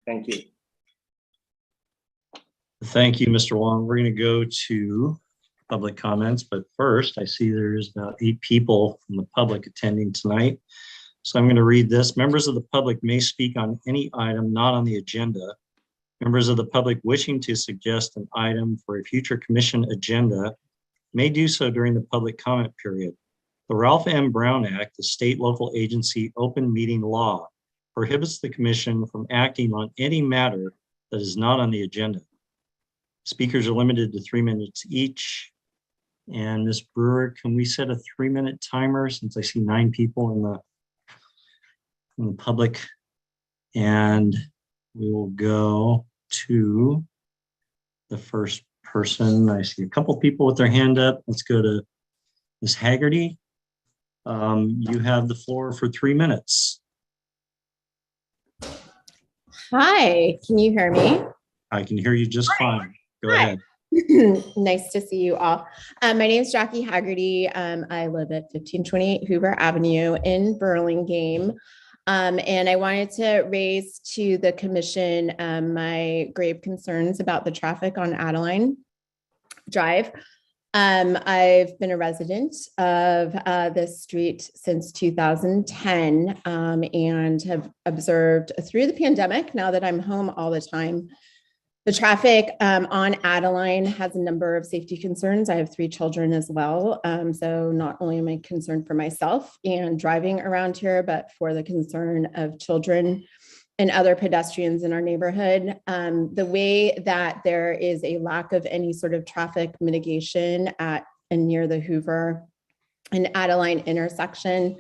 Thank you. Thank you, Mr. Wong. We're going to go to public comments, but first I see there's about 8 people from the public attending tonight. So I'm going to read this. Members of the public may speak on any item not on the agenda. Members of the public wishing to suggest an item for a future commission agenda may do so during the public comment period. The Ralph M. Brown Act, the state local agency open meeting law, prohibits the commission from acting on any matter that is not on the agenda. Speakers are limited to 3 minutes each. And Ms. Brewer, can we set a 3-minute timer since I see 9 people in the public? And we will go to the first person. I see a couple people with their hand up. Let's go to Ms. Haggerty. You have the floor for 3 minutes. Hi, can you hear me? I can hear you just fine. Go Hi. ahead. Nice to see you all. My name is Jackie Haggerty. I live at 1528 Hoover Avenue in Burlingame. And I wanted to raise to the commission my grave concerns about the traffic on Adeline Drive. I've been a resident of this street since 2010 and have observed through the pandemic, now that I'm home all the time, the traffic on Adeline has a number of safety concerns. I have 3 children as well. So not only am I concerned for myself and driving around here, but for the concern of children and other pedestrians in our neighborhood. The way that there is a lack of any sort of traffic mitigation at and near the Hoover and Adeline intersection,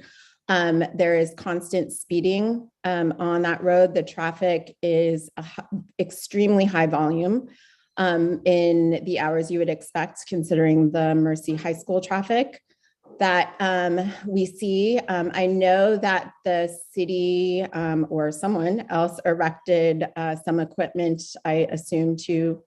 there is constant speeding on that road. The traffic is extremely high volume in the hours you would expect, considering the Mercy High School traffic that we see. I know that the city or someone else erected some equipment, I assume, to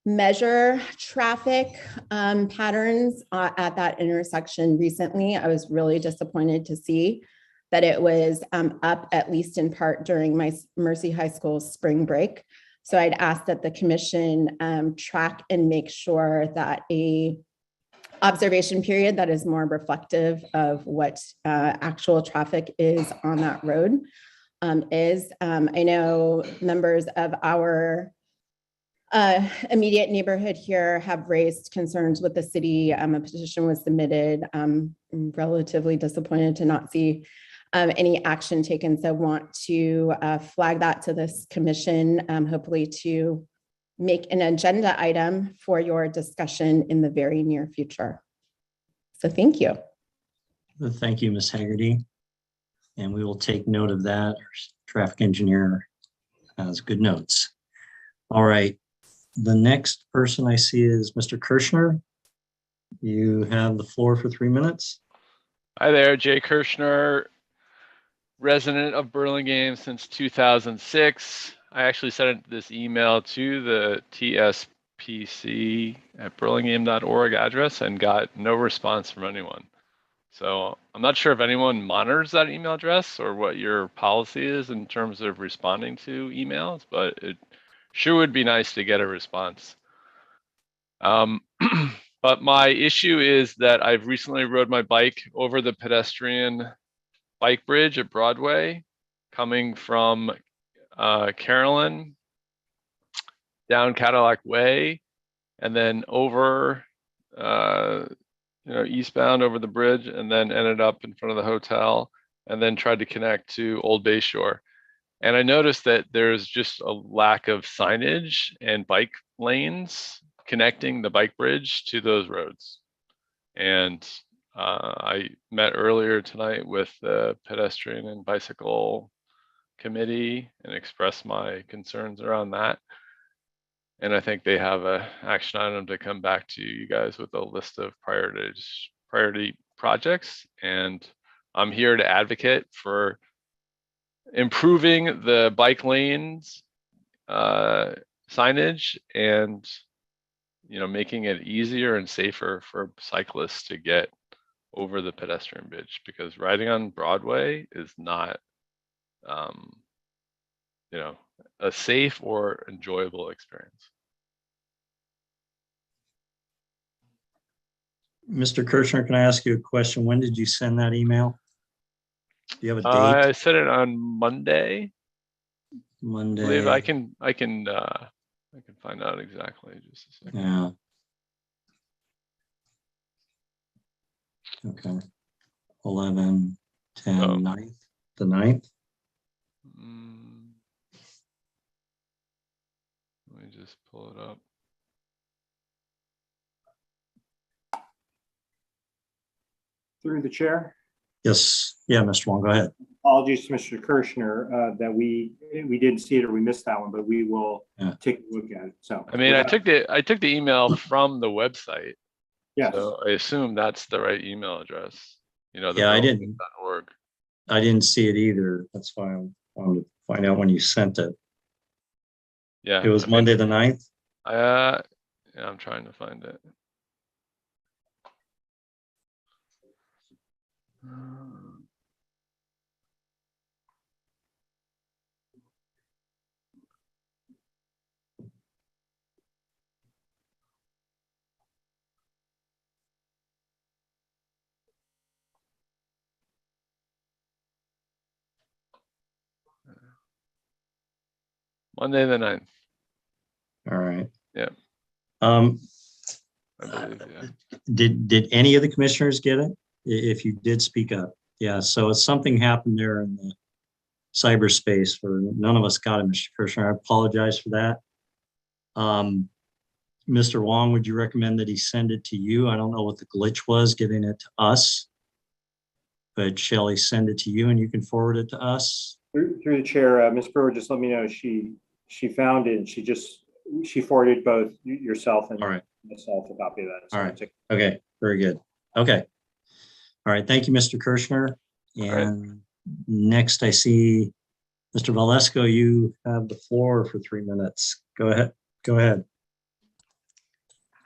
measure traffic patterns at that intersection recently. I was really disappointed to see that it was up, at least in part, during my Mercy High School spring break. So I'd ask that the commission track and make sure that a observation period that is more reflective of what actual traffic is on that road is. I know members of our immediate neighborhood here have raised concerns with the city. A petition was submitted. I'm relatively disappointed to not see any action taken. So I want to flag that to this commission, hopefully to make an agenda item for your discussion in the very near future. So thank you. Thank you, Ms. Haggerty. And we will take note of that. Our traffic engineer has good notes. All right. The next person I see is Mr. Kirschner. You have the floor for 3 minutes. Hi there, Jay Kirschner, resident of Burlingame since 2006. I actually sent this email to the tspc@burlingame.org address and got no response from anyone. So I'm not sure if anyone monitors that email address or what your policy is in terms of responding to emails, but it sure would be nice to get a response. But my issue is that I've recently rode my bike over the pedestrian bike bridge at Broadway, coming from Carolyn down Cadillac Way, and then over eastbound over the bridge, and then ended up in front of the hotel, and then tried to connect to Old Bay Shore. And I noticed that there's just a lack of signage and bike lanes connecting the bike bridge to those roads. And I met earlier tonight with the pedestrian and bicycle committee and expressed my concerns around that. And I think they have an action item to come back to you guys with a list of priority projects. And I'm here to advocate for improving the bike lanes signage and making it easier and safer for cyclists to get over the pedestrian bridge, because riding on Broadway is not a safe or enjoyable experience. Mr. Kirschner, can I ask you a question? When did you send that email? Do you have a I date? said it on Monday. I believe Monday. I can find out exactly. Just a second. Yeah. Okay. 11, 10, Oh. 9th, the 9th. Let me just pull it up. Through the chair. Yes. Yeah, Mr. Wong, go ahead. Apologies to Mr. Kirschner that we didn't see it or we missed that one, but we will take a look at it. So I mean, I took the email from the website. yes. So I assume that's the right email address. You know, the Yeah, I Burlingame.org. didn't see it either. That's why I wanted to find out when you sent it. Yeah. It was Monday the 9th. Yeah, I'm trying to find it. Monday the 9th. All right. Yeah. Um, I believe, yeah. did any of the commissioners get it? If you did, speak up. Yeah, so something happened there in the cyberspace where none of us got it, Mr. Kirschner. I apologize for that. Mr. Wong, would you recommend that he send it to you? I don't know what the glitch was getting it to us, but shall he send it to you and you can forward it to us? Through the chair, Ms. Brewer just let me know she found it and she forwarded both yourself and All right. myself a copy of that. So All right. Okay. Very good. Okay. All right. Thank you, Mr. Kirschner. And next I see Mr. Valesco, you have the floor for 3 minutes. Go ahead. Go ahead.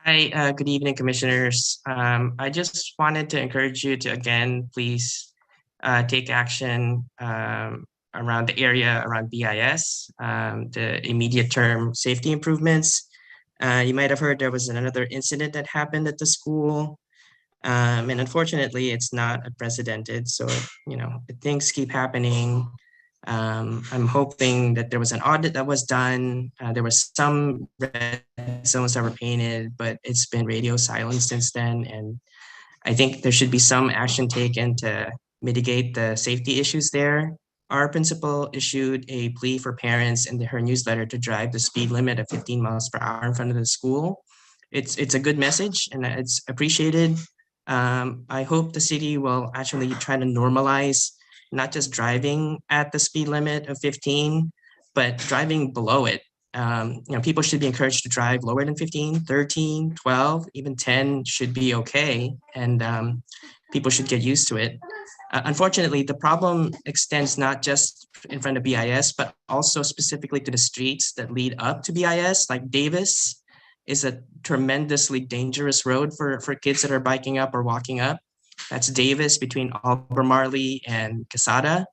Hi, good evening, commissioners. I just wanted to encourage you to, again, please take action around the area around BIS, the immediate term safety improvements. You might have heard there was another incident that happened at the school. And unfortunately, it's not unprecedented. So, you know, things keep happening. I'm hoping that there was an audit that was done. There was some red zones that were painted, but it's been radio silent since then. And I think there should be some action taken to mitigate the safety issues there. Our principal issued a plea for parents in her newsletter to drive the speed limit of 15 miles per hour in front of the school. It's a good message and it's appreciated. I hope the city will actually try to normalize not just driving at the speed limit of 15, but driving below it. You know, people should be encouraged to drive lower than 15, 13, 12, even 10 should be okay. And people should get used to it. Unfortunately, the problem extends not just in front of BIS, but also specifically to the streets that lead up to BIS, like Davis is a tremendously dangerous road for kids that are biking up or walking up. That's Davis between Albemarle and Casada.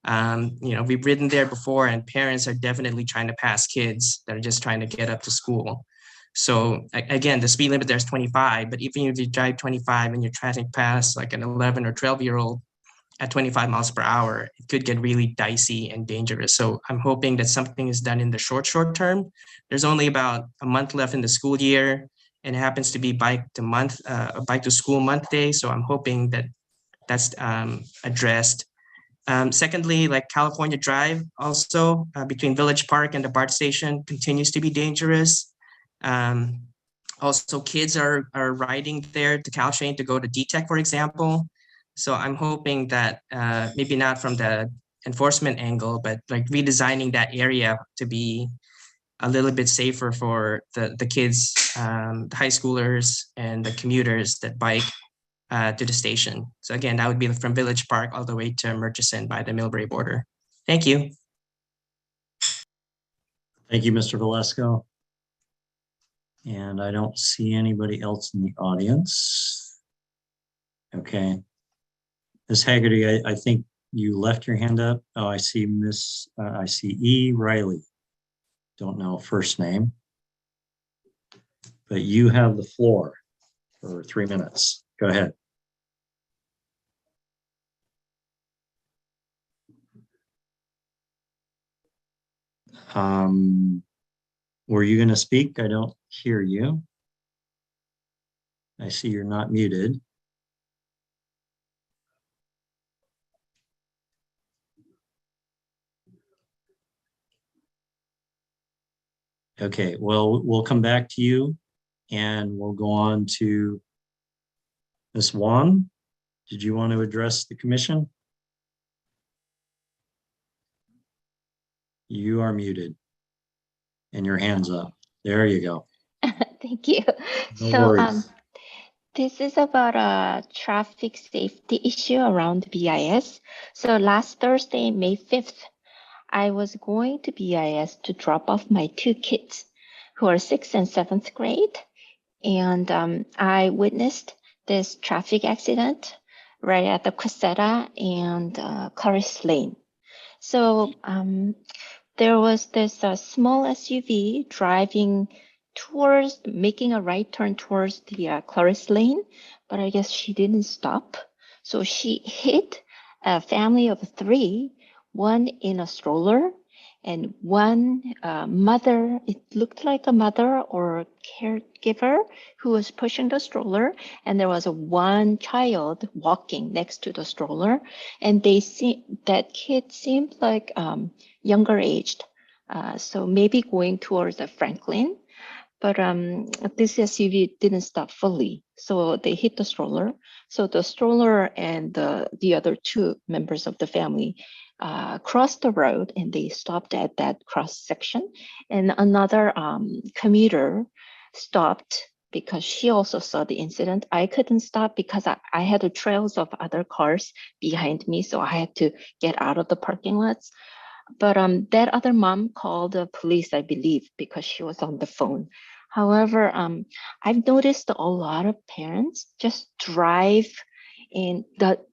You know, we've ridden there before and parents are definitely trying to pass kids that are just trying to get up to school. So again, the speed limit there is 25, but even if you drive 25 and you're trying to pass like an 11 or 12-year-old at 25 miles per hour, it could get really dicey and dangerous. So I'm hoping that something is done in the short term. There's only about a month left in the school year, and it happens to be bike to school month day. So I'm hoping that that's addressed. Secondly, like California Drive, also between Village Park and the BART station continues to be dangerous. Also, kids are riding there to Caltrain to go to DTEC, for example. So I'm hoping that maybe not from the enforcement angle, but like redesigning that area to be a little bit safer for the kids, the high schoolers and the commuters that bike to the station. So again, that would be from Village Park all the way to Murchison by the Millbrae border. Thank you. Thank you, Mr. Valesco. And I don't see anybody else in the audience. Okay. Ms. Haggerty, I think you left your hand up. Oh, I see I see E. Riley. don't know first name. But you have the floor for 3 minutes. Go ahead. Were you going to speak? I don't hear you. I see you're not muted. Okay, well, we'll come back to you and we'll go on to Ms. Wong. Did you want to address the commission? You are muted and your hand's up. There you go. Thank you. No So worries. this is about a traffic safety issue around BIS. So last Thursday, May 5th, I was going to BIS to drop off my 2 kids who are 6th and 7th grade. And I witnessed this traffic accident right at the Quezada and Clarice Lane. So there was this small SUV driving towards, making a right turn towards the Clarice Lane, but I guess she didn't stop. So she hit a family of 3, one in a stroller and one mother, it looked like a mother or caregiver who was pushing the stroller, and there was one child walking next to the stroller, and that kid seemed like younger aged, so maybe going towards the Franklin, but this SUV didn't stop fully, so they hit the stroller. So the stroller and the other 2 members of the family crossed the road, and they stopped at that cross section. And another commuter stopped because she also saw the incident. I couldn't stop because I had the trails of other cars behind me, so I had to get out of the parking lots. But that other mom called the police, I believe, because she was on the phone. However, I've noticed a lot of parents just drive and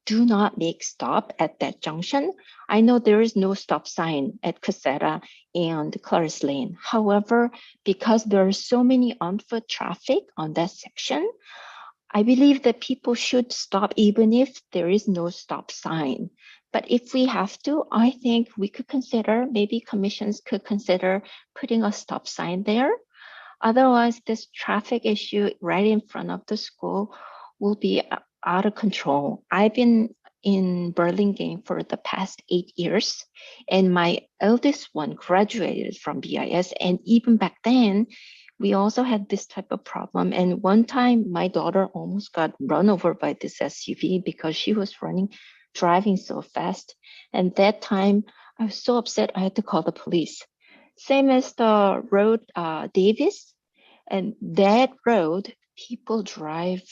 do not make stop at that junction. I know there is no stop sign at Quezada and Clarice Lane. However, because there are so many on-foot traffic on that section, I believe that people should stop even if there is no stop sign. But if we have to, I think we could consider, maybe commissions could consider putting a stop sign there. Otherwise, this traffic issue right in front of the school will be out of control. I've been in Burlingame for the past 8 years, and my eldest one graduated from BIS. And even back then, we also had this type of problem. And one time, my daughter almost got run over by this SUV because she was driving so fast. And that time, I was so upset, I had to call the police. Same as the road, Davis, and that road, people drive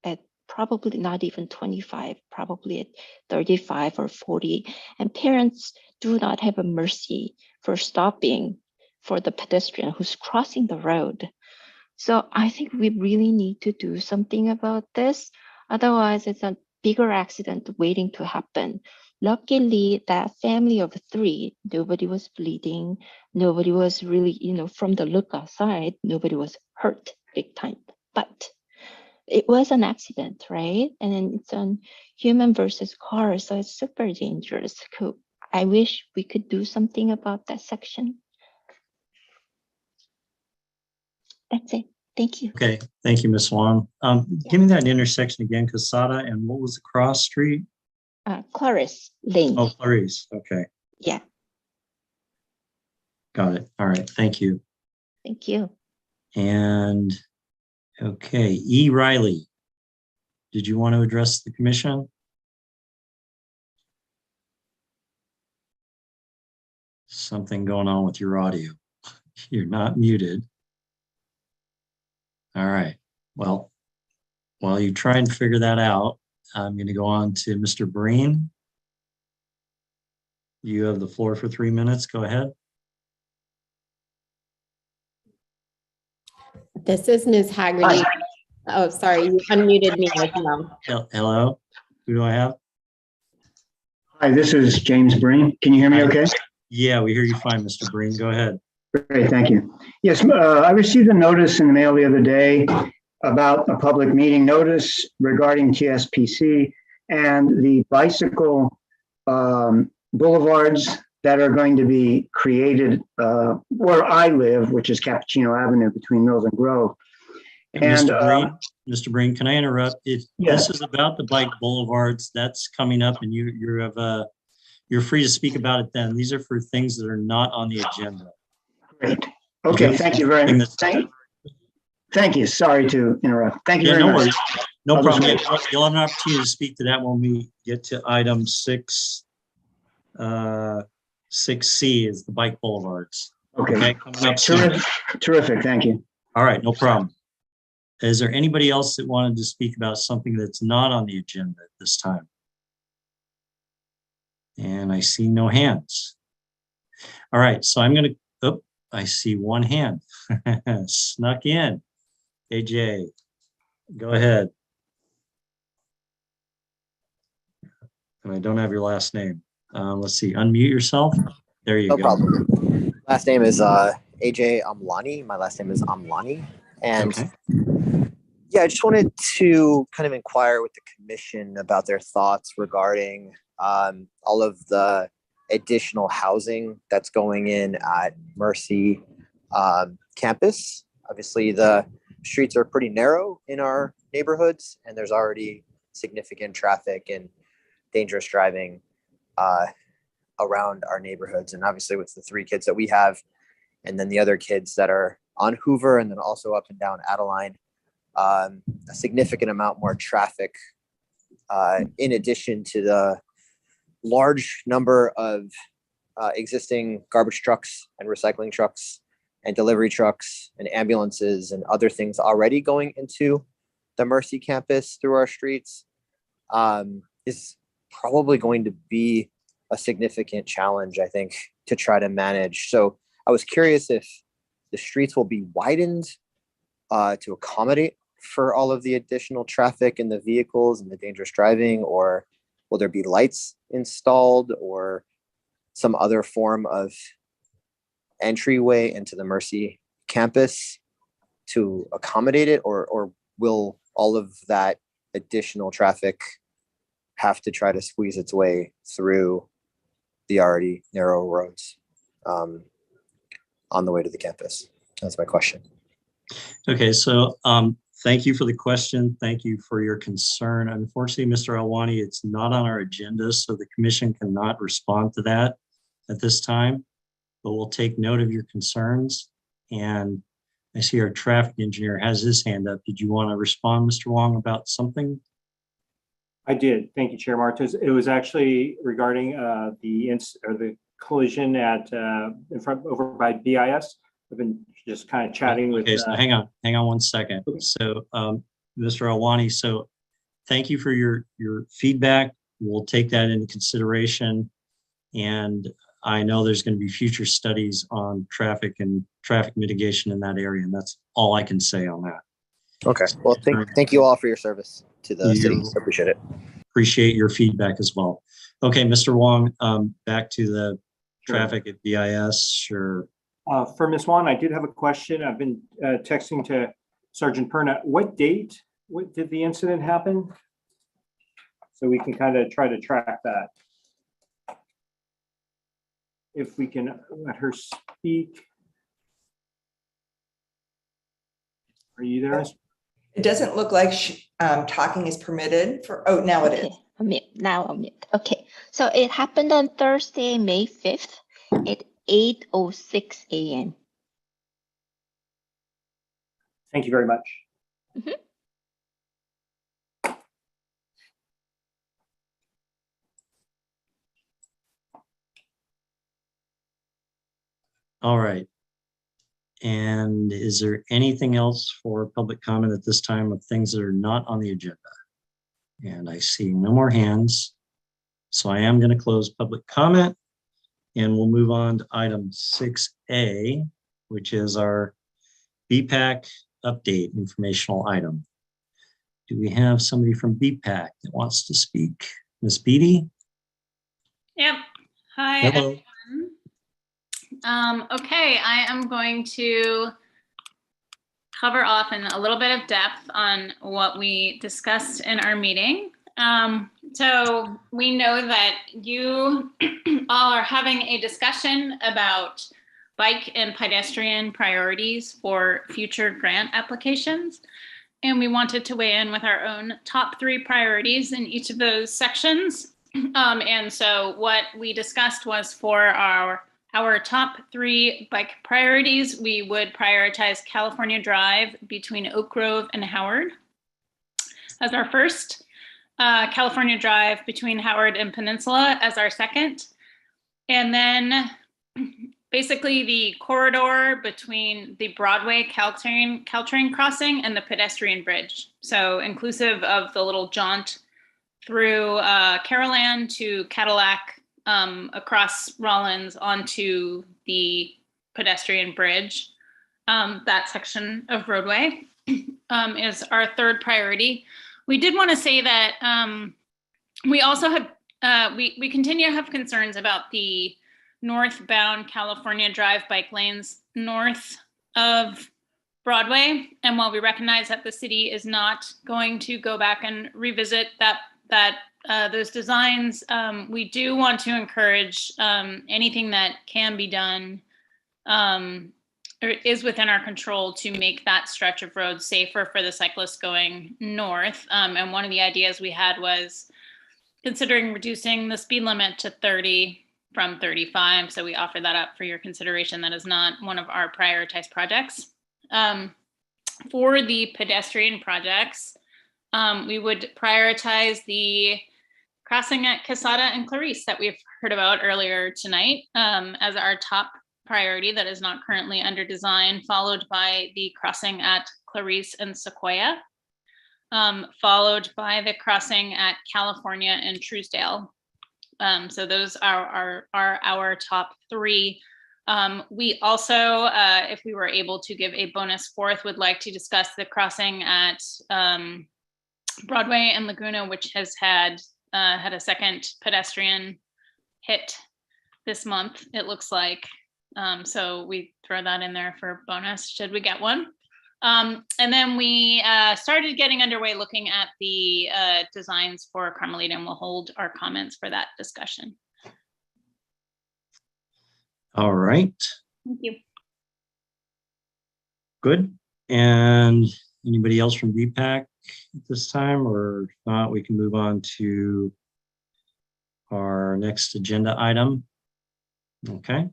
at probably not even 25, probably at 35 or 40, and parents do not have a mercy for stopping for the pedestrian who's crossing the road. So I think we really need to do something about this. Otherwise, it's a bigger accident waiting to happen. Luckily, that family of 3, nobody was bleeding. Nobody was really, from the look outside, nobody was hurt big time. But it was an accident, right? And then it's on human versus car, so it's super dangerous. I wish we could do something about that section. That's it. Thank you. Okay, thank you, Ms. Wong. Give me that intersection again, Quezada, and what was the cross street? Clarice Lane. Oh, Clarice, okay. Yeah. Got it. All right, thank you. Thank you. And, okay, E. Riley, did you want to address the commission? Something going on with your audio. You're not muted. All right, well, while you try and figure that out, I'm going to go on to Mr. Breen. You have the floor for 3 minutes. Go ahead. This is Ms. Haggerty. Oh, sorry, you unmuted me as well. Hello, who do I have? Hi, this is James Breen. Can you hear me okay? Yeah, we hear you fine, Mr. Breen. Go ahead. Great, thank you. Yes, I received a notice in the mail the other day about a public meeting notice regarding TSPC and the bicycle boulevards that are going to be created where I live, which is Cappuccino Avenue between Mills and Grove. And Mr. Breen, can I interrupt? If Yes. this is about the bike boulevards, that's coming up, and you're free to speak about it then. These are for things that are not on the agenda. Great. Okay, thank you very much. Thank you. Sorry to interrupt. Thank you very much. Worries. No I'll problem. just You'll have an opportunity to speak to that when we get to item 6C is the bike boulevards. Okay. Coming up soon. Terrific. Thank you. All right, no problem. Is there anybody else that wanted to speak about something that's not on the agenda at this time? And I see no hands. All right, so I'm going to, I see one hand snuck in. AJ, go ahead. And I don't have your last name. Let's see, unmute yourself. There you go. No problem. Last name is AJ Amlani. My last name is Amlani. And Okay. yeah, I just wanted to kind of inquire with the commission about their thoughts regarding all of the additional housing that's going in at Mercy campus. Obviously, the streets are pretty narrow in our neighborhoods, and there's already significant traffic and dangerous driving around our neighborhoods. And obviously with the 3 kids that we have, and then the other kids that are on Hoover and then also up and down Adeline, a significant amount more traffic in addition to the large number of existing garbage trucks and recycling trucks and delivery trucks and ambulances and other things already going into the Mercy campus through our streets is probably going to be a significant challenge, I think, to try to manage. So I was curious if the streets will be widened to accommodate for all of the additional traffic and the vehicles and the dangerous driving, or will there be lights installed or some other form of entryway into the Mercy campus to accommodate it, or will all of that additional traffic have to try to squeeze its way through the already narrow roads on the way to the campus? That's my question. Okay, so thank you for the question. Thank you for your concern. Unfortunately, Mr. Alwani, it's not on our agenda, so the commission cannot respond to that at this time, but we'll take note of your concerns. And I see our traffic engineer has his hand up. Did you want to respond, Mr. Wong, about something? I did. Thank you, Chair Martins. It was actually regarding the collision at in front over by BIS. I've been just kind of chatting with. Okay, so hang on 1 second. Okay. So, Mr. Alwani, so thank you for your feedback. We'll take that into consideration, and I know there's going to be future studies on traffic and traffic mitigation in that area, and that's all I can say on that. Okay. Well, thank you all for your service to the city. I appreciate it. Appreciate your feedback as well. Okay, Mr. Wong, back to the traffic at BIS. Sure. For Ms. Wan, I did have a question. I've been texting to Sergeant Perna. What date did the incident happen? So we can kind of try to track that. If we can let her speak. Are you there? It doesn't look like talking is permitted for, oh, now it is. Now I'm mute. Okay, so it happened on Thursday, May 5th at 8:06 a.m. Thank you very much. Mhm. All right. And is there anything else for public comment at this time of things that are not on the agenda? And I see no more hands. So I am going to close public comment, and we'll move on to item 6A, which is our BPAC update informational item. Do we have somebody from BPAC that wants to speak? Ms. Beatty? Yep. Hi, Hello. everyone. Okay, I am going to cover off in a little bit of depth on what we discussed in our meeting. So we know that you all are having a discussion about bike and pedestrian priorities for future grant applications. And we wanted to weigh in with our own top 3 priorities in each of those sections. And so what we discussed was for our top 3 bike priorities, we would prioritize California Drive between Oak Grove and Howard as our first, California Drive between Howard and Peninsula as our second, and then basically the corridor between the Broadway Caltrain crossing and the pedestrian bridge. So inclusive of the little jaunt through Carolan to Cadillac, across Rollins onto the pedestrian bridge. That section of roadway is our third priority. We did want to say that we also have, we continue to have concerns about the northbound California Drive bike lanes north of Broadway. And while we recognize that the city is not going to go back and revisit those designs, we do want to encourage anything that can be done or is within our control to make that stretch of road safer for the cyclists going north. And one of the ideas we had was considering reducing the speed limit to 30 from 35. So we offer that up for your consideration. That is not one of our prioritized projects. For the pedestrian projects, we would prioritize the crossing at Quesada and Clarice that we've heard about earlier tonight as our top priority that is not currently under design, followed by the crossing at Clarice and Sequoia, followed by the crossing at California and Truesdale. So those are our top 3. We also, if we were able to give a bonus 4th, would like to discuss the crossing at Broadway and Laguna, which has had a second pedestrian hit this month, it looks like. So we throw that in there for bonus, should we get one. And then we started getting underway looking at the designs for Carmelita, and we'll hold our comments for that discussion. All right. Thank you. Good. And anybody else from BPAC at this time, or if not, we can move on to our next agenda item. Okay.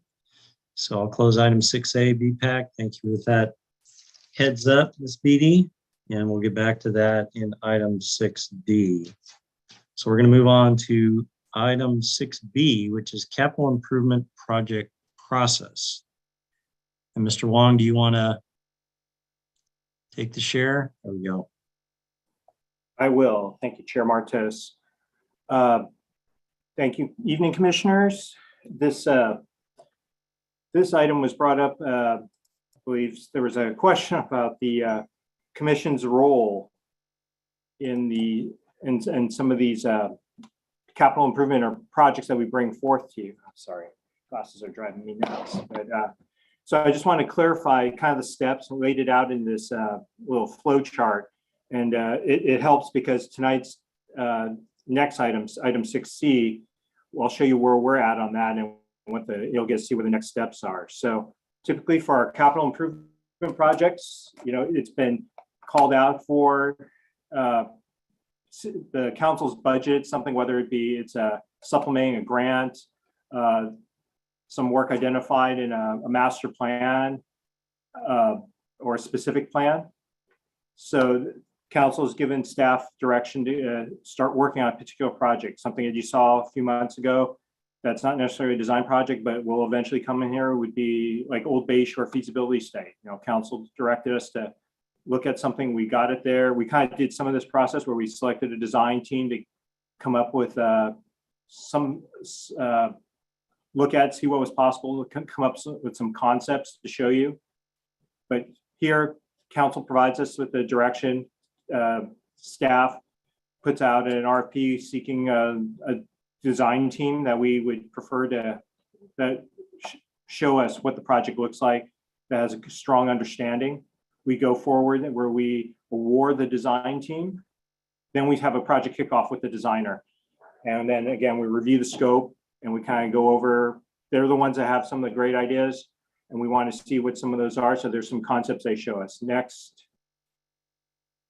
So I'll close item 6A, BPAC. Thank you with that heads up, Ms. Beatty, and we'll get back to that in item 6D. So we're going to move on to item 6B, which is capital improvement project process. And Mr. Wong, do you want to take the share? There we go. I will. Thank you, Chair Martos. Thank you. Evening, Commissioners. This item was brought up, I believe there was a question about the Commission's role in some of these capital improvement or projects that we bring forth to you. I'm sorry, glasses are driving me nuts. But so I just want to clarify kind of the steps laid it out in this little flow chart. And it helps because tonight's next item 6C, I'll show you where we're at on that and you'll get to see what the next steps are. So typically for our capital improvement projects, it's been called out for the council's budget, something, whether it's supplementing a grant, some work identified in a master plan or a specific plan. So council has given staff direction to start working on a particular project, something that you saw a few months ago. That's not necessarily a design project, but will eventually come in here, would be like Old Bay Shore feasibility study. Council directed us to look at something, we got it there. We kind of did some of this process where we selected a design team to come up with some look at, see what was possible, come up with some concepts to show you. But here, council provides us with the direction. Staff puts out an RFP seeking a design team that we would prefer that show us what the project looks like, that has a strong understanding. We go forward where we award the design team. Then we have a project kickoff with the designer. And then again, we review the scope and we kind of go over, they're the ones that have some of the great ideas and we want to see what some of those are. So there's some concepts they show us. Next,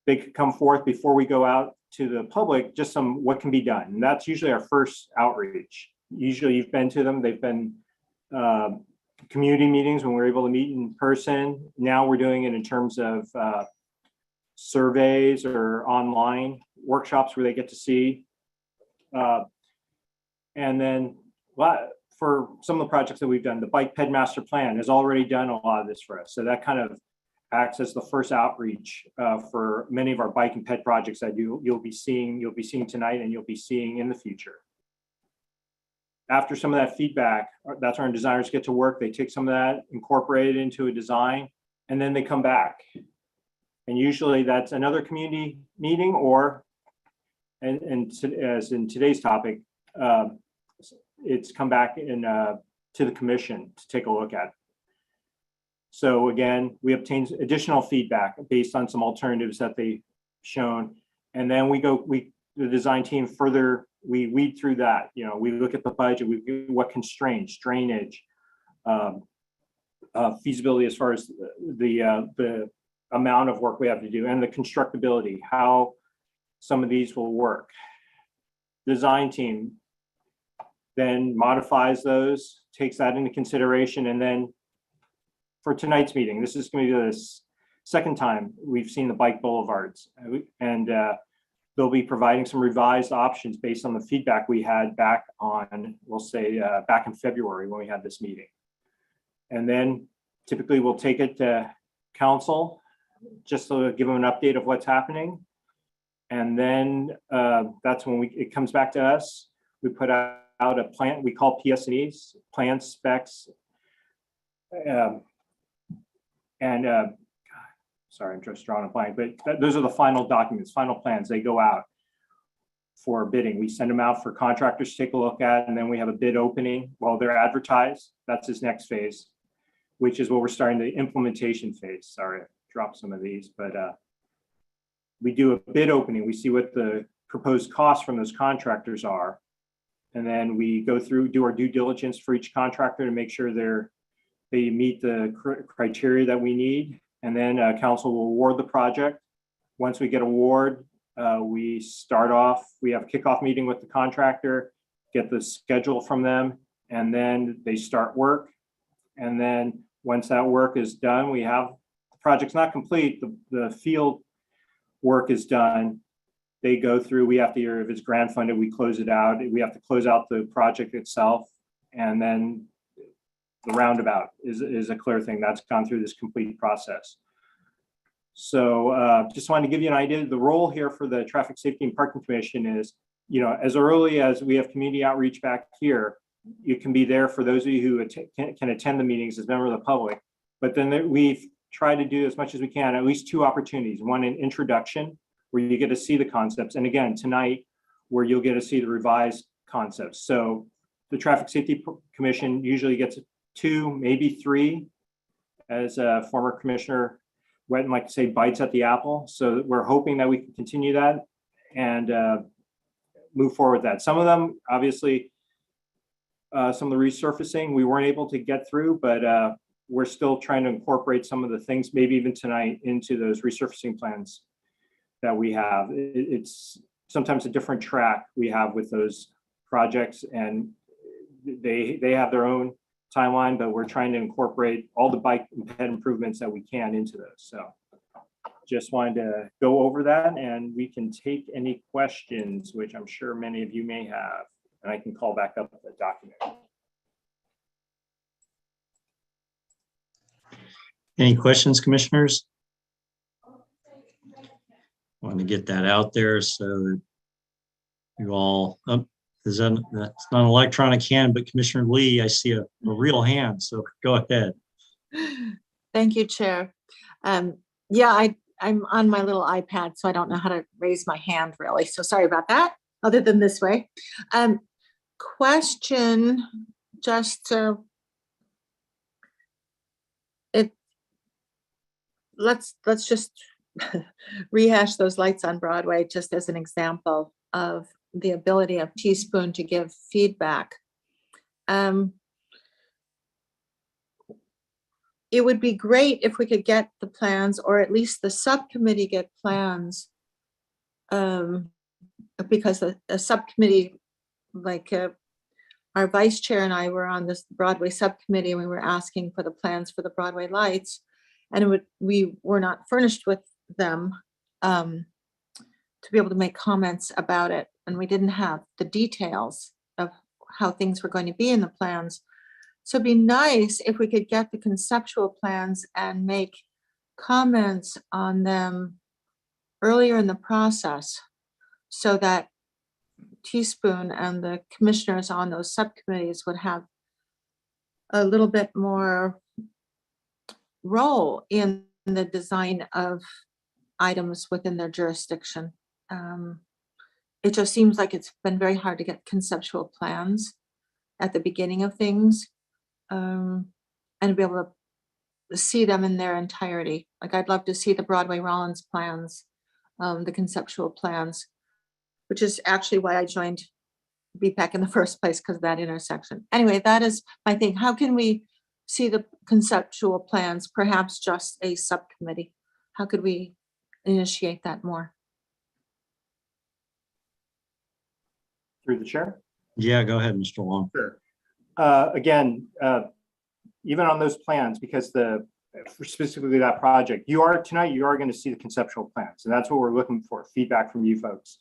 they could come forth before we go out to the public, just some what can be done. And that's usually our first outreach. Usually you've been to them, they've been community meetings when we're able to meet in person. Now we're doing it in terms of surveys or online workshops where they get to see. And then for some of the projects that we've done, the Bike Ped Master Plan has already done a lot of this for us. So that kind of acts as the first outreach for many of our bike and ped projects that you'll be seeing tonight and you'll be seeing in the future. After some of that feedback, that's when our designers get to work. They take some of that, incorporate it into a design, and then they come back. And usually that's another community meeting or, as in today's topic, it's come back to the commission to take a look at. So again, we obtain additional feedback based on some alternatives that they've shown. And then the design team further, we weed through that. You know, we look at the budget, what constraints, drainage, feasibility as far as the amount of work we have to do, and the constructability, how some of these will work. Design team then modifies those, takes that into consideration, and then for tonight's meeting, this is going to be the second time we've seen the bike boulevards, and they'll be providing some revised options based on the feedback we had back on, we'll say, back in February when we had this meeting. And then typically we'll take it to council just to give them an update of what's happening. And then that's when it comes back to us. We put out a plan, we call PS&Es, plan specs. Sorry, I'm just drawing a blank, but those are the final documents, final plans. They go out for bidding. We send them out for contractors to take a look at, and then we have a bid opening while they're advertised. That's his next phase, which is what we're starting the implementation phase. Sorry, I dropped some of these, but we do a bid opening. We see what the proposed costs from those contractors are. And then we go through, do our due diligence for each contractor to make sure they meet the criteria that we need. And then council will award the project. Once we get award, we start off, we have a kickoff meeting with the contractor, get the schedule from them, and then they start work. And then once that work is done, we have, the project's not complete, the field work is done. They go through, we have to, if it's grant funded, we close it out. We have to close out the project itself. And then the roundabout is a clear thing that's gone through this complete process. So just wanted to give you an idea. The role here for the Traffic Safety and Parking Commission is, you know, as early as we have community outreach back here, you can be there for those of you who can attend the meetings as members of the public. But then we've tried to do as much as we can, at least two opportunities. One, an introduction where you get to see the concepts. And again, tonight, where you'll get to see the revised concepts. So the Traffic Safety Commission usually gets 2, maybe 3, as a former commissioner Wetton like to say, bites at the apple. So we're hoping that we can continue that and move forward with that. Some of them, obviously, some of the resurfacing we weren't able to get through, but we're still trying to incorporate some of the things, maybe even tonight, into those resurfacing plans that we have. It's sometimes a different track we have with those projects, and they have their own timeline, but we're trying to incorporate all the bike and ped improvements that we can into those. So just wanted to go over that, and we can take any questions, which I'm sure many of you may have, and I can call back up the document. Any questions, commissioners? Want to get that out there so that you all, that's not an electronic hand, but Commissioner Lee, I see a real hand, so go ahead. Thank you, Chair. Yeah, I'm on my little iPad, so I don't know how to raise my hand really. So sorry about that, other than this way. Question, just let's just rehash those lights on Broadway just as an example of the ability of Teaspoon to give feedback. It would be great if we could get the plans, or at least the subcommittee get plans, because a subcommittee, like our vice chair and I were on this Broadway subcommittee, and we were asking for the plans for the Broadway lights, and we were not furnished with them to be able to make comments about it, and we didn't have the details of how things were going to be in the plans. So it'd be nice if we could get the conceptual plans and make comments on them earlier in the process, so that Teaspoon and the commissioners on those subcommittees would have a little bit more role in the design of items within their jurisdiction. It just seems like it's been very hard to get conceptual plans at the beginning of things, and be able to see them in their entirety. Like, I'd love to see the Broadway Rollins plans, the conceptual plans, which is actually why I joined BPEC in the first place, because of that intersection. Anyway, that is my thing. How can we see the conceptual plans, perhaps just a subcommittee? How could we initiate that more? Through the chair? Yeah, go ahead, Mr. Long. Sure. Again, even on those plans, because for specifically that project, tonight you are going to see the conceptual plans, and that's what we're looking for, feedback from you folks.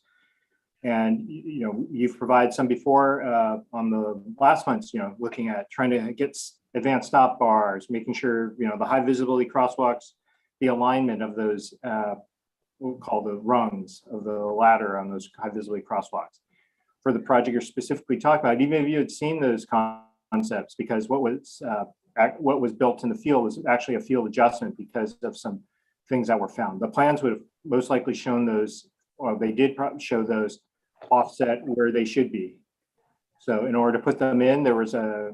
And you've provided some before on the last months, looking at trying to get advanced stop bars, making sure the high visibility crosswalks, the alignment of those we'll call the rungs of the ladder on those high visibility crosswalks. For the project you're specifically talking about, even if you had seen those concepts, because what was built in the field was actually a field adjustment because of some things that were found. The plans would have most likely shown those, or they did show those offset where they should be. So in order to put them in, there was a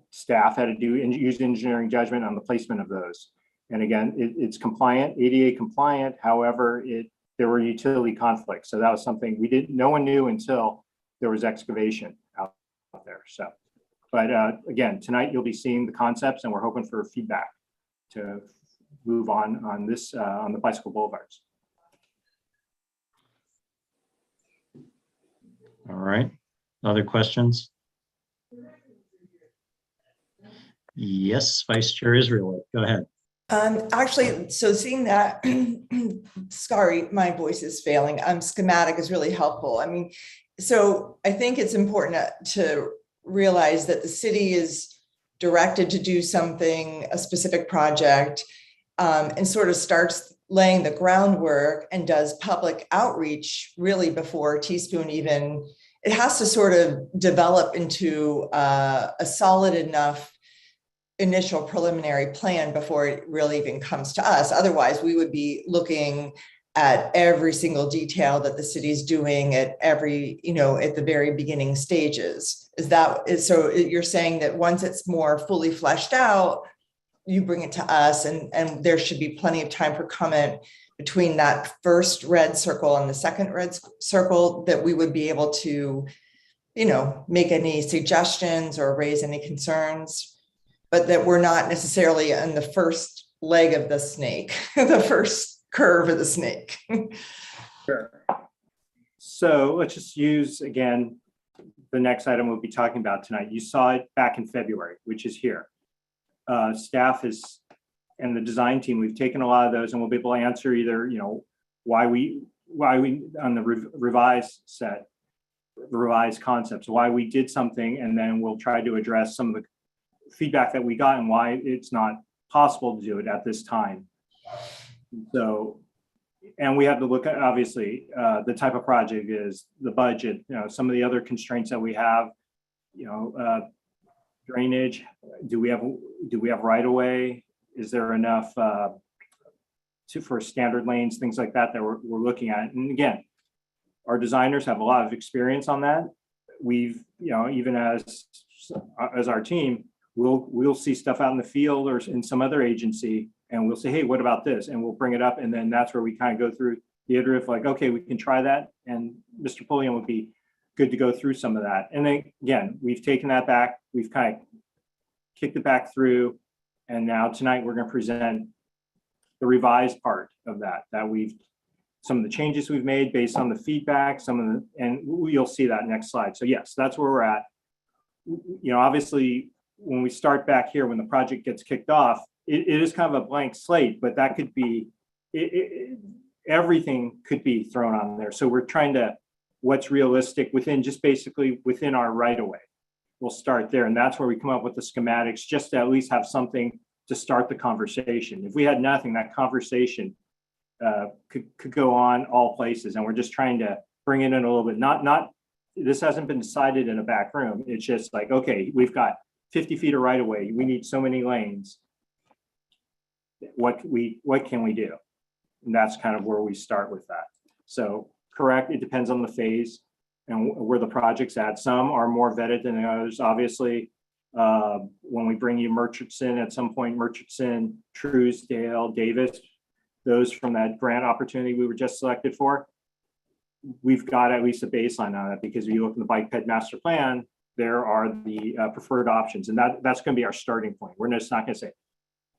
staff had to use engineering judgment on the placement of those. And again, it's compliant, ADA compliant. However, there were utility conflicts. So that was something no one knew until there was excavation out there. So, but again, tonight you'll be seeing the concepts, and we're hoping for feedback to move on this on the bicycle boulevards. All right. Other questions? Yes, Vice Chair Israel, go ahead. Actually, so seeing that, sorry, my voice is failing. Schematic is really helpful. I mean, so I think it's important to realize that the city is directed to do something, a specific project, and sort of starts laying the groundwork and does public outreach really before Teaspoon even, it has to sort of develop into a solid enough initial preliminary plan before it really even comes to us. Otherwise, we would be looking at every single detail that the city's doing at every, at the very beginning stages. So you're saying that once it's more fully fleshed out, you bring it to us, and there should be plenty of time for comment between that first red circle and the second red circle, that we would be able to, make any suggestions or raise any concerns, but that we're not necessarily on the first leg of the snake, the first curve of the snake. Sure. So let's just use, again, the next item we'll be talking about tonight. You saw it back in February, which is here. Staff and the design team, we've taken a lot of those, and we'll be able to answer either, why we on the revised concepts, why we did something, and then we'll try to address some of the feedback that we got and why it's not possible to do it at this time. So, and we have to look at, obviously, the type of project is, the budget, some of the other constraints that we have, drainage, do we have right of way? Is there enough for standard lanes, things like that we're looking at? And again, our designers have a lot of experience on that. We've, even as our team, we'll see stuff out in the field or in some other agency, and we'll say, hey, what about this? And we'll bring it up. And then that's where we kind of go through the iterative, like, okay, we can try that. And Mr. Pulliam would be good to go through some of that. And then again, we've taken that back. We've kind of kicked it back through. And now tonight we're going to present the revised part of that, some of the changes we've made based on the feedback, and you'll see that next slide. So yes, that's where we're at. Obviously, when we start back here, when the project gets kicked off, it is kind of a blank slate, but that could be, everything could be thrown on there. So we're trying to, what's realistic within our right of way. We'll start there. And that's where we come up with the schematics, just to at least have something to start the conversation. If we had nothing, that conversation could go on all places. And we're just trying to bring it in a little bit, this hasn't been decided in a back room. It's just like, okay, we've got 50 feet of right of way. We need so many lanes. What can we do? And that's kind of where we start with that. So correct, it depends on the phase and where the project's at. Some are more vetted than others. Obviously, when we bring you Murchison, at some point, Murchison, Truesdale, Davis, those from that grant opportunity we were just selected for, we've got at least a baseline on it, because if you look in the bike ped master plan, there are the preferred options, and that's going to be our starting point. We're just not going to say,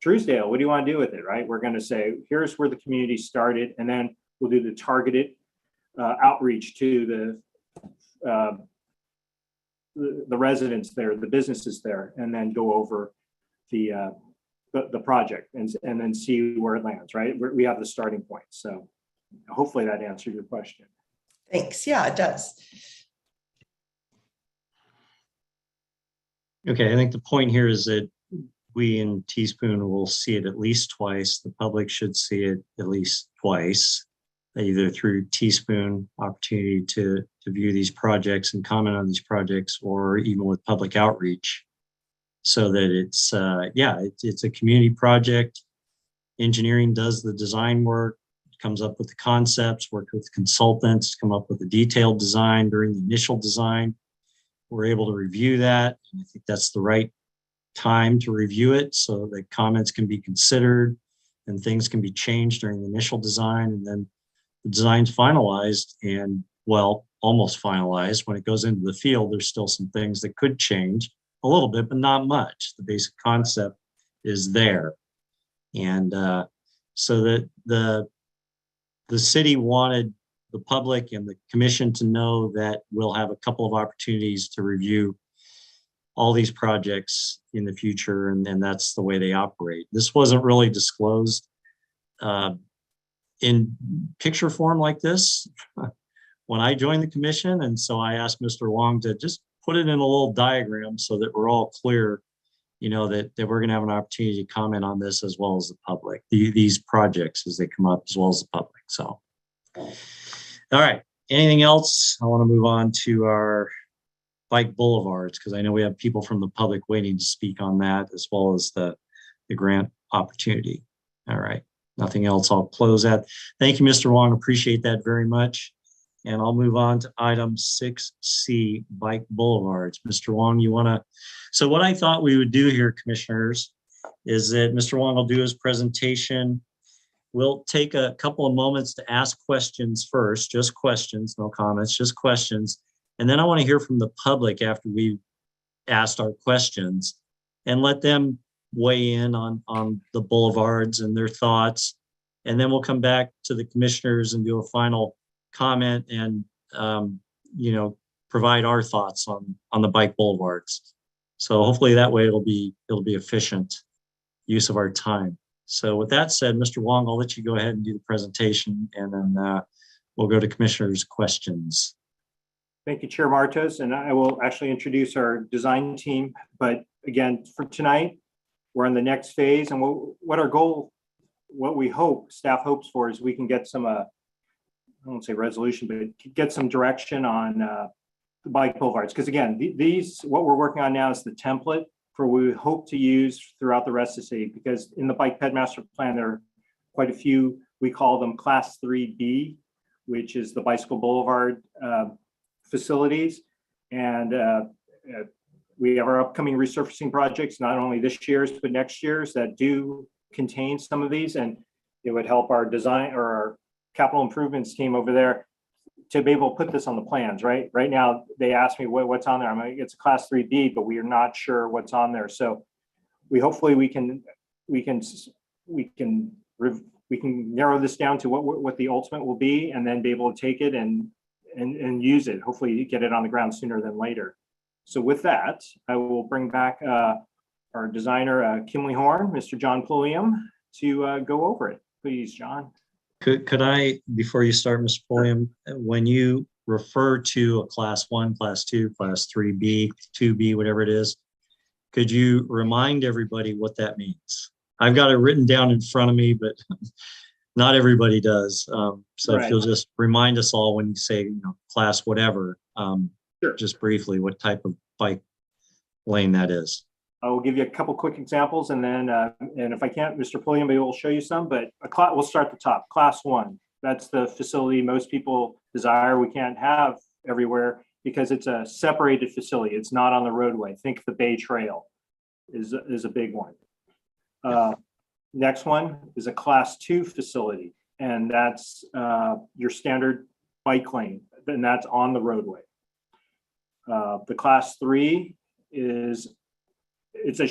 Truesdale, what do you want to do with it, right? We're going to say, here's where the community started, and then we'll do the targeted outreach to the residents there, the businesses there, and then go over the project and then see where it lands, right? We have the starting point. So hopefully that answered your question. Thanks. Yeah, it does. Okay, I think the point here is that we in Teaspoon will see it at least twice. The public should see it at least twice, either through Teaspoon opportunity to view these projects and comment on these projects, or even with public outreach, so that it's a community project. Engineering does the design work, comes up with the concepts, worked with consultants, come up with a detailed design during the initial design. We're able to review that. And I think that's the right time to review it, so that comments can be considered and things can be changed during the initial design. And then the design's finalized, and well, almost finalized. When it goes into the field, there's still some things that could change a little bit, but not much. The basic concept is there. And so that the city wanted the public and the commission to know that we'll have a couple of opportunities to review all these projects in the future, and that's the way they operate. This wasn't really disclosed in picture form like this when I joined the commission, and so I asked Mr. Wong to just put it in a little diagram so that we're all clear, that we're going to have an opportunity to comment on this as well as the public, these projects as they come up, as well as the public. So, all right. Anything else? I want to move on to our bike boulevards, because I know we have people from the public waiting to speak on that, as well as the grant opportunity. All right. Nothing else. I'll close that. Thank you, Mr. Wong. Appreciate that very much. And I'll move on to item 6C, bike boulevards. Mr. Wong, you want to? So what I thought we would do here, commissioners, is that Mr. Wong will do his presentation. We'll take a couple of moments to ask questions first, just questions, no comments, just questions. And then I want to hear from the public after we've asked our questions, and let them weigh in on the boulevards and their thoughts. And then we'll come back to the commissioners and do a final comment and, provide our thoughts on the bike boulevards. So hopefully that way it'll be efficient use of our time. So with that said, Mr. Wong, I'll let you go ahead and do the presentation, and then we'll go to commissioners' questions. Thank you, Chair Martos, and I will actually introduce our design team. But again, for tonight, we're in the next phase, and what our goal, what we hope, staff hopes for, is we can get some, I won't say resolution, but get some direction on the bike boulevards. Because again, what we're working on now is the template for what we hope to use throughout the rest of the city. Because in the bike ped master plan, there are quite a few, we call them class 3B, which is the bicycle boulevard facilities. And we have our upcoming resurfacing projects, not only this year's, but next year's, that do contain some of these, and it would help our design or our capital improvements team over there to be able to put this on the plans, right? Right now, they ask me what's on there. I'm like, it's a class 3B, but we are not sure what's on there. So hopefully we can narrow this down to what the ultimate will be, and then be able to take it and use it. Hopefully get it on the ground sooner than later. So with that, I will bring back our designer, Kimley Horn, Mr. John Pulliam, to go over it. Please, John. Could I, before you start, Mr. Pulliam, when you refer to a class 1, class 2, class 3B, 2B, whatever it is, could you remind everybody what that means? I've got it written down in front of me, but not everybody does. So if you'll just remind us all when you say, class whatever, Sure. Just briefly, what type of bike lane that is. I will give you a couple quick examples, and then, and if I can't, Mr. Pulliam will show you some, but we'll start at the top. Class 1, that's the facility most people desire. We can't have everywhere because it's a separated facility. It's not on the roadway. Think the Bay Trail is a big one. Next one is a class 2 facility, and that's your standard bike lane, and that's on the roadway. The class 3 is it's a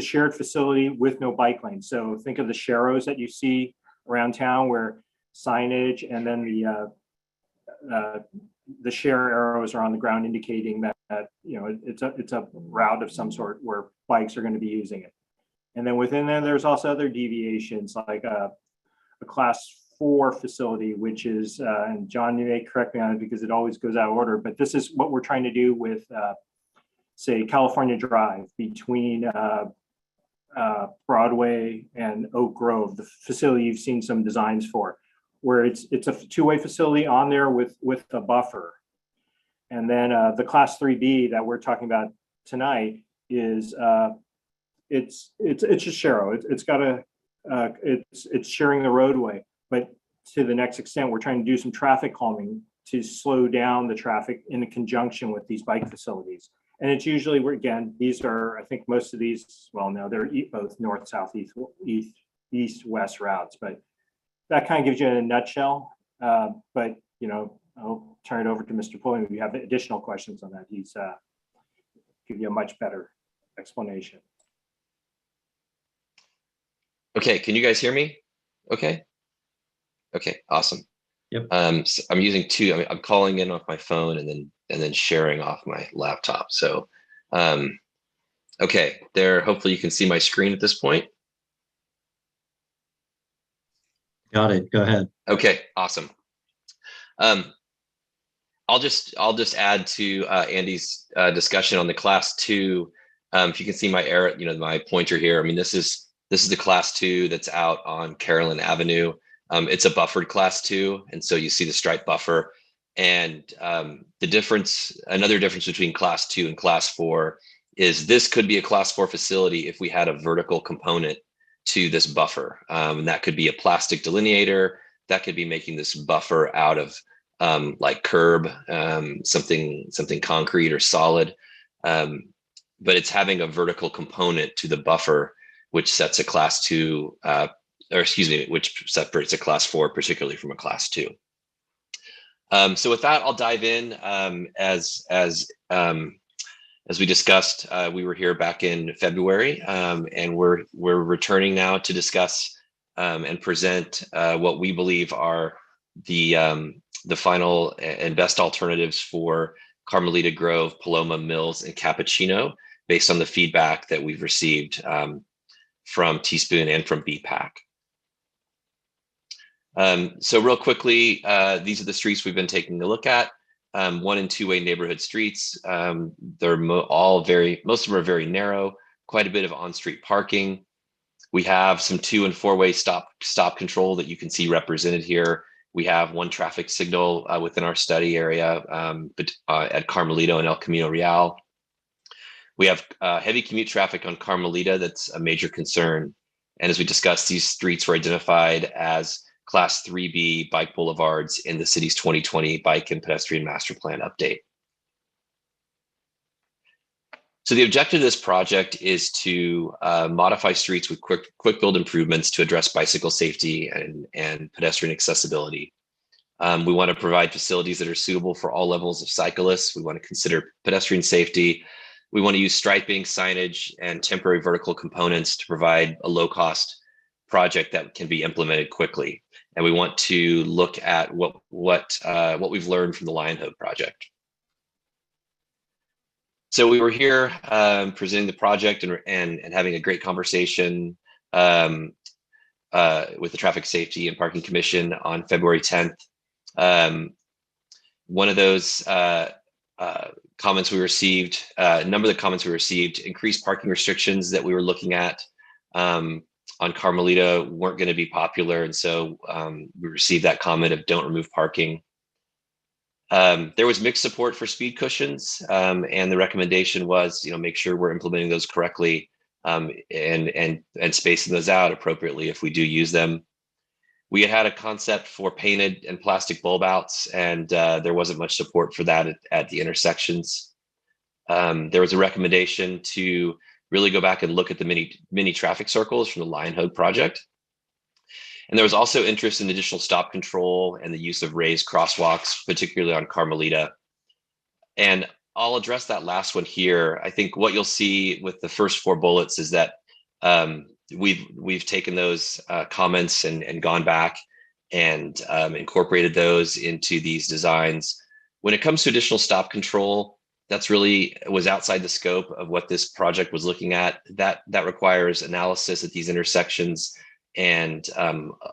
shared facility with no bike lane. So think of the sharrows that you see around town, where signage and then the share arrows are on the ground, indicating that it's a route of some sort where bikes are going to be using it. And then within there, there's also other deviations, like a class 4 facility, which is, and John, you may correct me on it because it always goes out of order, but this is what we're trying to do with, say, California Drive between Broadway and Oak Grove, the facility you've seen some designs for, where it's a two-way facility on there with a buffer. And then the class 3B that we're talking about tonight is it's just sharrow. It's sharing the roadway, but to the next extent, we're trying to do some traffic calming to slow down the traffic in conjunction with these bike facilities. And it's usually these are, I think most of these, well, no, they're both north, south, east, west routes, but that kind of gives you in a nutshell. But, I'll turn it over to Mr. Pulliam. If you have additional questions on that, he's give you a much better explanation. Okay, can you guys hear me? Okay, awesome. Yep. So I'm using two. I'm calling in off my phone and then sharing off my laptop. So, okay, there. Hopefully you can see my screen at this point. Got it. Go ahead. Okay, awesome. I'll just add to Andy's discussion on the class 2. If you can see my arrow, my pointer here. I mean, this is the class 2 that's out on Carolyn Avenue. It's a buffered class 2, and so you see the stripe buffer. And another difference between class 2 and class 4 is this could be a class 4 facility if we had a vertical component to this buffer, and that could be a plastic delineator. That could be making this buffer out of like curb, something concrete or solid. But it's having a vertical component to the buffer, which sets a class 2, which separates a class 4, particularly from a class 2. So with that, I'll dive in. As we discussed, we were here back in February, and we're returning now to discuss and present what we believe are the final and best alternatives for Carmelita Grove, Paloma Mills, and Cappuccino, based on the feedback that we've received from Teaspoon and from BPAC. So real quickly, these are the streets we've been taking a look at. 1- and 2-way neighborhood streets. They're most of them are very narrow, quite a bit of on-street parking. We have some 2- and 4-way stop control that you can see represented here. We have one traffic signal within our study area at Carmelito and El Camino Real. We have heavy commute traffic on Carmelita. That's a major concern. And as we discussed, these streets were identified as Class 3B bike boulevards in the city's 2020 Bike and Pedestrian Master Plan update. So the objective of this project is to modify streets with quick build improvements to address bicycle safety and pedestrian accessibility. We want to provide facilities that are suitable for all levels of cyclists. We want to consider pedestrian safety. We want to use striping, signage, and temporary vertical components to provide a low-cost project that can be implemented quickly. And we want to look at what we've learned from the Lionhood project. So we were here presenting the project and having a great conversation with the Traffic Safety and Parking Commission on February 10th. One of those comments we received, a number of the comments we received, increased parking restrictions that we were looking at on Carmelita weren't going to be popular. And so we received that comment of don't remove parking. There was mixed support for speed cushions, and the recommendation was, make sure we're implementing those correctly and spacing those out appropriately if we do use them. We had a concept for painted and plastic bulb outs, and there wasn't much support for that at the intersections. There was a recommendation to really go back and look at the mini traffic circles from the Lionhood project. And there was also interest in additional stop control and the use of raised crosswalks, particularly on Carmelita. And I'll address that last one here. I think what you'll see with the first 4 bullets is that we've taken those comments and gone back and incorporated those into these designs. When it comes to additional stop control, that's really was outside the scope of what this project was looking at. That requires analysis at these intersections and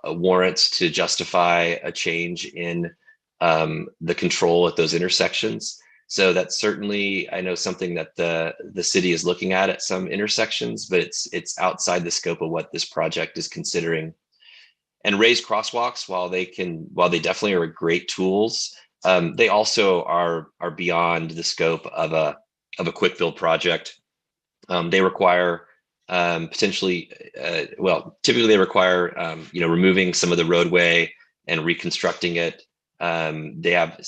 warrants to justify a change in the control at those intersections. So that's certainly, I know, something that the city is looking at some intersections, but it's outside the scope of what this project is considering. And raised crosswalks, while they definitely are great tools, they also are beyond the scope of a quick build project. They require typically they require removing some of the roadway and reconstructing it. They have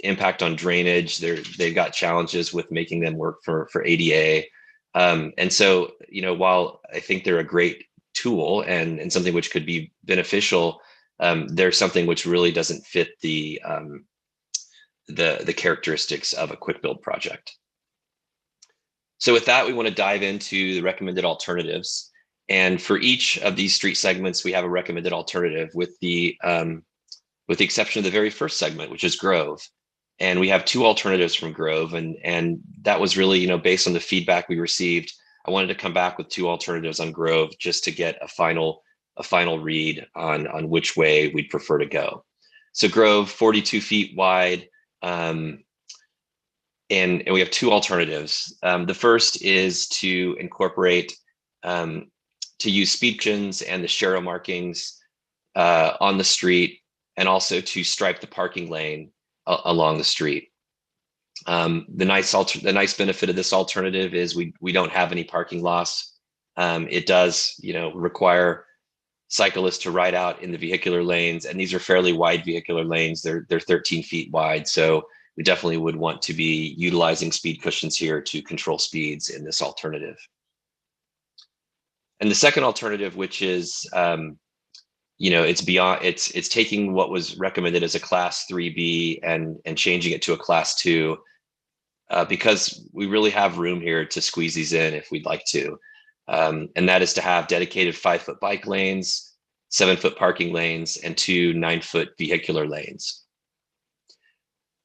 impact on drainage. They've got challenges with making them work for ADA. And so, while I think they're a great tool and something which could be beneficial, there's something which really doesn't fit the characteristics of a quick build project. So with that, we want to dive into the recommended alternatives. And for each of these street segments, we have a recommended alternative with the exception of the very first segment, which is Grove. And we have 2 alternatives from Grove. And that was really, based on the feedback we received. I wanted to come back with 2 alternatives on Grove just to get a final read on which way we'd prefer to go. So Grove, 42 feet wide. And we have 2 alternatives. The first is to incorporate, to use speed cushions and the Sharrow markings on the street, and also to stripe the parking lane along the street. The nice benefit of this alternative is we don't have any parking loss. It does, require cyclists to ride out in the vehicular lanes, and these are fairly wide vehicular lanes. They're 13 feet wide, so we definitely would want to be utilizing speed cushions here to control speeds in this alternative. And the second alternative, which is, it's beyond, it's taking what was recommended as a class 3B and changing it to a class 2, because we really have room here to squeeze these in if we'd like to. And that is to have dedicated 5-foot bike lanes, 7-foot parking lanes, and 2 9-foot vehicular lanes.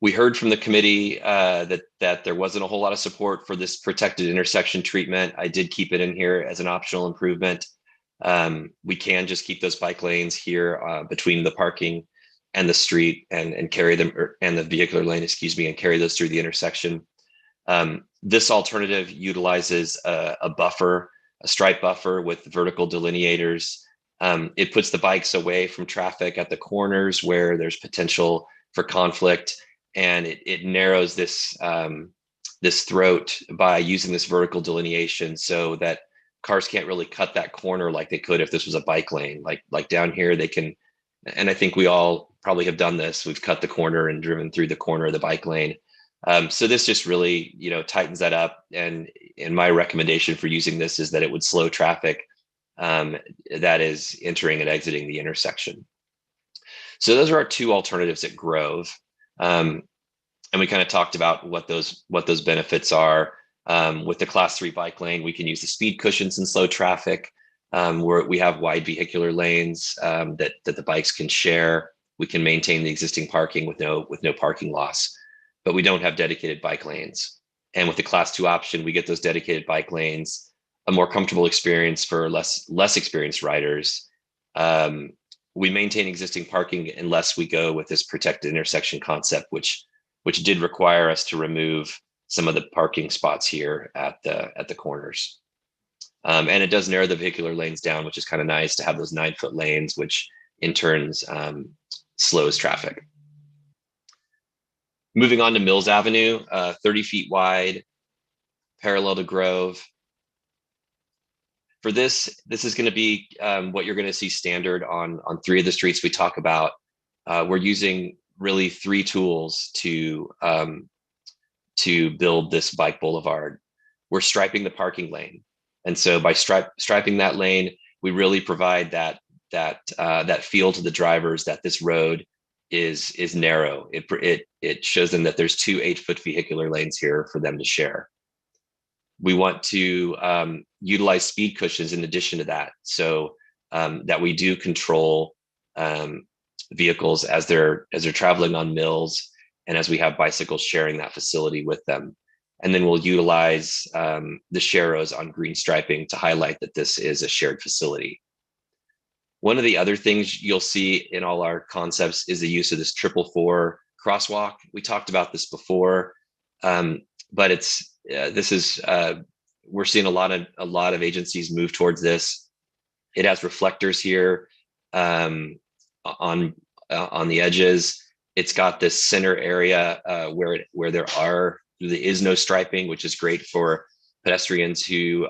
We heard from the committee that there wasn't a whole lot of support for this protected intersection treatment. I did keep it in here as an optional improvement. We can just keep those bike lanes here between the parking and the street and carry them, and the vehicular lane, and carry those through the intersection. This alternative utilizes a buffer, a stripe buffer with vertical delineators. It puts the bikes away from traffic at the corners where there's potential for conflict, and it narrows this throat by using this vertical delineation so that cars can't really cut that corner like they could if this was a bike lane. Like down here, they can, and I think we all probably have done this. We've cut the corner and driven through the corner of the bike lane. So this just really, tightens that up. And my recommendation for using this is that it would slow traffic that is entering and exiting the intersection. So those are our two alternatives at Grove. And we kind of talked about what those benefits are. With the class 3 bike lane, we can use the speed cushions and slow traffic. Where we have wide vehicular lanes that the bikes can share. We can maintain the existing parking with no parking loss, but we don't have dedicated bike lanes. And with the class 2 option, we get those dedicated bike lanes, a more comfortable experience for less experienced riders. We maintain existing parking unless we go with this protected intersection concept, which did require us to remove some of the parking spots here at the corners. And it does narrow the vehicular lanes down, which is kind of nice to have those 9-foot lanes, which in turn slows traffic. Moving on to Mills Avenue, 30 feet wide, parallel to Grove. For this is going to be what you're going to see standard on 3 of the streets we talk about. We're using really 3 tools to build this bike boulevard. We're striping the parking lane. And so by striping that lane, we really provide that feel to the drivers that this road is narrow. It shows them that there's 2 8-foot vehicular lanes here for them to share. We want to utilize speed cushions in addition to that, so that we do control vehicles as they're traveling on Mills, and as we have bicycles sharing that facility with them. And then we'll utilize the sharrows on green striping to highlight that this is a shared facility. One of the other things you'll see in all our concepts is the use of this 444 crosswalk. We talked about this before, but we're seeing a lot of agencies move towards this. It has reflectors here on the edges. It's got this center area where there is no striping, which is great for pedestrians who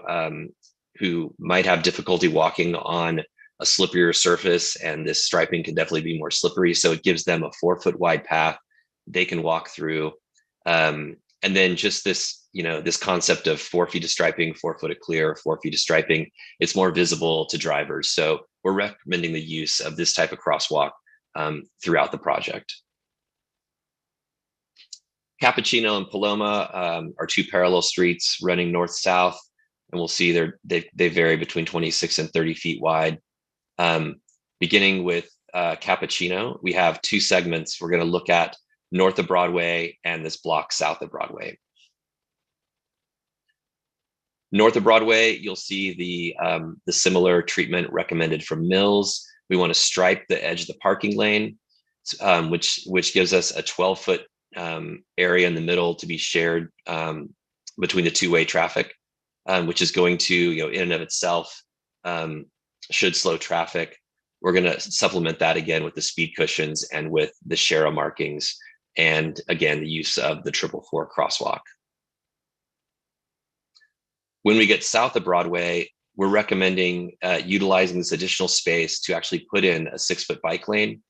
might have difficulty walking on a slipperier surface, and this striping can definitely be more slippery. So it gives them a 4-foot wide path they can walk through. And then just this concept of 4 feet of striping, 4 foot of clear, 4 feet of striping, it's more visible to drivers. So we're recommending the use of this type of crosswalk throughout the project. Cappuccino and Paloma are 2 parallel streets running north-south, and we'll see they vary between 26 and 30 feet wide. Beginning with Cappuccino, we have 2 segments. We're going to look at north of Broadway and this block south of Broadway. North of Broadway, you'll see the similar treatment recommended from Mills. We want to stripe the edge of the parking lane, which gives us a 12-foot area in the middle to be shared between the 2-way traffic, which is going to, in and of itself, should slow traffic. We're going to supplement that again with the speed cushions and with the sharrow markings, and again, the use of the 444 crosswalk. When we get south of Broadway, we're recommending utilizing this additional space to actually put in a 6-foot bike lane.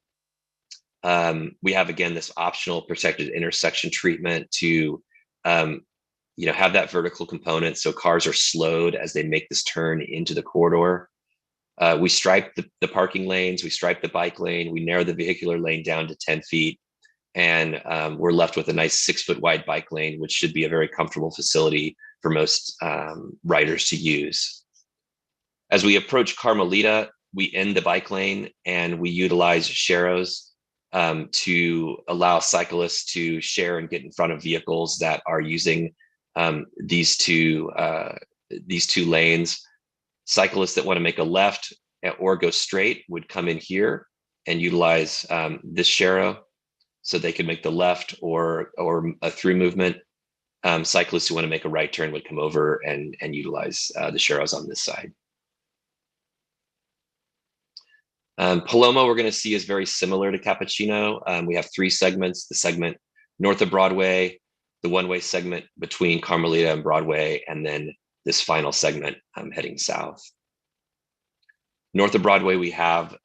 We have, again, this optional protected intersection treatment to have that vertical component, so cars are slowed as they make this turn into the corridor. We stripe the parking lanes, we stripe the bike lane, we narrow the vehicular lane down to 10 feet, and we're left with a nice 6-foot wide bike lane, which should be a very comfortable facility for most riders to use. As we approach Carmelita, we end the bike lane and we utilize sharrows to allow cyclists to share and get in front of vehicles that are using these two lanes. Cyclists that want to make a left or go straight would come in here and utilize this sharrow so they can make the left or a through movement. Cyclists who want to make a right turn would come over and utilize the sharrows on this side. Paloma, we're going to see, is very similar to Cappuccino. We have 3 segments: the segment north of Broadway, the 1-way segment between Carmelita and Broadway, and then this final segment heading south. North of Broadway, we have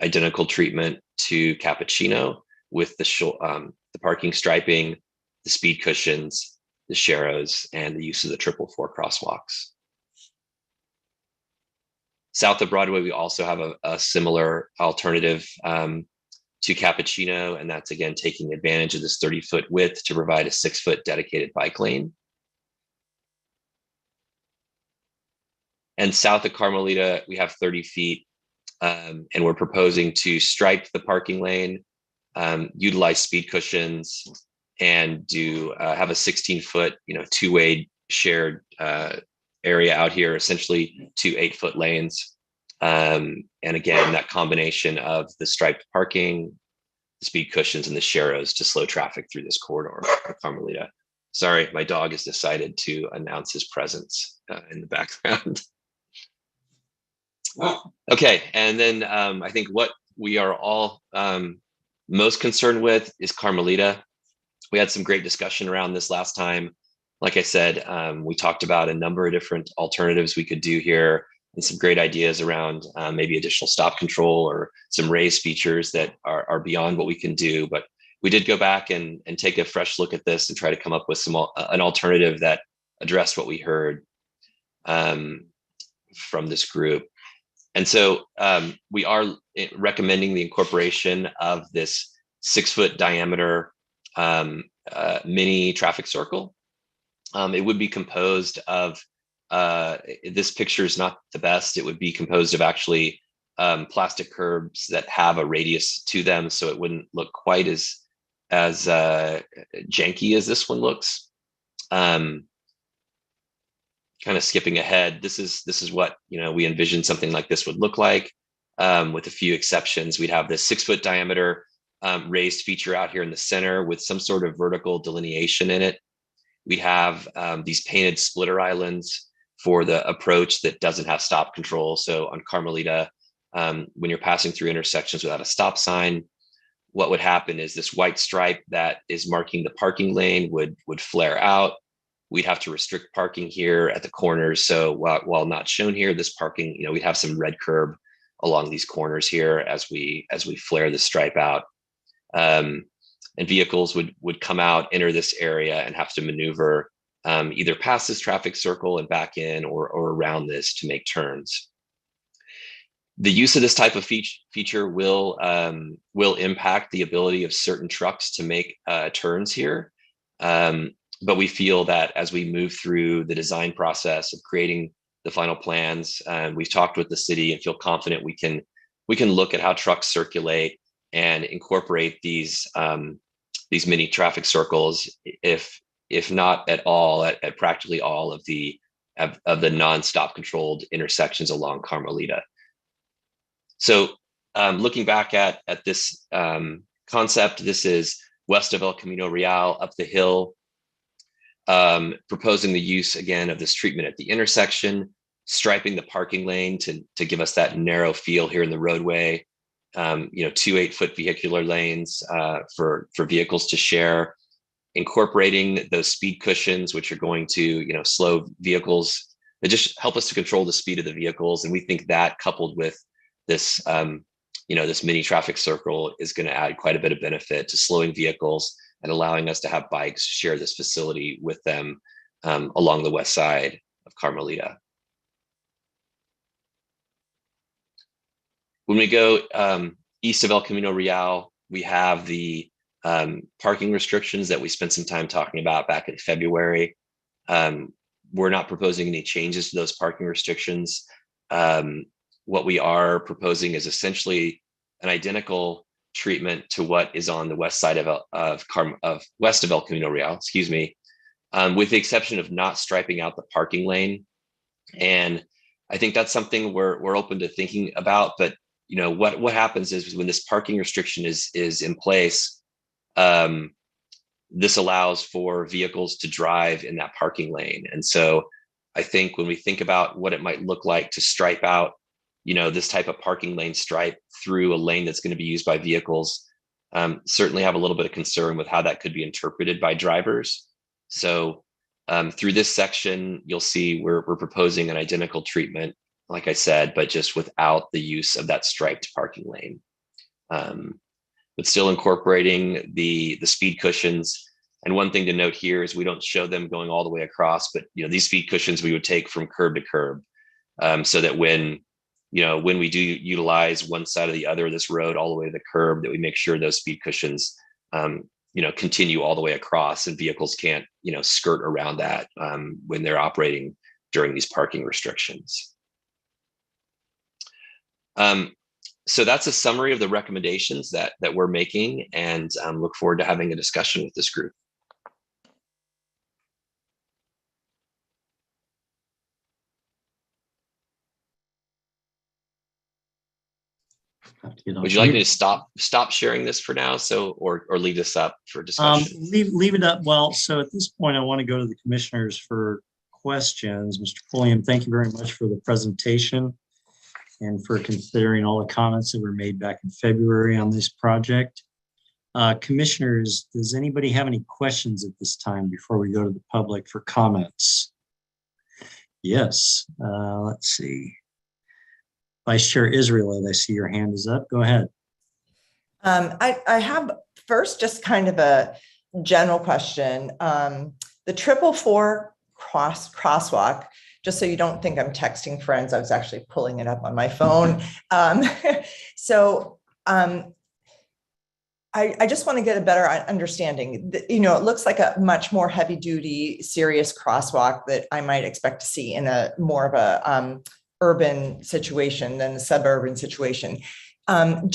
identical treatment to Cappuccino with the parking striping, the speed cushions, the sharrows, and the use of the 444 crosswalks. South of Broadway, we also have a similar alternative to Cappuccino, and that's again taking advantage of this 30-foot width to provide a 6-foot dedicated bike lane. And south of Carmelita, we have 30 feet, and we're proposing to stripe the parking lane, utilize speed cushions, and do have a 16-foot, two-way shared area out here, essentially 2 8-foot lanes. And again, that combination of the striped parking, the speed cushions, and the sharrows to slow traffic through this corridor of Carmelita. Sorry, my dog has decided to announce his presence in the background. Okay, and then I think what we are all most concerned with is Carmelita. We had some great discussion around this last time. Like I said, we talked about a number of different alternatives we could do here, and some great ideas around maybe additional stop control or some raised features that are beyond what we can do. But we did go back and take a fresh look at this and try to come up with an alternative that addressed what we heard from this group. And so we are recommending the incorporation of this 6-foot diameter mini traffic circle. It would be composed of, this picture is not the best, it would be composed of actually plastic curbs that have a radius to them, so it wouldn't look quite as janky as this one looks. Kind of skipping ahead, this is what we envision something like this would look like, with a few exceptions. We'd have this 6-foot diameter raised feature out here in the center with some sort of vertical delineation in it. We have these painted splitter islands for the approach that doesn't have stop control. So on Carmelita, when you're passing through intersections without a stop sign, what would happen is this white stripe that is marking the parking lane would flare out. We'd have to restrict parking here at the corners. So while not shown here, this parking, we'd have some red curb along these corners here as we flare the stripe out. And vehicles would come out, enter this area, and have to maneuver either past this traffic circle and back in, or around this to make turns. The use of this type of feature will impact the ability of certain trucks to make turns here. But we feel that as we move through the design process of creating the final plans, we've talked with the city and feel confident we can look at how trucks circulate and incorporate these mini traffic circles, if not at all, at practically all of the non-stop controlled intersections along Carmelita. So looking back at this concept, this is west of El Camino Real, up the hill, proposing the use again of this treatment at the intersection, striping the parking lane to give us that narrow feel here in the roadway. 2 8-foot vehicular lanes for vehicles to share, incorporating those speed cushions, which are going to slow vehicles. They just help us to control the speed of the vehicles, and we think that coupled with this this mini traffic circle is going to add quite a bit of benefit to slowing vehicles and allowing us to have bikes share this facility with them along the west side of Carmelita. When we go east of El Camino Real, we have the parking restrictions that we spent some time talking about back in February. We're not proposing any changes to those parking restrictions. What we are proposing is essentially an identical treatment to what is on the west side west of El Camino Real, with the exception of not striping out the parking lane. And I think that's something we're open to thinking about. But what happens is when this parking restriction is in place, this allows for vehicles to drive in that parking lane. And so I think when we think about what it might look like to stripe out this type of parking lane stripe through a lane that's going to be used by vehicles, certainly have a little bit of concern with how that could be interpreted by drivers. So through this section, you'll see we're proposing an identical treatment, like I said, but just without the use of that striped parking lane. But still incorporating the speed cushions And one thing to note here is we don't show them going all the way across, but these speed cushions we would take from curb to curb, so that when we do utilize one side or the other of this road all the way to the curb, that we make sure those speed cushions continue all the way across, and vehicles can't skirt around that when they're operating during these parking restrictions. So that's a summary of the recommendations that we're making, and look forward to having a discussion with this group. Would you like me to stop sharing this for now, or leave this up for discussion? Leave it up. Well, so at this point, I want to go to the commissioners for questions. Mr. Pulliam, thank you very much for the presentation and for considering all the comments that were made back in February on this project. Commissioners, does anybody have any questions at this time before we go to the public for comments? Yes, let's see. Vice Chair Israel, I see your hand is up. Go ahead. I have first just kind of a general question. The 444 crosswalk, just so you don't think I'm texting friends, I was actually pulling it up on my phone. I just want to get a better understanding. It looks like a much more heavy duty, serious crosswalk that I might expect to see in a more of a urban situation than the suburban situation. Are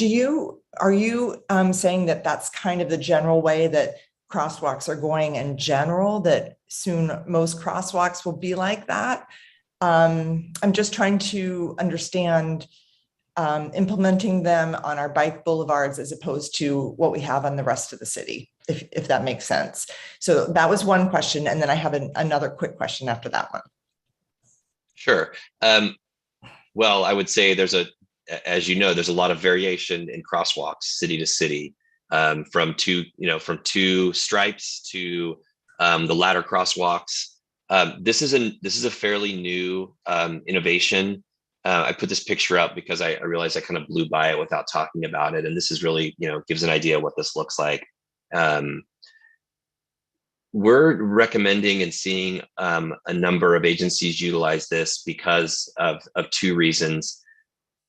you saying that that's kind of the general way that crosswalks are going in general, that soon most crosswalks will be like that? I'm just trying to understand implementing them on our bike boulevards as opposed to what we have on the rest of the city, if that makes sense. So that was one question. And then I have another quick question after that one. Sure. Well, I would say there's a lot of variation in crosswalks city to city, from two stripes to the ladder crosswalks. This is a fairly new innovation. I put this picture up because I realized I kind of blew by it without talking about it, and this is really gives an idea of what this looks like. We're recommending and seeing a number of agencies utilize this because of two reasons.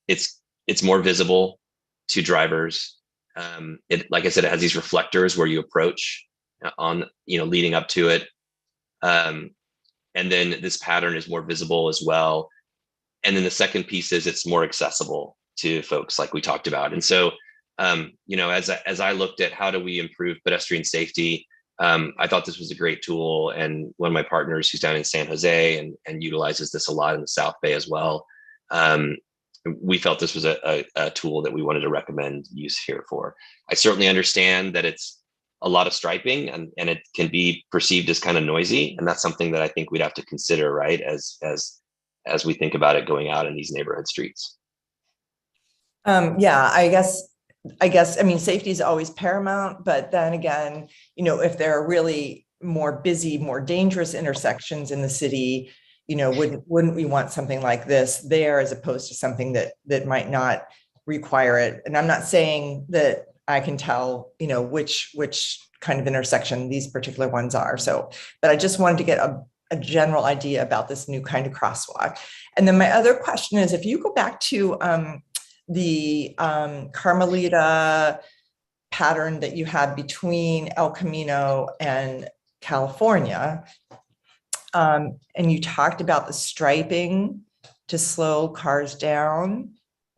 It's more visible to drivers. Like I said, it has these reflectors where you approach on, leading up to it. And then this pattern is more visible as well. And then the second piece is it's more accessible to folks, like we talked about. And so, as I looked at how do we improve pedestrian safety, I thought this was a great tool, and one of my partners who's down in San Jose and utilizes this a lot in the South Bay as well. We felt this was a tool that we wanted to recommend use here for. I certainly understand that it's a lot of striping and it can be perceived as kind of noisy, and that's something that I think we'd have to consider, right, as we think about it going out in these neighborhood streets. Yeah, I guess, safety is always paramount, but then again, if there are really more busy, more dangerous intersections in the city, wouldn't we want something like this there as opposed to something that might not require it? And I'm not saying that I can tell, which kind of intersection these particular ones are. So, but I just wanted to get a general idea about this new kind of crosswalk. And then my other question is, if you go back to the Carmelita pattern that you had between El Camino and California, and you talked about the striping to slow cars down.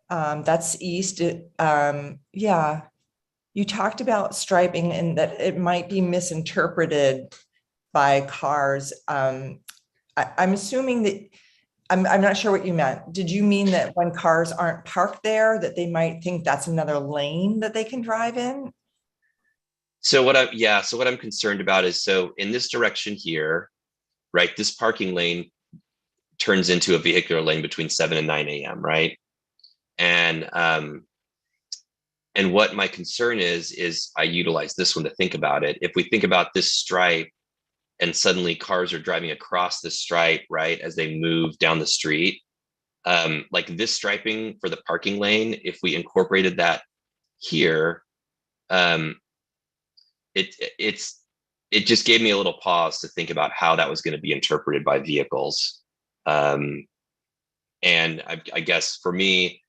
That's east. Yeah, you talked about striping and that it might be misinterpreted by cars. I'm assuming that, I'm not sure what you meant. Did you mean that when cars aren't parked there, that they might think that's another lane that they can drive in? So what I'm concerned about is, so in this direction here, right, this parking lane turns into a vehicular lane between 7 and 9 a.m., right? And what my concern is I utilize this one to think about it. If we think about this stripe and suddenly cars are driving across the stripe, right, as they move down the street, like this striping for the parking lane, if we incorporated that here, it's it just gave me a little pause to think about how that was going to be interpreted by vehicles. And I guess for me,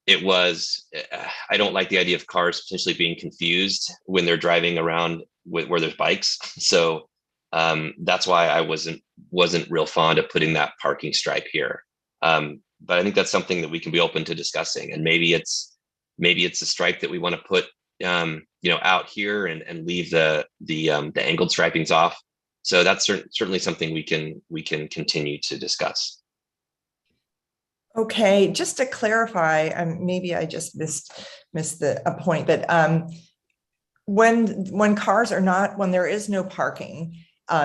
it was, I don't like the idea of cars potentially being confused when they're driving around where there's bikes. So that's why I wasn't real fond of putting that parking stripe here. But I think that's something that we can be open to discussing. And maybe it's a stripe that we want to put, out here and leave the angled stripings off. So that's certainly something we can continue to discuss. Okay, just to clarify, maybe I just missed a point, but when cars are not, when there is no parking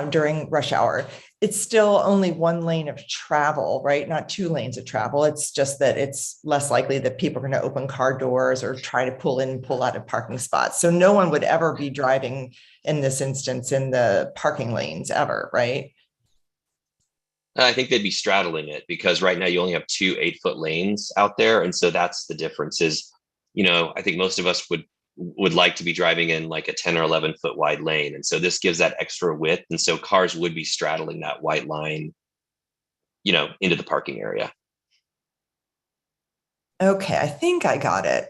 during rush hour, it's still only one lane of travel, right? Not two lanes of travel. It's just that it's less likely that people are going to open car doors or try to pull in and pull out of parking spots. So no one would ever be driving in this instance in the parking lanes ever, right? I think they'd be straddling it, because right now you only have 2 8-foot lanes out there. And so that's the difference is, I think most of us would like to be driving in like a 10 or 11 foot wide lane. And so this gives that extra width. And so cars would be straddling that white line, into the parking area. Okay, I think I got it.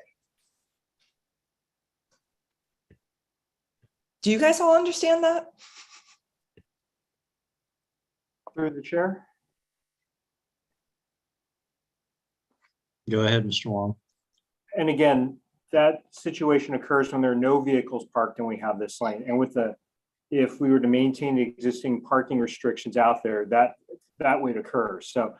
Do you guys all understand that? Through the chair. Go ahead, Mr. Wong. And again, that situation occurs when there are no vehicles parked and we have this lane. And if we were to maintain the existing parking restrictions out there, that would occur. So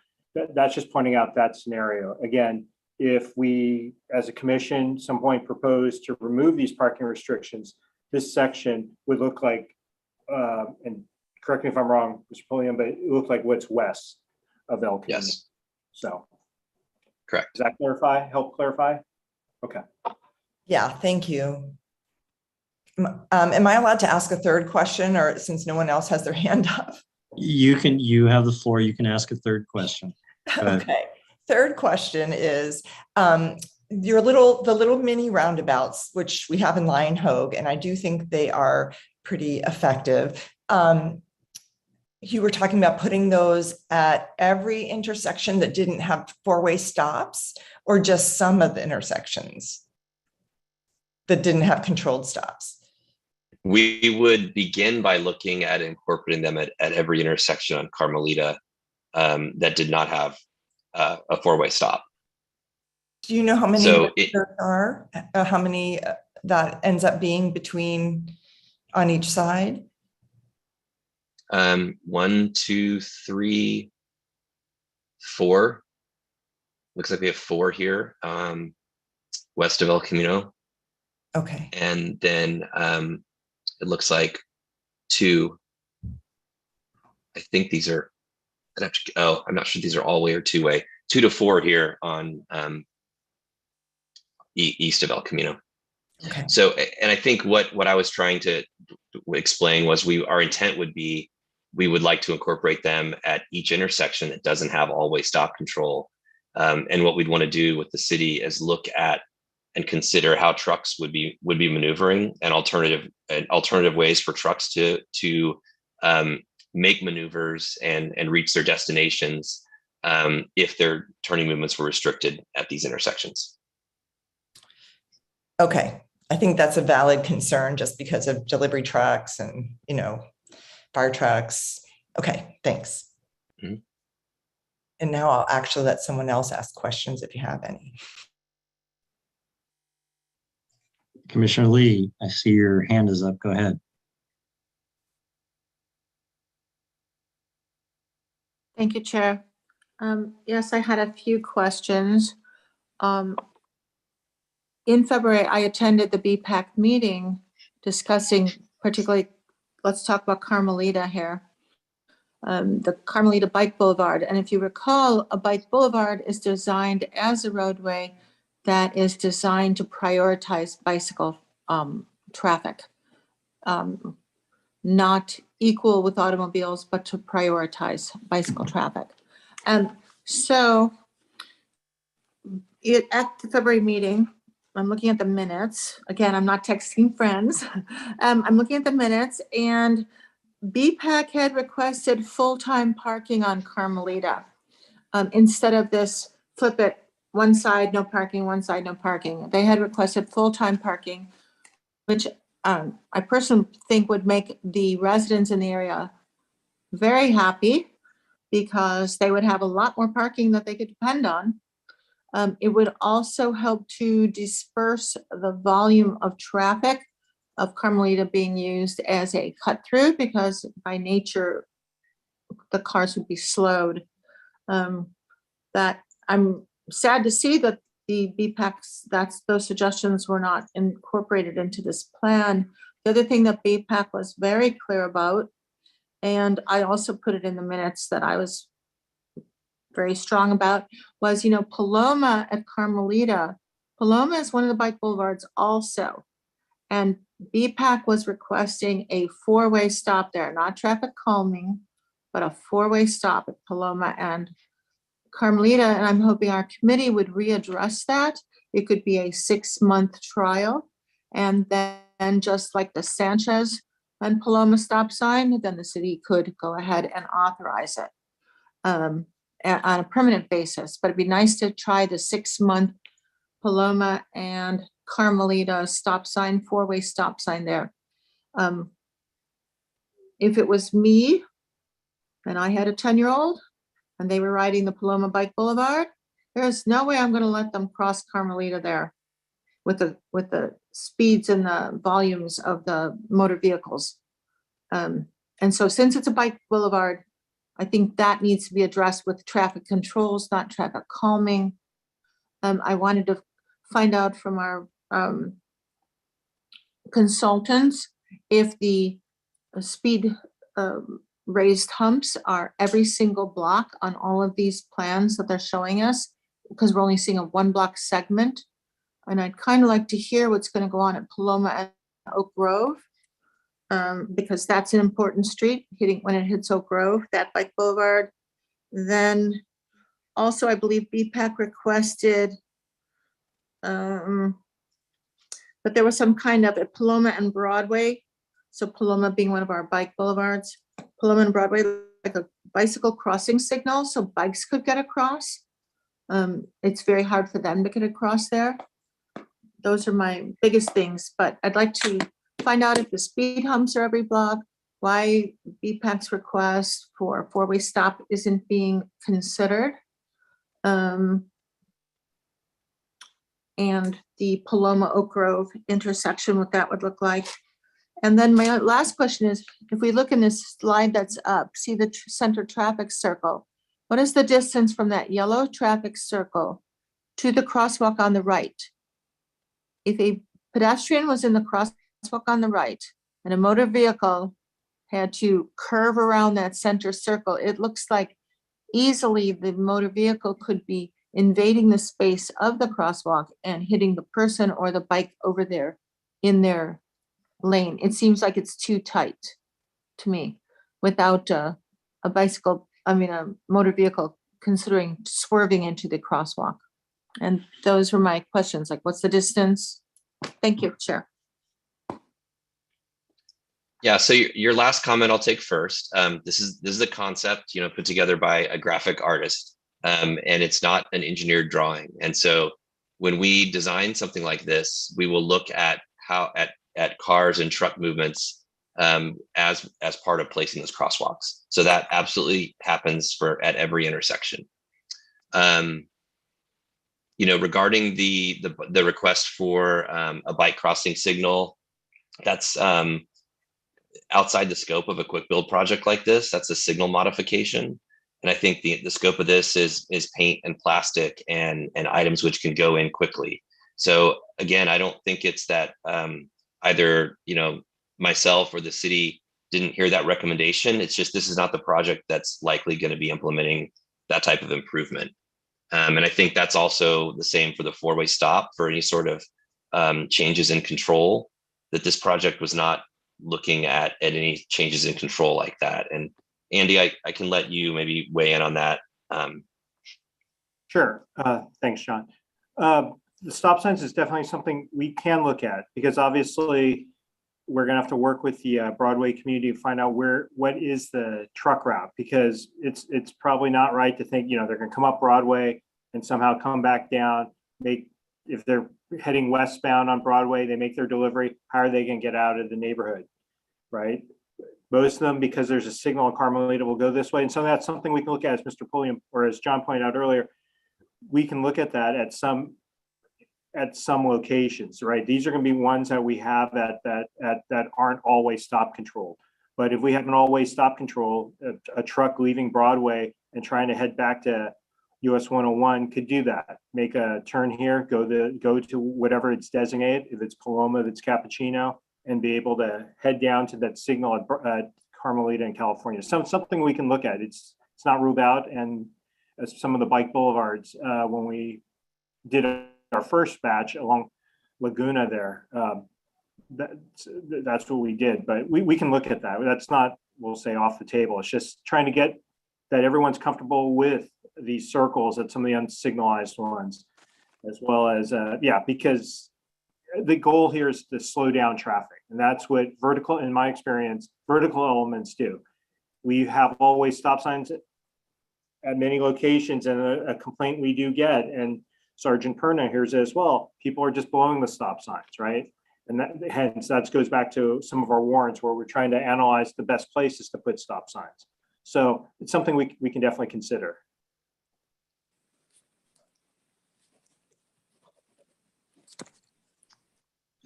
that's just pointing out that scenario. Again, if we, as a commission, some point propose to remove these parking restrictions, this section would look like, and correct me if I'm wrong, Mr. Pulliam, but it looked like what's west of El Camino. Yes. So. Correct. Does that help clarify? Okay. Yeah, thank you. Am I allowed to ask a third question, or since no one else has their hand up? You have the floor. You can ask a third question. Okay. Third question is the little mini roundabouts, which we have in Lion Hogue, and I do think they are pretty effective. You were talking about putting those at every intersection that didn't have 4-way stops, or just some of the intersections that didn't have controlled stops? We would begin by looking at incorporating them at every intersection on Carmelita that did not have a 4-way stop. Do you know how many So there are? How many that ends up being between on each side? 1, 2, 3, 4. Looks like we have 4 here, west of El Camino. Okay. And then it looks like 2. I think these are, I'm not sure these are all-way or 2-way. 2 to 4 here on east of El Camino. Okay. So, and I think what I was trying to explain was our intent would be, we would like to incorporate them at each intersection that doesn't have all-way stop control. And what we'd want to do with the city is look at and consider how trucks would be maneuvering, and alternative ways for trucks to make maneuvers and reach their destinations if their turning movements were restricted at these intersections. Okay. I think that's a valid concern, just because of delivery trucks and, fire trucks. Okay, thanks. Mm-hmm. And now I'll actually let someone else ask questions if you have any. Commissioner Lee, I see your hand is up. Go ahead. Thank you, Chair. Yes, I had a few questions. In February, I attended the BPAC meeting discussing particularly, let's talk about Carmelita here, the Carmelita Bike Boulevard. And if you recall, a bike boulevard is designed as a roadway that is designed to prioritize bicycle traffic, not equal with automobiles, but to prioritize bicycle traffic. And so at the February meeting, I'm looking at the minutes. Again, I'm not texting friends. I'm looking at the minutes, and BPAC had requested full-time parking on Carmelita. Instead of this flip it, one side, no parking, one side, no parking. They had requested full-time parking, which I personally think would make the residents in the area very happy because they would have a lot more parking that they could depend on. It would also help to disperse the volume of traffic of Carmelita being used as a cut through, because by nature, the cars would be slowed. That I'm sad to see that the BPACs, those suggestions were not incorporated into this plan. The other thing that BPAC was very clear about, and I also put it in the minutes that I was very strong about, was, Paloma at Carmelita. Paloma is one of the bike boulevards also. And BPAC was requesting a 4-way stop there, not traffic calming, but a 4-way stop at Paloma and Carmelita. And I'm hoping our committee would readdress that. It could be a 6-month trial. And then just like the Sanchez and Paloma stop sign, then the city could go ahead and authorize it on a permanent basis. But it'd be nice to try the 6-month Paloma and Carmelita stop sign, 4-way stop sign there. If it was me and I had a 10-year-old and they were riding the Paloma Bike Boulevard, there's no way I'm going to let them cross Carmelita there with the speeds and the volumes of the motor vehicles. And so since it's a bike boulevard, I think that needs to be addressed with traffic controls, not traffic calming. I wanted to find out from our consultants if the speed raised humps are every single block on all of these plans that they're showing us, because we're only seeing a 1-block segment. And I'd kind of like to hear what's going to go on at Paloma and Oak Grove, because that's an important street when it hits Oak Grove, that bike boulevard. Then also, I believe BPAC requested but there was some kind of at Paloma and Broadway. So Paloma being one of our bike boulevards, Paloma and Broadway, like a bicycle crossing signal so bikes could get across. It's very hard for them to get across there. Those are my biggest things, but I'd like to find out if the speed humps are every block, why BPAC's request for a 4-way stop isn't being considered. And the Paloma Oak Grove intersection, what that would look like. And then my last question is, if we look in this slide that's up, see the center traffic circle, what is the distance from that yellow traffic circle to the crosswalk on the right? If a pedestrian was in the crosswalk on the right and a motor vehicle had to curve around that center circle, it looks like easily the motor vehicle could be invading the space of the crosswalk and hitting the person or the bike over there in their lane. It seems like it's too tight to me without a motor vehicle considering swerving into the crosswalk. And those were my questions, like what's the distance? Thank you, Chair. Yeah, so your last comment I'll take first. This is a concept, put together by a graphic artist. And it's not an engineered drawing. And so when we design something like this, we will look at at cars and truck movements as part of placing those crosswalks. So that absolutely happens at every intersection. Regarding the request for a bike crossing signal, that's outside the scope of a quick build project like this. That's a signal modification. And I think the scope of this is paint and plastic and items which can go in quickly. So again, I don't think it's that either myself or the city didn't hear that recommendation. It's just this is not the project that's likely going to be implementing that type of improvement. And I think that's also the same for the 4-way stop for any sort of changes in control, that this project was not looking at any changes in control like that. And Andy, I can let you maybe weigh in on that. Sure. Thanks, Sean. the stop signs is definitely something we can look at, because obviously we're gonna have to work with the Broadway community to find out what is the truck route, because it's probably not right to think, they're gonna come up Broadway and somehow come back down, if they're heading westbound on Broadway, they make their delivery, how are they gonna get out of the neighborhood, right? Most of them, because there's a signal in Carmelita, will go this way. And so that's something we can look at, as Mr. Pulliam, or as John pointed out earlier, we can look at that at some locations, right? These are gonna be ones that we have that aren't always stop controlled. But if we have an always stop control, a truck leaving Broadway and trying to head back to US 101 could do that. Make a turn here, go to whatever it's designated, if it's Paloma, if it's Cappuccino, and be able to head down to that signal at Carmelita in California. Something we can look at. It's not ruled out. And as some of the bike boulevards, when we did our first batch along Laguna there, that's what we did. But we can look at that. That's not, we'll say, off the table. It's just trying to get that everyone's comfortable with these circles at some of the unsignalized ones, as well as, because the goal here is to slow down traffic. And that's what in my experience, vertical elements do. We have always stop signs at many locations, and a complaint we do get, and Sergeant Perna hears it as well, people are just blowing the stop signs, right? And that goes back to some of our warrants where we're trying to analyze the best places to put stop signs. So it's something we can definitely consider.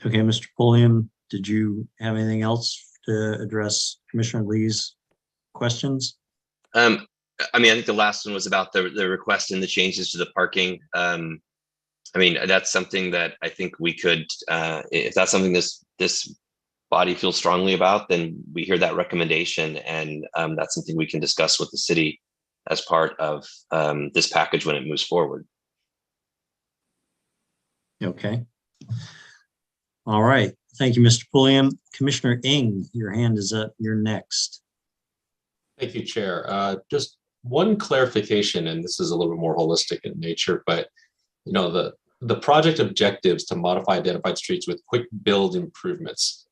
Okay, Mr. Pulliam, did you have anything else to address Commissioner Lee's questions? I think the last one was about the request and the changes to the parking. That's something that I think we could, if that's something this body feels strongly about, then we hear that recommendation, and that's something we can discuss with the city as part of this package when it moves forward. Okay. All right. Thank you, Mr. Pulliam. Commissioner Ing, your hand is up. You're next. Thank you, Chair. Just one clarification, and this is a little bit more holistic in nature, but the project objectives to modify identified streets with quick build improvements,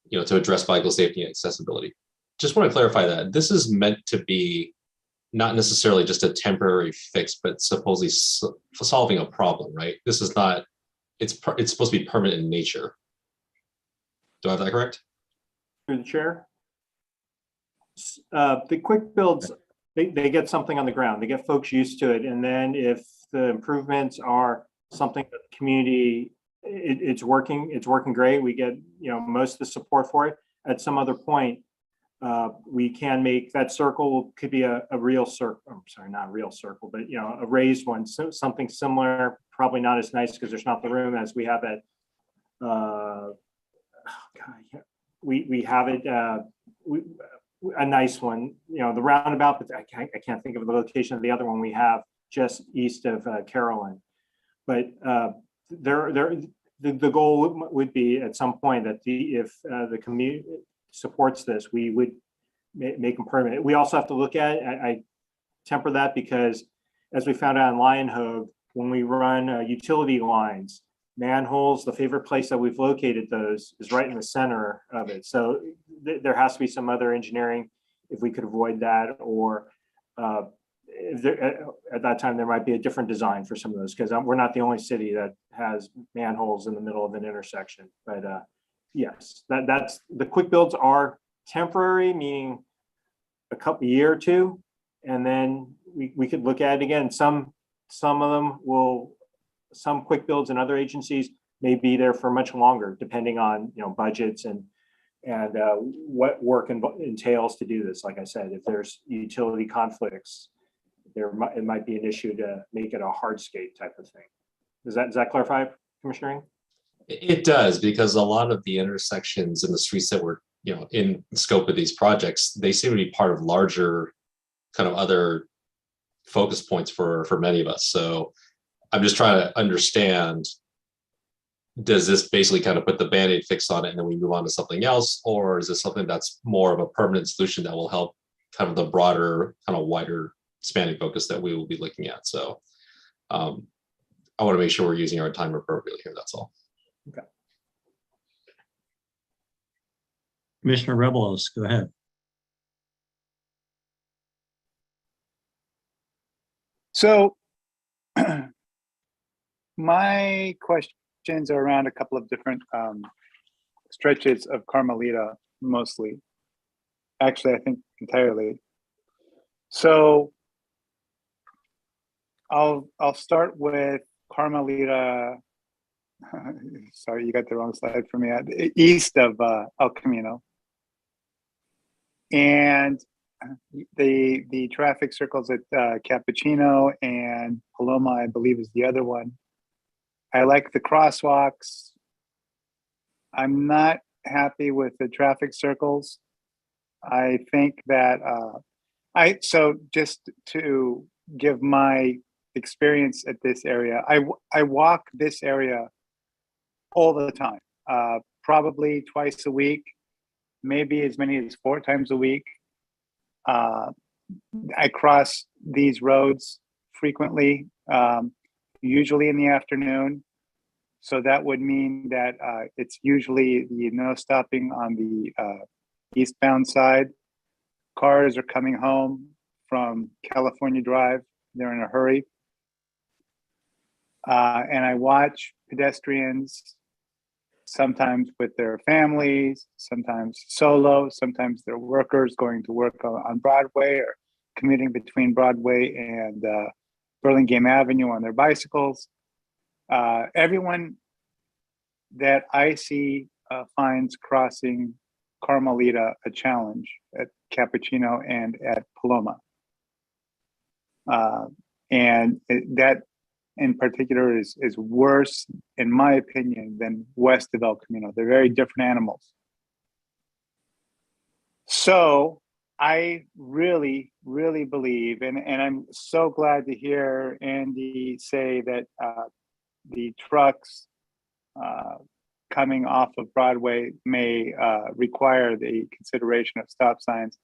to address vehicle safety and accessibility. Just want to clarify that this is meant to be not necessarily just a temporary fix, but supposedly solving a problem, right? This is not. It's supposed to be permanent in nature. Do I have that correct? Through the chair. The quick builds, they get something on the ground. They get folks used to it. And then if the improvements are something that the community, it's working great. We get, most of the support for it. At some other point, we can make that circle could be a real circle. I'm sorry, not a real circle, but a raised one. So something similar, probably not as nice because there's not the room as we have at. We have it. A nice one. The roundabout, but I can't think of the location of the other one we have just east of Carolyn. But the goal would be at some point that if the community supports this, we would make them permanent. We also have to look at, I temper that, because as we found out in Lion Hogue, when we run utility lines, manholes, the favorite place that we've located those is right in the center of it. So there has to be some other engineering if we could avoid that, or at that time there might be a different design for some of those, because we're not the only city that has manholes in the middle of an intersection. But yes, that's the quick builds are temporary, meaning a year or two, and then we could look at it again. Some of them will. Some quick builds and other agencies may be there for much longer, depending on budgets and what work entails to do this. Like I said, if there's utility conflicts, it might be an issue to make it a hardscape type of thing. Does that clarify, Commissioner Ing? It does, because a lot of the intersections in the streets that were in scope of these projects, they seem to be part of larger kind of other focus points for many of us. So I'm just trying to understand, does this basically kind of put the Band-Aid fix on it and then we move on to something else? Or is this something that's more of a permanent solution that will help kind of the broader, kind of wider spanning focus that we will be looking at? So I want to make sure we're using our time appropriately here. That's all. Commissioner Rebelos, go ahead. So my questions are around a couple of different stretches of Carmelita, mostly. Actually, I think entirely. So I'll start with Carmelita. Sorry, you got the wrong slide for me. East of El Camino. And the traffic circles at Cappuccino and Paloma, I believe, is the other one. I like the crosswalks. I'm not happy with the traffic circles. I think that so just to give my experience at this area, I walk this area all the time, probably twice a week, maybe as many as 4 times a week. I cross these roads frequently, usually in the afternoon. So that would mean that it's usually the no stopping on the eastbound side. Cars are coming home from California Drive. They're in a hurry. And I watch pedestrians, sometimes with their families, sometimes solo, sometimes they're workers going to work on Broadway or commuting between Broadway and Burlingame Avenue on their bicycles. Everyone that I see finds crossing Carmelita a challenge at Cappuccino and at Paloma. And that in particular is worse, in my opinion, than west of El Camino. They're very different animals. So I really, really believe, and I'm so glad to hear Andy say that the trucks coming off of Broadway may require the consideration of stop signs.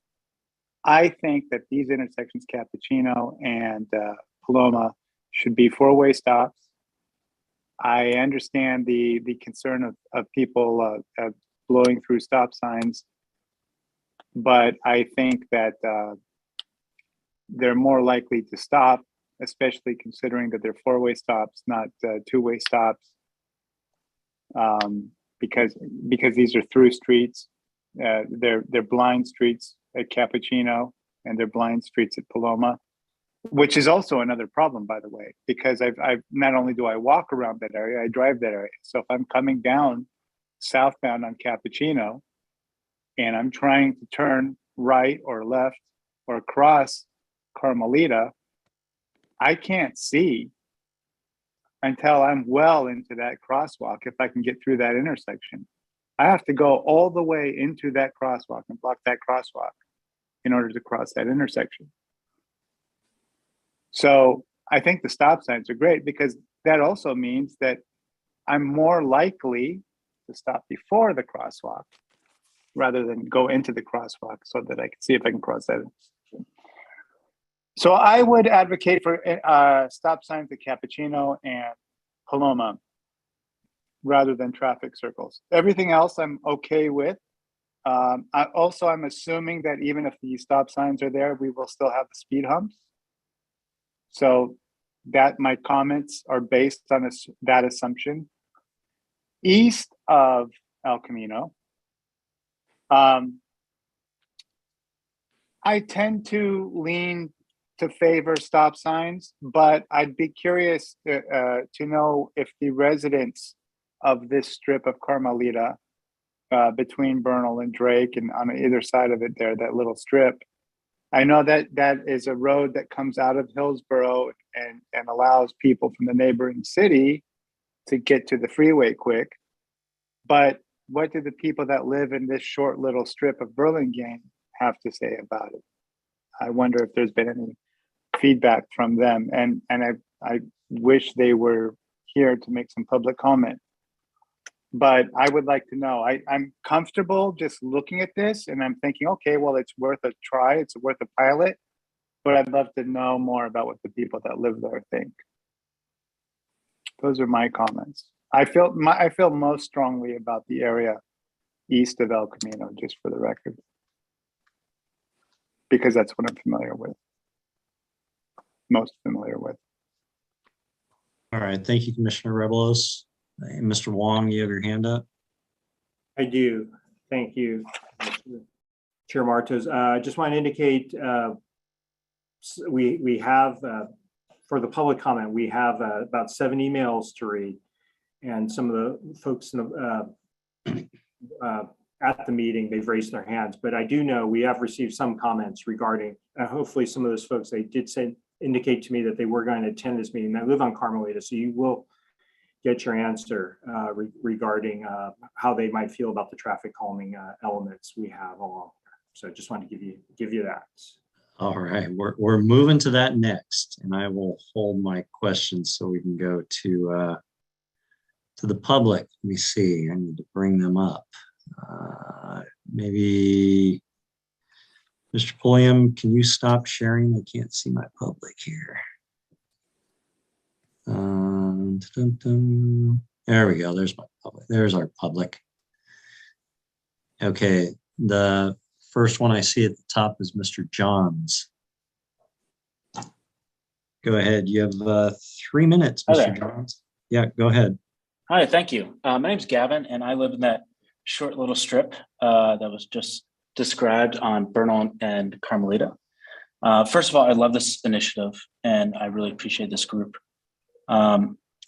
I think that these intersections, Cappuccino and Paloma, should be 4-way stops. I understand the concern of people blowing through stop signs, but I think that they're more likely to stop, especially considering that they're 4-way stops, not 2-way stops, because these are through streets. They're blind streets at Cappuccino, and they're blind streets at Paloma, which is also another problem, by the way, because I've not only do I walk around that area, I drive that area. So if I'm coming down southbound on Cappuccino and I'm trying to turn right or left or cross Carmelita, I can't see until I'm well into that crosswalk if I can get through that intersection. I have to go all the way into that crosswalk and block that crosswalk in order to cross that intersection. So I think the stop signs are great because that also means that I'm more likely to stop before the crosswalk rather than go into the crosswalk so that I can see if I can cross that intersection. So I would advocate for stop signs at Cappuccino and Paloma rather than traffic circles. Everything else I'm okay with. I'm assuming that even if the stop signs are there, we will still have the speed humps. So that my comments are based on that assumption. East of El Camino, I tend to lean to favor stop signs, but I'd be curious to know if the residents of this strip of Carmelita between Bernal and Drake and on either side of it there, that little strip, I know that that is a road that comes out of Hillsborough and allows people from the neighboring city to get to the freeway quick. But what do the people that live in this short little strip of Burlingame have to say about it? I wonder if there's been any feedback from them. And I wish they were here to make some public comment. But I would like to know. I'm comfortable just looking at this and I'm thinking, okay, well, it's worth a try. It's worth a pilot. But I'd love to know more about what the people that live there think. Those are my comments. I feel most strongly about the area east of El Camino, just for the record, because that's what I'm most familiar with. All right, thank you, Commissioner Rebelos. Mr. Wong, you have your hand up. I do. Thank you, Chair Martos. I just want to indicate we have, for the public comment, we have about 7 emails to read. And some of the folks in the, at the meeting, they've raised their hands. But I do know we have received some comments regarding, hopefully some of those folks, they did indicate to me that they were going to attend this meeting. I live on Carmelita, so you will get your answer regarding how they might feel about the traffic calming elements we have along there. So I just wanted to give you that. All right, we're moving to that next, and I will hold my questions so we can go to the public. Let me see, I need to bring them up. Maybe Mr. Pulliam, can you stop sharing? I can't see my public here. There we go. There's my public. There's our public. Okay, the first one I see at the top is Mr. Johns. Go ahead. You have 3 minutes, Mr. Johns. Yeah, go ahead. Hi, thank you. My name's Gavin, and I live in that short little strip that was just described on Bernal and Carmelita. First of all, I love this initiative, and I really appreciate this group.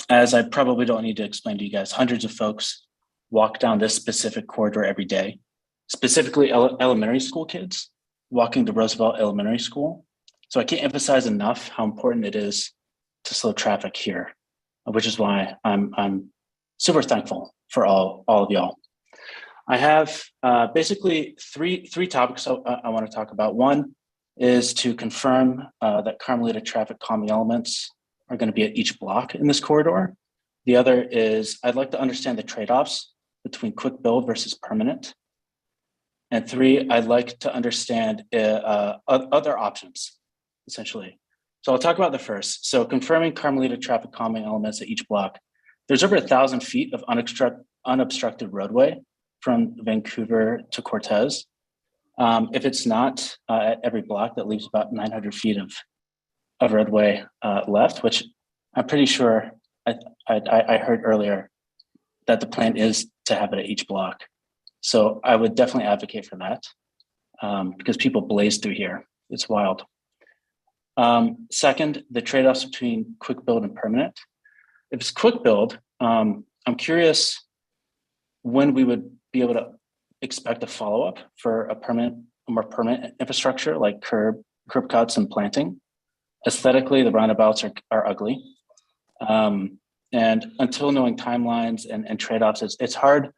As I probably don't need to explain to you guys, hundreds of folks walk down this specific corridor every day, specifically elementary school kids walking to Roosevelt Elementary School. So I can't emphasize enough how important it is to slow traffic here, which is why I'm super thankful for all of y'all. I have basically three topics I want to talk about. One is to confirm that Carmelita traffic calming elements are going to be at each block in this corridor. The other is I'd like to understand the trade-offs between quick build versus permanent. And 3, I'd like to understand other options, essentially. So I'll talk about the first. So confirming Carmelita traffic calming elements at each block. There's over 1,000 feet of unobstructed roadway from Vancouver to Cortez. If it's not at every block, that leaves about 900 feet of roadway left, which I'm pretty sure I heard earlier that the plan is to have it at each block. So I would definitely advocate for that because people blaze through here. It's wild. Second, the trade-offs between quick build and permanent. If it's quick build, I'm curious when we would be able to expect a follow-up for a more permanent infrastructure like curb cuts and planting. Aesthetically, the roundabouts are ugly. And until knowing timelines and trade-offs, it's hard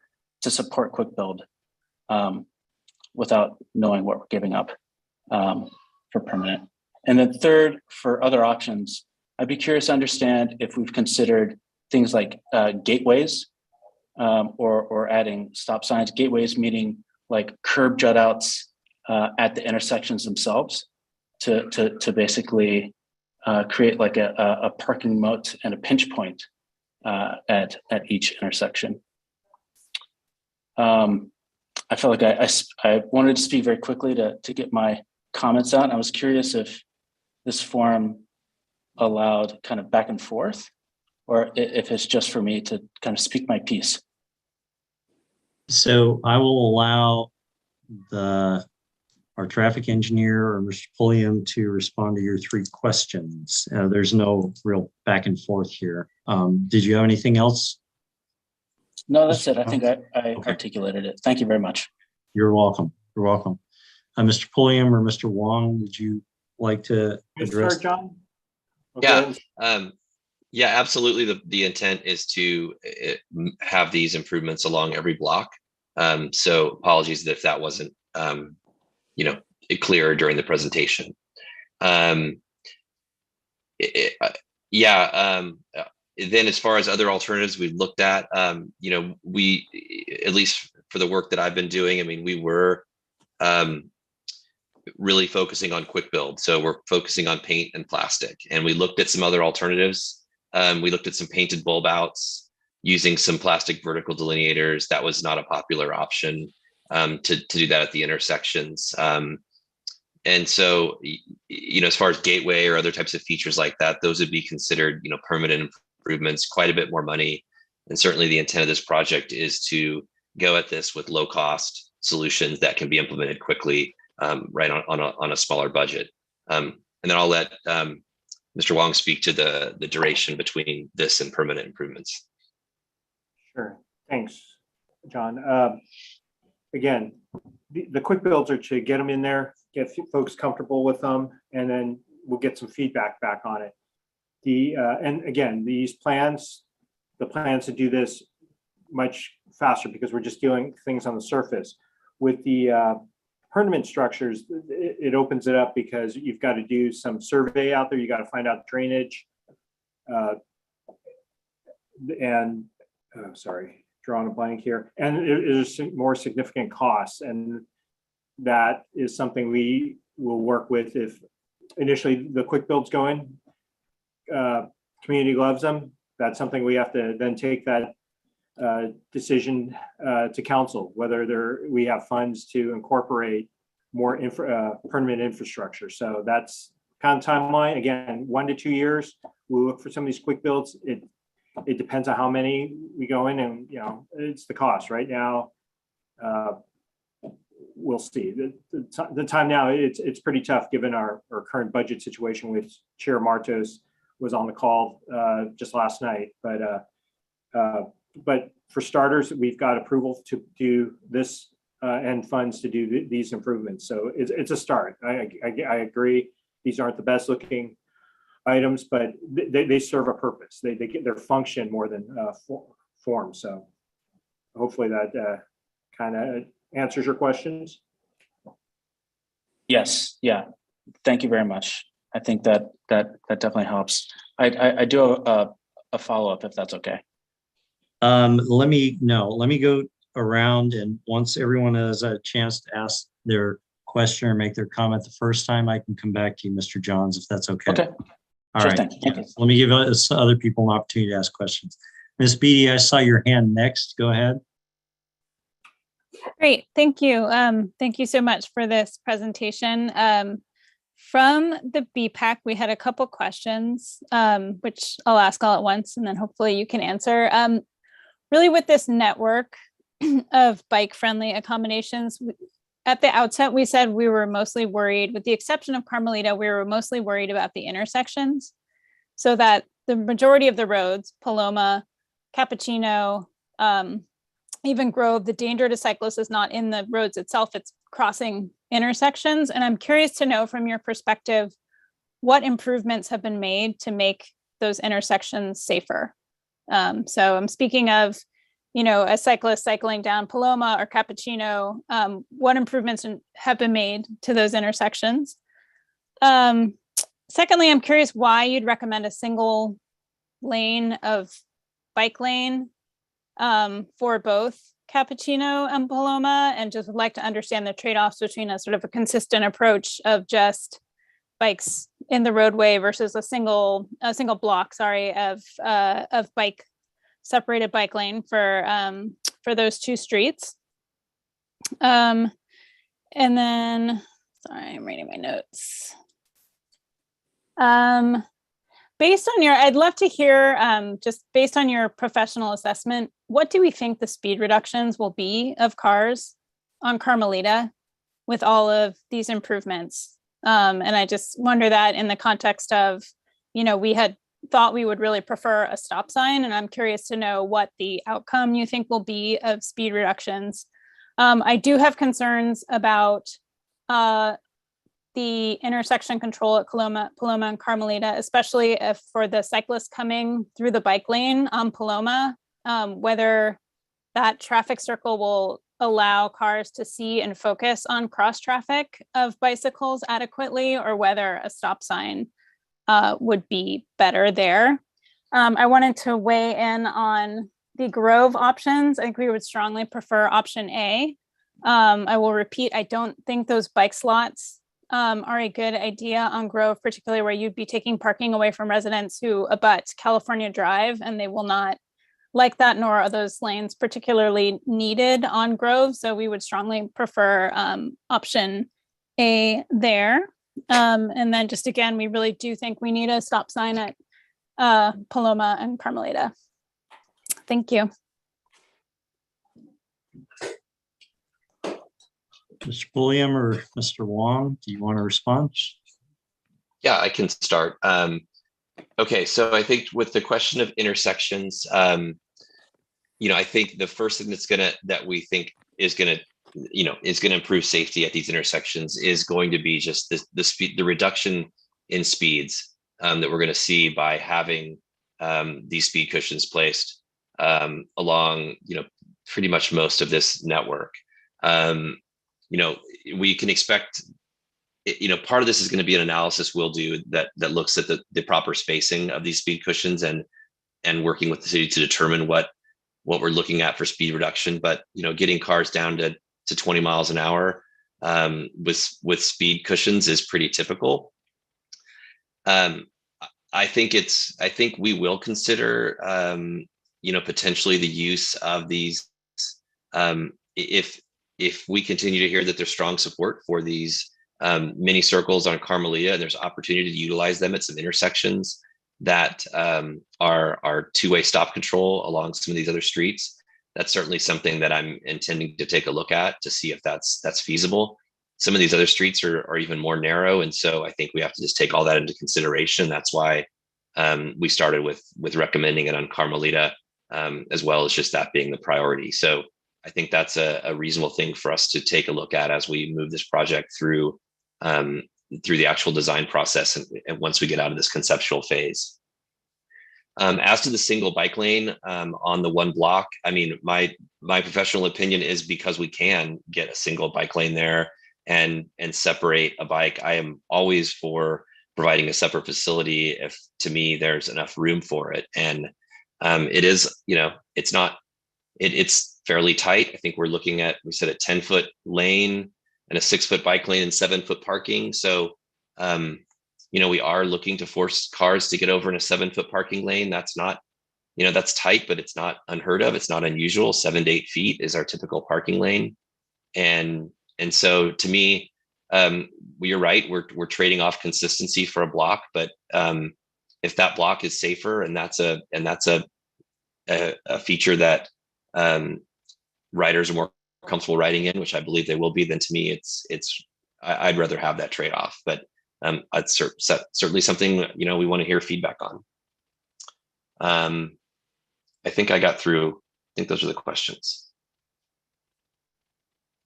to support quick build without knowing what we're giving up for permanent. And then third, for other options, I'd be curious to understand if we've considered things like gateways or adding stop signs. Gateways meaning like curb jut outs at the intersections themselves to basically create like a parking moat and a pinch point at each intersection. I felt like I wanted to speak very quickly to get my comments out. I was curious if this forum allowed kind of back and forth, or if it's just for me to kind of speak my piece. So I will allow our traffic engineer or Mr. Pulliam to respond to your 3 questions. There's no real back and forth here. Did you have anything else? No, that's it. I think I articulated it. Thank you very much. You're welcome. You're welcome. Mr. Pulliam or Mr. Wong, would you like to address? John? Okay. Yeah, absolutely. The intent is to have these improvements along every block. So apologies if that wasn't, clear during the presentation. Then as far as other alternatives we looked at, we, at least for the work that I've been doing, I mean, we were really focusing on quick build. So we're focusing on paint and plastic, and we looked at some other alternatives. We looked at some painted bulb outs using some plastic vertical delineators. That was not a popular option to do that at the intersections. And so, as far as gateway or other types of features like that, those would be considered, permanent improvements, quite a bit more money. And certainly the intent of this project is to go at this with low cost solutions that can be implemented quickly, right on a smaller budget. And then I'll let Mr. Wong speak to the duration between this and permanent improvements. Sure. Thanks, John. Again, the quick builds are to get them in there, get folks comfortable with them, and then we'll get some feedback back on it. And again, the plans to do this much faster because we're just doing things on the surface. With the permanent structures, it opens it up because you've got to do some survey out there. You got to find out drainage, and sorry, drawing a blank here. And it is more significant costs, and that is something we will work with if initially the quick builds go in. Community loves them. That's something we have to then take that decision to council, whether we have funds to incorporate more permanent infrastructure. So that's kind of timeline. Again, 1 to 2 years. We'll look for some of these quick builds. It depends on how many we go in, and it's the cost right now. We'll see. The time now, it's pretty tough given our current budget situation, with Chair Martos was on the call just last night. But for starters, we've got approval to do this and funds to do these improvements. So it's a start. I agree. These aren't the best looking items, but they serve a purpose. They get their function more than form. So hopefully that kind of answers your questions. Yes. Yeah. Thank you very much. I think that definitely helps. I do a follow-up if that's okay. Let me go around, and once everyone has a chance to ask their question or make their comment the first time, I can come back to you, Mr. Johns, if that's okay. Okay. All Sure right. thing. Thank you. Let me give other people an opportunity to ask questions. Ms. Beatty, I saw your hand next. Go ahead. Great, thank you. Thank you so much for this presentation. From the BPAC, we had a couple questions, which I'll ask all at once, and then hopefully you can answer. Really, with this network of bike-friendly accommodations, at the outset, we said we were mostly worried, with the exception of Carmelita, we were mostly worried about the intersections, so that the majority of the roads, Paloma, Cappuccino, even Grove, the danger to cyclists is not in the roads itself, it's crossing intersections. And I'm curious to know from your perspective, what improvements have been made to make those intersections safer? So I'm speaking of, a cyclist cycling down Paloma or Cappuccino, what improvements have been made to those intersections? Secondly, I'm curious why you'd recommend a single lane of bike lane for both Cappuccino and Paloma, and just would like to understand the trade-offs between a sort of a consistent approach of just bikes in the roadway versus a single block, of separated bike lane for those two streets. And then, sorry, I'm reading my notes. I'd love to hear, just based on your professional assessment, what do we think the speed reductions will be of cars on Carmelita with all of these improvements? And I just wonder that in the context of, we had thought we would really prefer a stop sign, and I'm curious to know what the outcome you think will be of speed reductions. I do have concerns about the intersection control at Paloma and Carmelita, especially if for the cyclists coming through the bike lane on Paloma, whether that traffic circle will allow cars to see and focus on cross traffic of bicycles adequately, or whether a stop sign would be better there. I wanted to weigh in on the Grove options. I think we would strongly prefer option A. I will repeat, I don't think those bike slots are a good idea on Grove, particularly where you'd be taking parking away from residents who abut California Drive, and they will not like that, nor are those lanes particularly needed on Grove. So we would strongly prefer option A there. And then just again, we really do think we need a stop sign at Paloma and Carmelita. Thank you. Mr. Pulliam or Mr. Wong, do you want to respond? Yeah, I can start. Okay, so I think with the question of intersections, I think the first thing that we think is gonna improve safety at these intersections is going to be just the reduction in speeds that we're going to see by having these speed cushions placed along pretty much most of this network. We can expect part of this is going to be an analysis we'll do that looks at the proper spacing of these speed cushions and working with the city to determine what we're looking at for speed reduction. But getting cars down to 20 miles an hour with speed cushions is pretty typical. I think we will consider potentially the use of these if we continue to hear that there's strong support for these mini circles on Carmelita, and there's opportunity to utilize them at some intersections that are two-way stop control along some of these other streets. That's certainly something that I'm intending to take a look at to see if that's feasible. Some of these other streets are even more narrow, and so I think we have to just take all that into consideration. That's why we started with recommending it on Carmelita, as well as just that being the priority. So I think that's a reasonable thing for us to take a look at as we move this project through the actual design process and once we get out of this conceptual phase. As to the single bike lane on the one block, I mean, my professional opinion is because we can get a single bike lane there and separate a bike. I am always for providing a separate facility if, to me, there's enough room for it. And it is, it's fairly tight. I think we're looking at, we said a 10-foot lane and a 6-foot bike lane and 7-foot parking. So, we are looking to force cars to get over in a 7-foot parking lane. That's not, that's tight, but it's not unheard of. It's not unusual. 7 to 8 feet is our typical parking lane. And so to me, you're right. We're trading off consistency for a block, but if that block is safer and that's a feature that riders are more comfortable riding in, which I believe they will be, then to me, I'd rather have that trade-off. But it's certainly something we want to hear feedback on. I think I got through. I think those are the questions.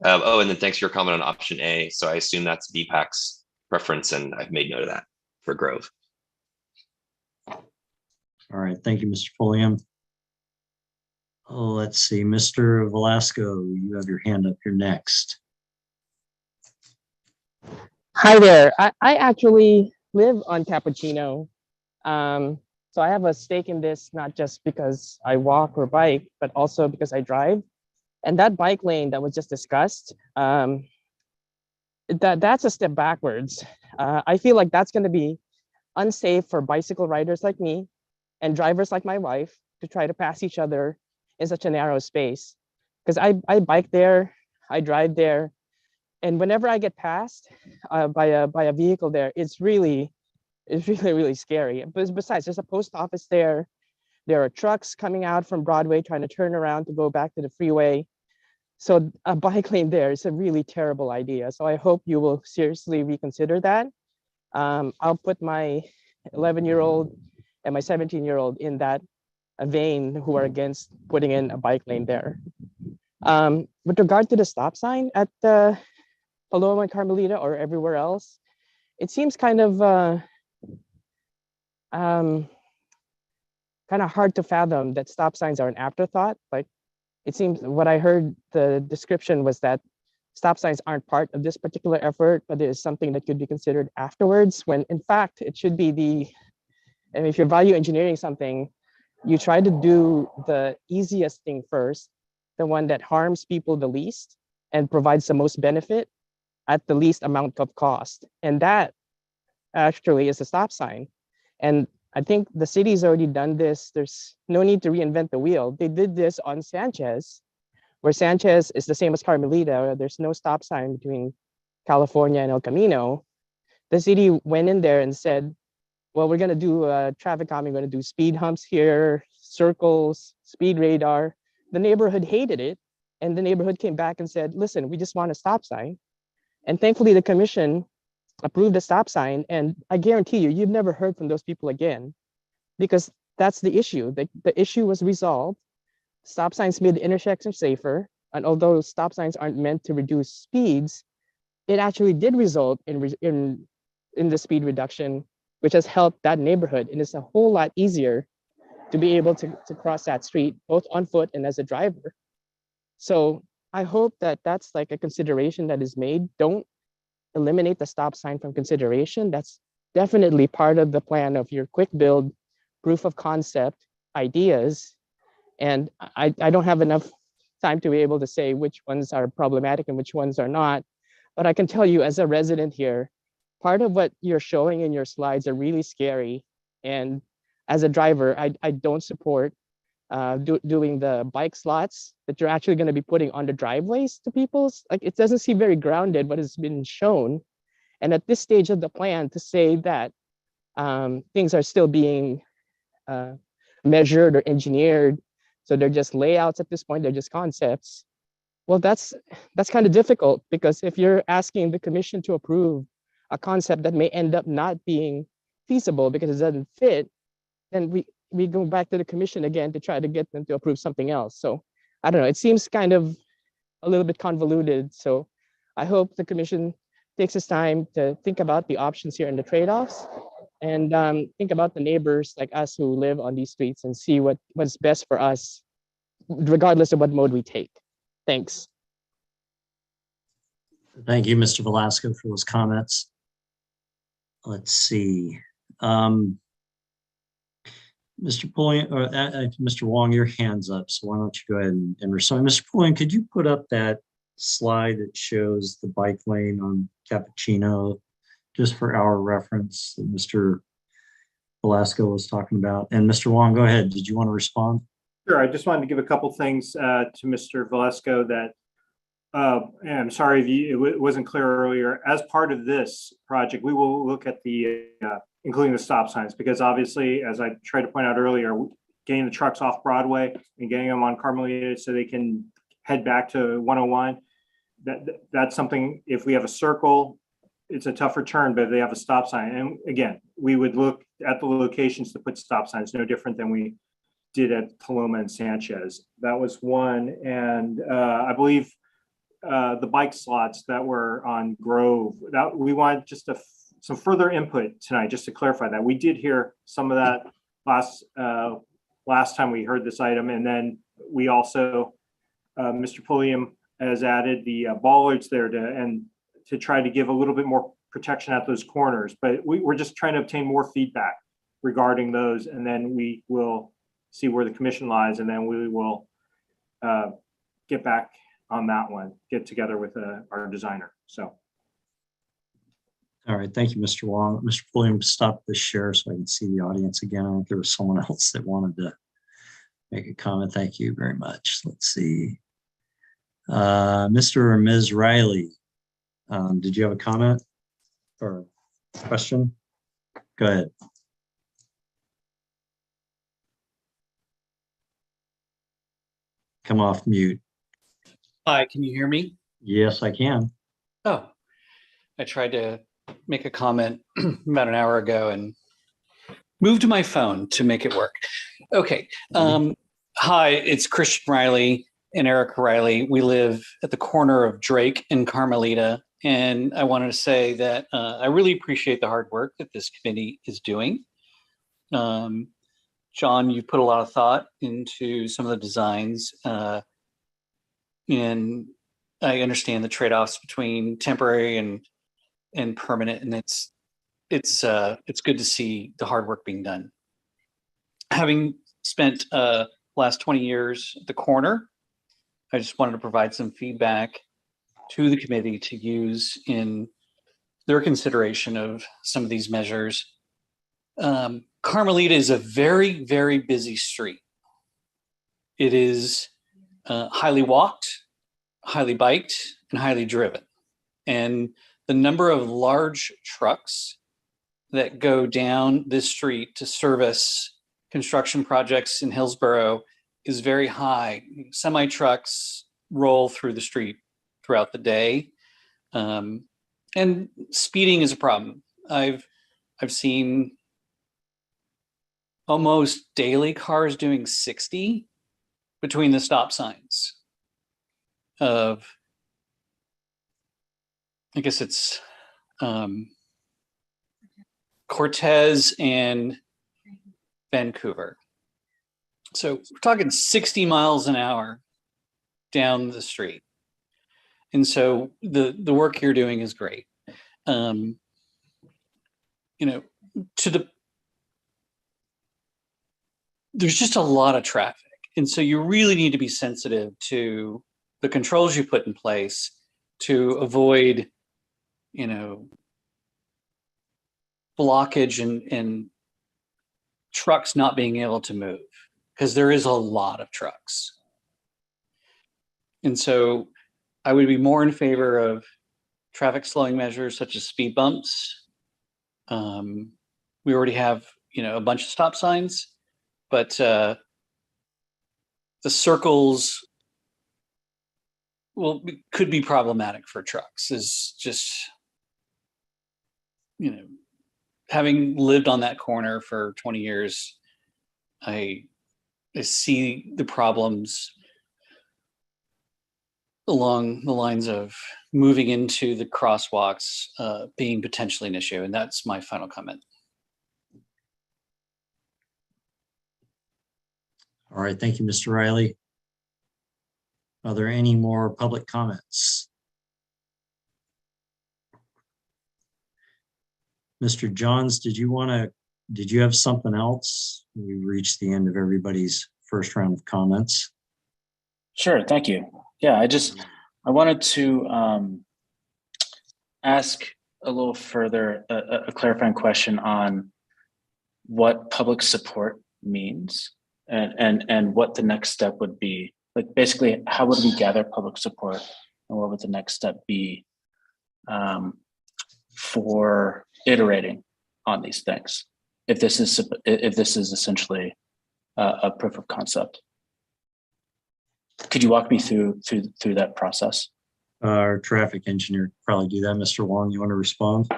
And then thanks for your comment on option A. So I assume that's Deepak's preference, and I've made note of that for Grove. All right, thank you, Mr. Pulliam. Oh, let's see, Mr. Velasco, you have your hand up. You're next. Hi there. I actually live on Cappuccino. So I have a stake in this, not just because I walk or bike, but also because I drive. And that bike lane that was just discussed, that's a step backwards. I feel like that's going to be unsafe for bicycle riders like me and drivers like my wife to try to pass each other in such a narrow space. Because I bike there, I drive there, and whenever I get passed by a vehicle there, it's really scary. But besides, there's a post office there. There are trucks coming out from Broadway trying to turn around to go back to the freeway. So a bike lane there is a really terrible idea. So I hope you will seriously reconsider that. I'll put my 11-year-old and my 17-year-old in that vein who are against putting in a bike lane there. With regard to the stop sign at Paloma and Carmelita or everywhere else, it seems kind of hard to fathom that stop signs are an afterthought. Like, it seems what I heard the description was that stop signs aren't part of this particular effort, but it is something that could be considered afterwards, when in fact it should be and if you're value engineering something, you try to do the easiest thing first, the one that harms people the least and provides the most benefit. at the least amount of cost. And that actually is a stop sign. And I think the city's already done this. There's no need to reinvent the wheel. They did this on Sanchez, where Sanchez is the same as Carmelita. There's no stop sign between California and El Camino. The city went in there and said, well, we're going to do traffic calming, we're going to do speed humps here, circles, speed radar. The neighborhood hated it. And the neighborhood came back and said, listen, we just want a stop sign. And thankfully, the commission approved a stop sign. And I guarantee you, you've never heard from those people again, because that's the issue. The issue was resolved. Stop signs made the intersection safer. And although stop signs aren't meant to reduce speeds, it actually did result in the speed reduction, which has helped that neighborhood. And it's a whole lot easier to be able to cross that street, both on foot and as a driver. So I hope that that's like a consideration that is made. Don't eliminate the stop sign from consideration. That's definitely part of the plan of your quick build, proof of concept ideas. And I don't have enough time to be able to say which ones are problematic and which ones are not. But I can tell you as a resident here, part of what you're showing in your slides are really scary. And as a driver, I don't support doing the bike slots that you're actually going to be putting on the driveways to people's. Like, it doesn't seem very grounded what has been shown. And at this stage of the plan, to say that things are still being measured or engineered, so they're just layouts at this point, they're just concepts. Well, that's kind of difficult, because if you're asking the commission to approve a concept that may end up not being feasible because it doesn't fit, then we go back to the commission again to try to get them to approve something else. So I don't know, it seems kind of a little bit convoluted. So I hope the commission takes its time to think about the options here and the trade-offs, and think about the neighbors like us who live on these streets and see what's best for us, regardless of what mode we take. Thanks. Thank you, Mr. Velasco, for those comments. Let's see. Mr. Pulliam, or Mr. Wong, your hand's up, so why don't you go ahead and respond. Mr. Pulliam, could you put up that slide that shows the bike lane on Cappuccino, just for our reference, that Mr. Velasco was talking about? And Mr. Wong, go ahead. Did you want to respond? Sure. I just wanted to give a couple things to Mr. Velasco that, and I'm sorry if it wasn't clear earlier. As part of this project, we will look at the including the stop signs, because obviously, as I tried to point out earlier, getting the trucks off Broadway and getting them on Carmelita so they can head back to 101, that's something. If we have a circle, it's a tougher turn, but if they have a stop sign. And again, we would look at the locations to put stop signs, no different than we did at Paloma and Sanchez. That was one. And I believe the bike slots that were on Grove, that we wanted just some further input tonight, just to clarify that. We did hear some of that last time we heard this item. And then we also, Mr. Pulliam has added the bollards there to try to give a little bit more protection at those corners. But we're just trying to obtain more feedback regarding those. And then we will see where the commission lies. And then we will get back on that one, get together with our designer. So. All right, thank you, Mr. Wong. Mr. Pulliam, stop the share so I can see the audience again. I think there was someone else that wanted to make a comment. Thank you very much. Let's see. Mr. or Ms. Riley, did you have a comment or question? Go ahead. Come off mute. Hi, can you hear me? Yes, I can. Oh, I tried to make a comment about an hour ago and moved my phone to make it work. Okay. Hi, it's Christian Riley and Erica Riley. We live at the corner of Drake and Carmelita. And I wanted to say that I really appreciate the hard work that this committee is doing. John, you put a lot of thought into some of the designs. And I understand the trade-offs between temporary and permanent, and it's good to see the hard work being done. Having spent last 20 years at the corner, I just wanted to provide some feedback to the committee to use in their consideration of some of these measures. Carmelita is a very, very busy street. It is highly walked, highly biked, and highly driven. And the number of large trucks that go down this street to service construction projects in Hillsborough is very high. Semi trucks roll through the street throughout the day. And speeding is a problem. I've seen almost daily cars doing 60 between the stop signs of, I guess it's Cortez and Vancouver. So we're talking 60 miles an hour down the street. And so the work you're doing is great. You know, there's just a lot of traffic. And so you really need to be sensitive to the controls you put in place to avoid, you know, blockage and trucks not being able to move, because there is a lot of trucks. And so I would be more in favor of traffic slowing measures such as speed bumps. We already have, you know, a bunch of stop signs, but the circles could be problematic for trucks. Is just, you know, having lived on that corner for 20 years, I see the problems along the lines of moving into the crosswalks being potentially an issue. And that's my final comment. All right, thank you, Mr. Riley. Are there any more public comments? Mr. Johns, did you have something else? We reached the end of everybody's first round of comments. Sure, thank you. Yeah, I wanted to ask a little further, a clarifying question on what public support means and what the next step would be. Like basically, how would we gather public support and what would the next step be for iterating on these things? If this is essentially a proof of concept. Could you walk me through that process? Our traffic engineer could probably do that. Mr. Wong, you want to respond?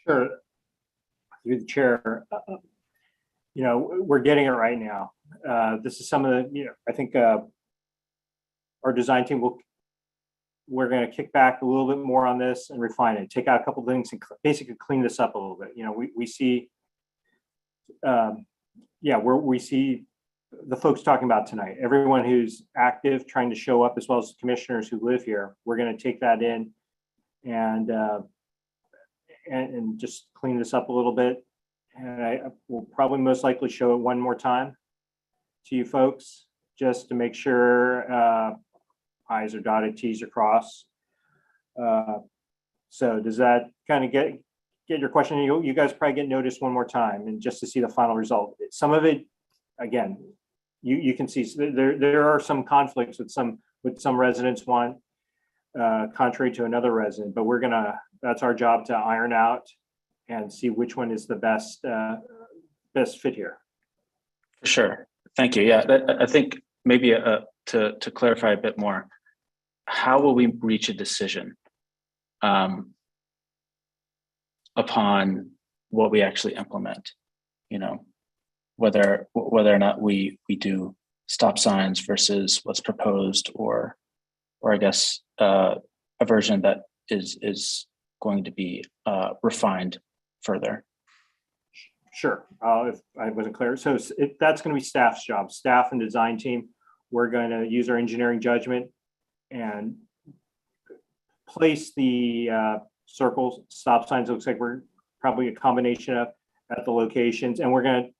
Sure. Through the chair, you know, we're getting it right now. This is some of the, you know, I think our design team we're going to kick back a little bit more on this and refine it, take out a couple of things and basically clean this up a little bit. You know, we see, we see the folks talking about tonight, everyone who's active, trying to show up, as well as the commissioners who live here. We're going to take that in and just clean this up a little bit. And I will probably most likely show it one more time to you folks, just to make sure I's are dotted, T's are crossed. So does that kind of get your question? You guys probably get noticed one more time, and just to see the final result. Some of it, again, you can see there are some conflicts with some residents want, contrary to another resident, but that's our job to iron out and see which one is the best fit here. For sure. Thank you. Yeah, I think maybe to clarify a bit more, how will we reach a decision upon what we actually implement? You know, whether or not we do stop signs versus what's proposed, or I guess a version that is going to be refined further. Sure. If I wasn't clear, so that's going to be staff's job, staff and design team. We're going to use our engineering judgment and place the circles, stop signs. Looks like we're probably a combination of at the locations, and we're going to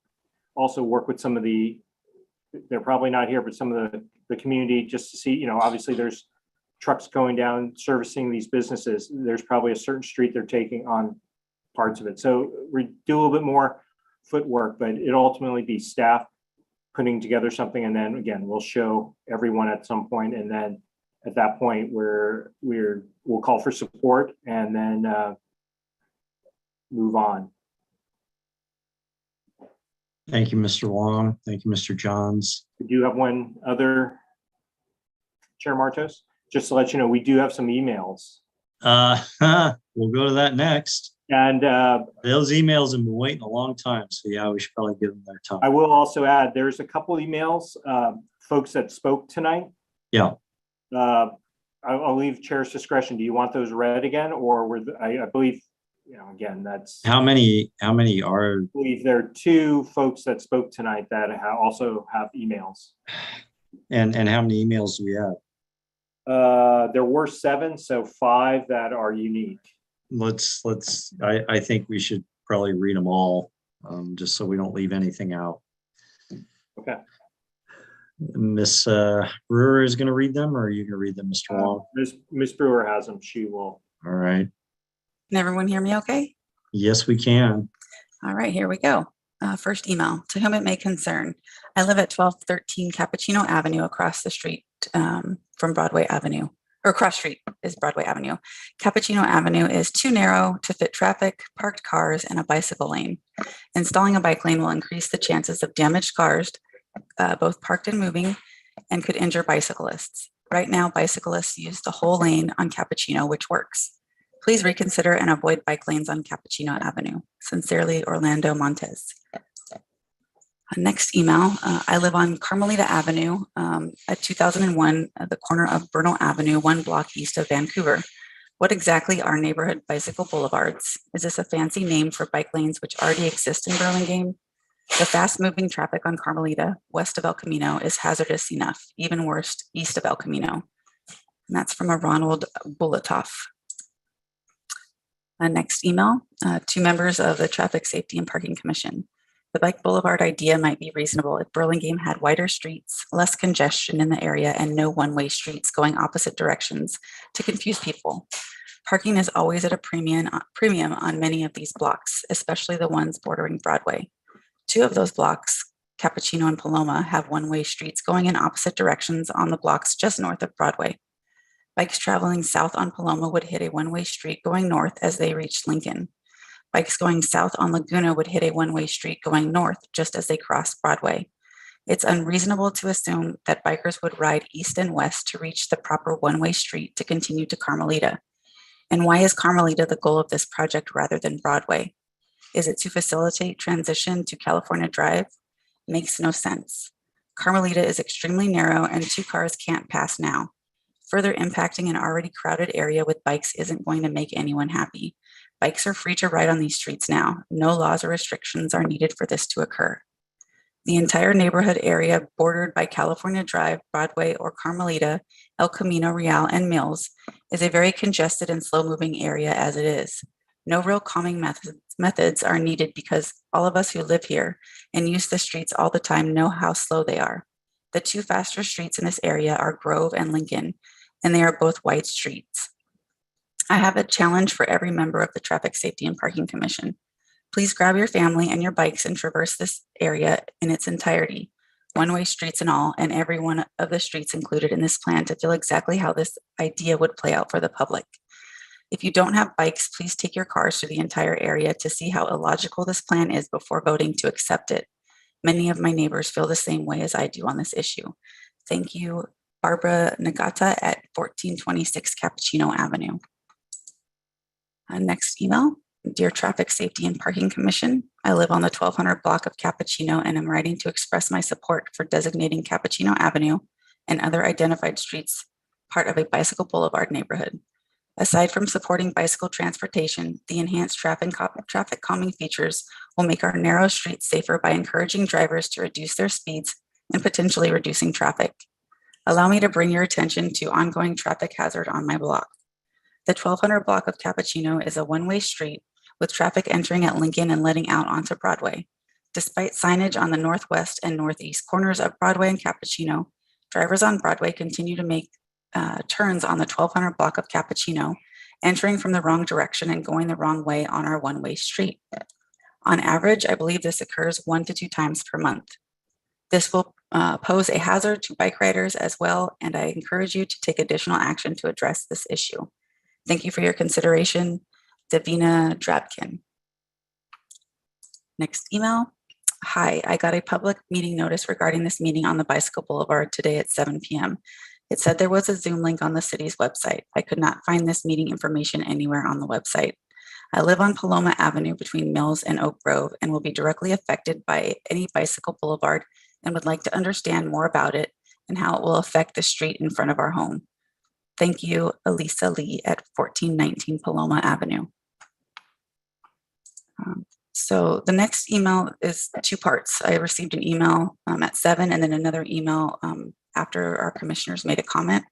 also work with some of they're probably not here, but some of the community, just to see, you know, obviously there's trucks going down servicing these businesses, there's probably a certain street they're taking on parts of it. So we do a little bit more footwork, but it ultimately be staff putting together something. And then again, we'll show everyone at some point. And then at that point we'll call for support and then move on. Thank you, Mr. Wong. Thank you, Mr. Johns. We do have one other, Chair Martos, just to let you know, we do have some emails. We'll go to that next. And those emails have been waiting a long time. So yeah, we should probably give them their time. I will also add, there's a couple emails, folks that spoke tonight. Yeah. I'll leave chair's discretion. Do you want those read again, or I believe, again, that's. How many are? I believe there are 2 folks that spoke tonight that also have emails. And how many emails do we have? There were 7, so 5 that are unique. I think we should probably read them all, just so we don't leave anything out. Okay. Miss Brewer is going to read them, or are you going to read them, Mr. Wong? Miss Brewer has them. She will. All right. Can everyone hear me okay? Yes, we can. All right, here we go. First email, to whom it may concern. I live at 1213 Cappuccino Avenue across the street from Broadway Avenue, or cross street is Broadway Avenue. Cappuccino Avenue is too narrow to fit traffic, parked cars, and a bicycle lane. Installing a bike lane will increase the chances of damaged cars, both parked and moving, and could injure bicyclists. Right now, bicyclists use the whole lane on Cappuccino, which works. Please reconsider and avoid bike lanes on Cappuccino Avenue. Sincerely, Orlando Montez. Next email, I live on Carmelita Avenue at 2001 at the corner of Bernal Avenue, 1 block east of Vancouver. What exactly are neighborhood bicycle boulevards? Is this a fancy name for bike lanes which already exist in Burlingame? The fast-moving traffic on Carmelita, west of El Camino, is hazardous enough, even worse, east of El Camino. And that's from a Ronald Bulatoff. Next email, 2 members of the Traffic Safety and Parking Commission. The bike boulevard idea might be reasonable if Burlingame had wider streets, less congestion in the area, and no one-way streets going opposite directions to confuse people. Parking is always at a premium on many of these blocks, especially the ones bordering Broadway. 2 of those blocks, Cappuccino and Paloma, have one-way streets going in opposite directions on the blocks just north of Broadway. Bikes traveling south on Paloma would hit a one-way street going north as they reached Lincoln. Bikes going south on Laguna would hit a one-way street going north just as they crossed Broadway. It's unreasonable to assume that bikers would ride east and west to reach the proper one-way street to continue to Carmelita. And why is Carmelita the goal of this project rather than Broadway? Is it to facilitate transition to California Drive? Makes no sense. Carmelita is extremely narrow and 2 cars can't pass now. Further impacting an already crowded area with bikes isn't going to make anyone happy. Bikes are free to ride on these streets now. No laws or restrictions are needed for this to occur. The entire neighborhood area bordered by California Drive, Broadway, or Carmelita, El Camino Real, and Mills is a very congested and slow-moving area as it is. No real calming methods are needed because all of us who live here and use the streets all the time know how slow they are. The 2 faster streets in this area are Grove and Lincoln, and they are both wide streets. I have a challenge for every member of the Traffic Safety and Parking Commission. Please grab your family and your bikes and traverse this area in its entirety, one-way streets and all, and every one of the streets included in this plan to feel exactly how this idea would play out for the public. If you don't have bikes, please take your cars through the entire area to see how illogical this plan is before voting to accept it. Many of my neighbors feel the same way as I do on this issue. Thank you, Barbara Nagata at 1426 Cappuccino Avenue. Next email, dear Traffic Safety and Parking Commission, I live on the 1200 block of Cappuccino and am writing to express my support for designating Cappuccino Avenue and other identified streets part of a bicycle boulevard neighborhood. Aside from supporting bicycle transportation, the enhanced traffic calming features will make our narrow streets safer by encouraging drivers to reduce their speeds and potentially reducing traffic. Allow me to bring your attention to ongoing traffic hazard on my block. The 1200 block of Cappuccino is a one-way street with traffic entering at Lincoln and letting out onto Broadway. Despite signage on the northwest and northeast corners of Broadway and Cappuccino, drivers on Broadway continue to make turns on the 1200 block of Cappuccino, entering from the wrong direction and going the wrong way on our one-way street. On average, I believe this occurs 1 to 2 times per month. This will pose a hazard to bike riders as well, and I encourage you to take additional action to address this issue. Thank you for your consideration, Davina Drabkin. Next email. Hi, I got a public meeting notice regarding this meeting on the Bicycle Boulevard today at 7 p.m. It said there was a Zoom link on the city's website. I could not find this meeting information anywhere on the website. I live on Paloma Avenue between Mills and Oak Grove and will be directly affected by any bicycle boulevard and would like to understand more about it and how it will affect the street in front of our home. Thank you, Elisa Lee at 1419 Paloma Avenue. So the next email is 2 parts. I received an email at 7 and then another email after our commissioners made a comment.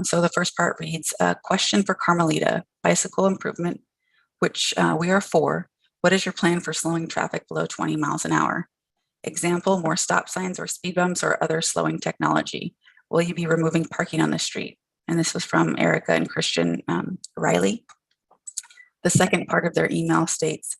So the first part reads, a question for Carmelita, bicycle improvement, which we are for. What is your plan for slowing traffic below 20 miles an hour? Example, more stop signs or speed bumps or other slowing technology. Will you be removing parking on the street? And this was from Erica and Christian Riley. The second part of their email states,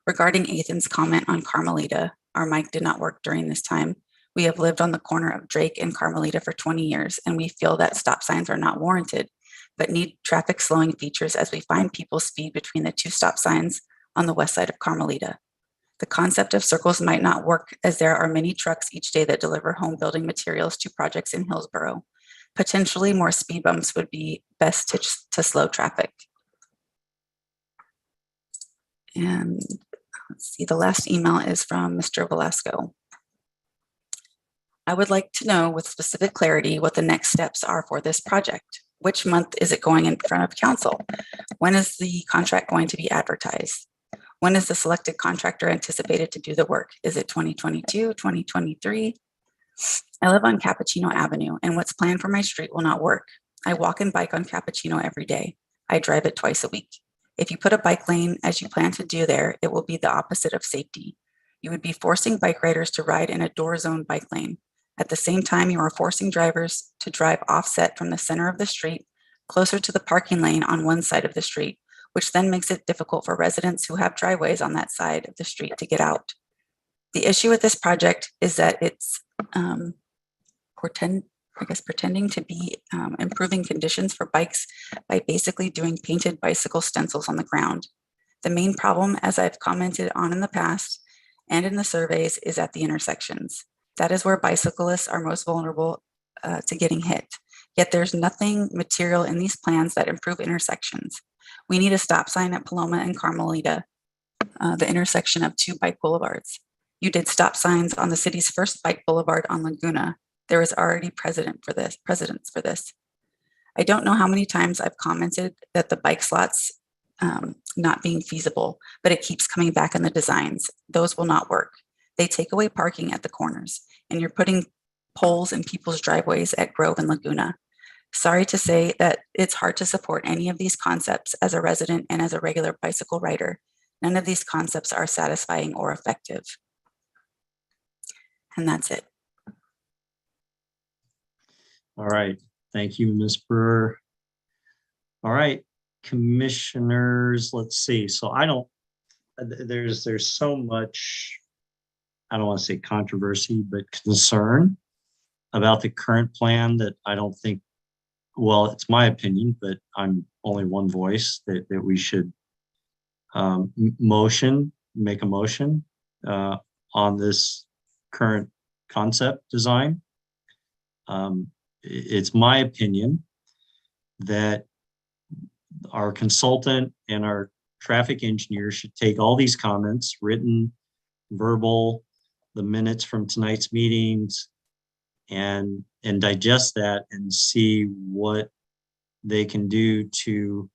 regarding Ethan's comment on Carmelita, our mic did not work during this time. We have lived on the corner of Drake and Carmelita for 20 years, and we feel that stop signs are not warranted, but need traffic slowing features as we find people speed between the 2 stop signs on the west side of Carmelita. The concept of circles might not work as there are many trucks each day that deliver home building materials to projects in Hillsborough. Potentially more speed bumps would be best to slow traffic. And let's see, the last email is from Mr. Velasco. I would like to know with specific clarity what the next steps are for this project. Which month is it going in front of council? When is the contract going to be advertised? When is the selected contractor anticipated to do the work? Is it 2022, 2023? I live on Cappuccino Avenue, and what's planned for my street will not work. I walk and bike on Cappuccino every day. I drive it twice a week. If you put a bike lane as you plan to do there, it will be the opposite of safety. You would be forcing bike riders to ride in a door zone bike lane. At the same time, you are forcing drivers to drive offset from the center of the street, closer to the parking lane on one side of the street, which then makes it difficult for residents who have driveways on that side of the street to get out. The issue with this project is that it's pretending to be improving conditions for bikes by basically doing painted bicycle stencils on the ground. The main problem, as I've commented on in the past and in the surveys, is at the intersections. That is where bicyclists are most vulnerable to getting hit. Yet there's nothing material in these plans that improve intersections. We need a stop sign at Paloma and Carmelita, the intersection of 2 bike boulevards. You did stop signs on the city's first bike boulevard on Laguna. There is already precedents for this. I don't know how many times I've commented that the bike slots not being feasible, but it keeps coming back in the designs. Those will not work. They take away parking at the corners, and you're putting poles in people's driveways at Grove and Laguna. Sorry to say that it's hard to support any of these concepts as a resident and as a regular bicycle rider. None of these concepts are satisfying or effective. And that's it. All right. Thank you, Ms. Brewer. All right, commissioners, let's see. So there's so much, I don't want to say controversy, but concern about the current plan that I don't think, well, it's my opinion, but I'm only one voice that we should make a motion on this current concept design. It's my opinion that our consultant and our traffic engineer should take all these comments, written, verbal, the minutes from tonight's meetings, and digest that and see what they can do to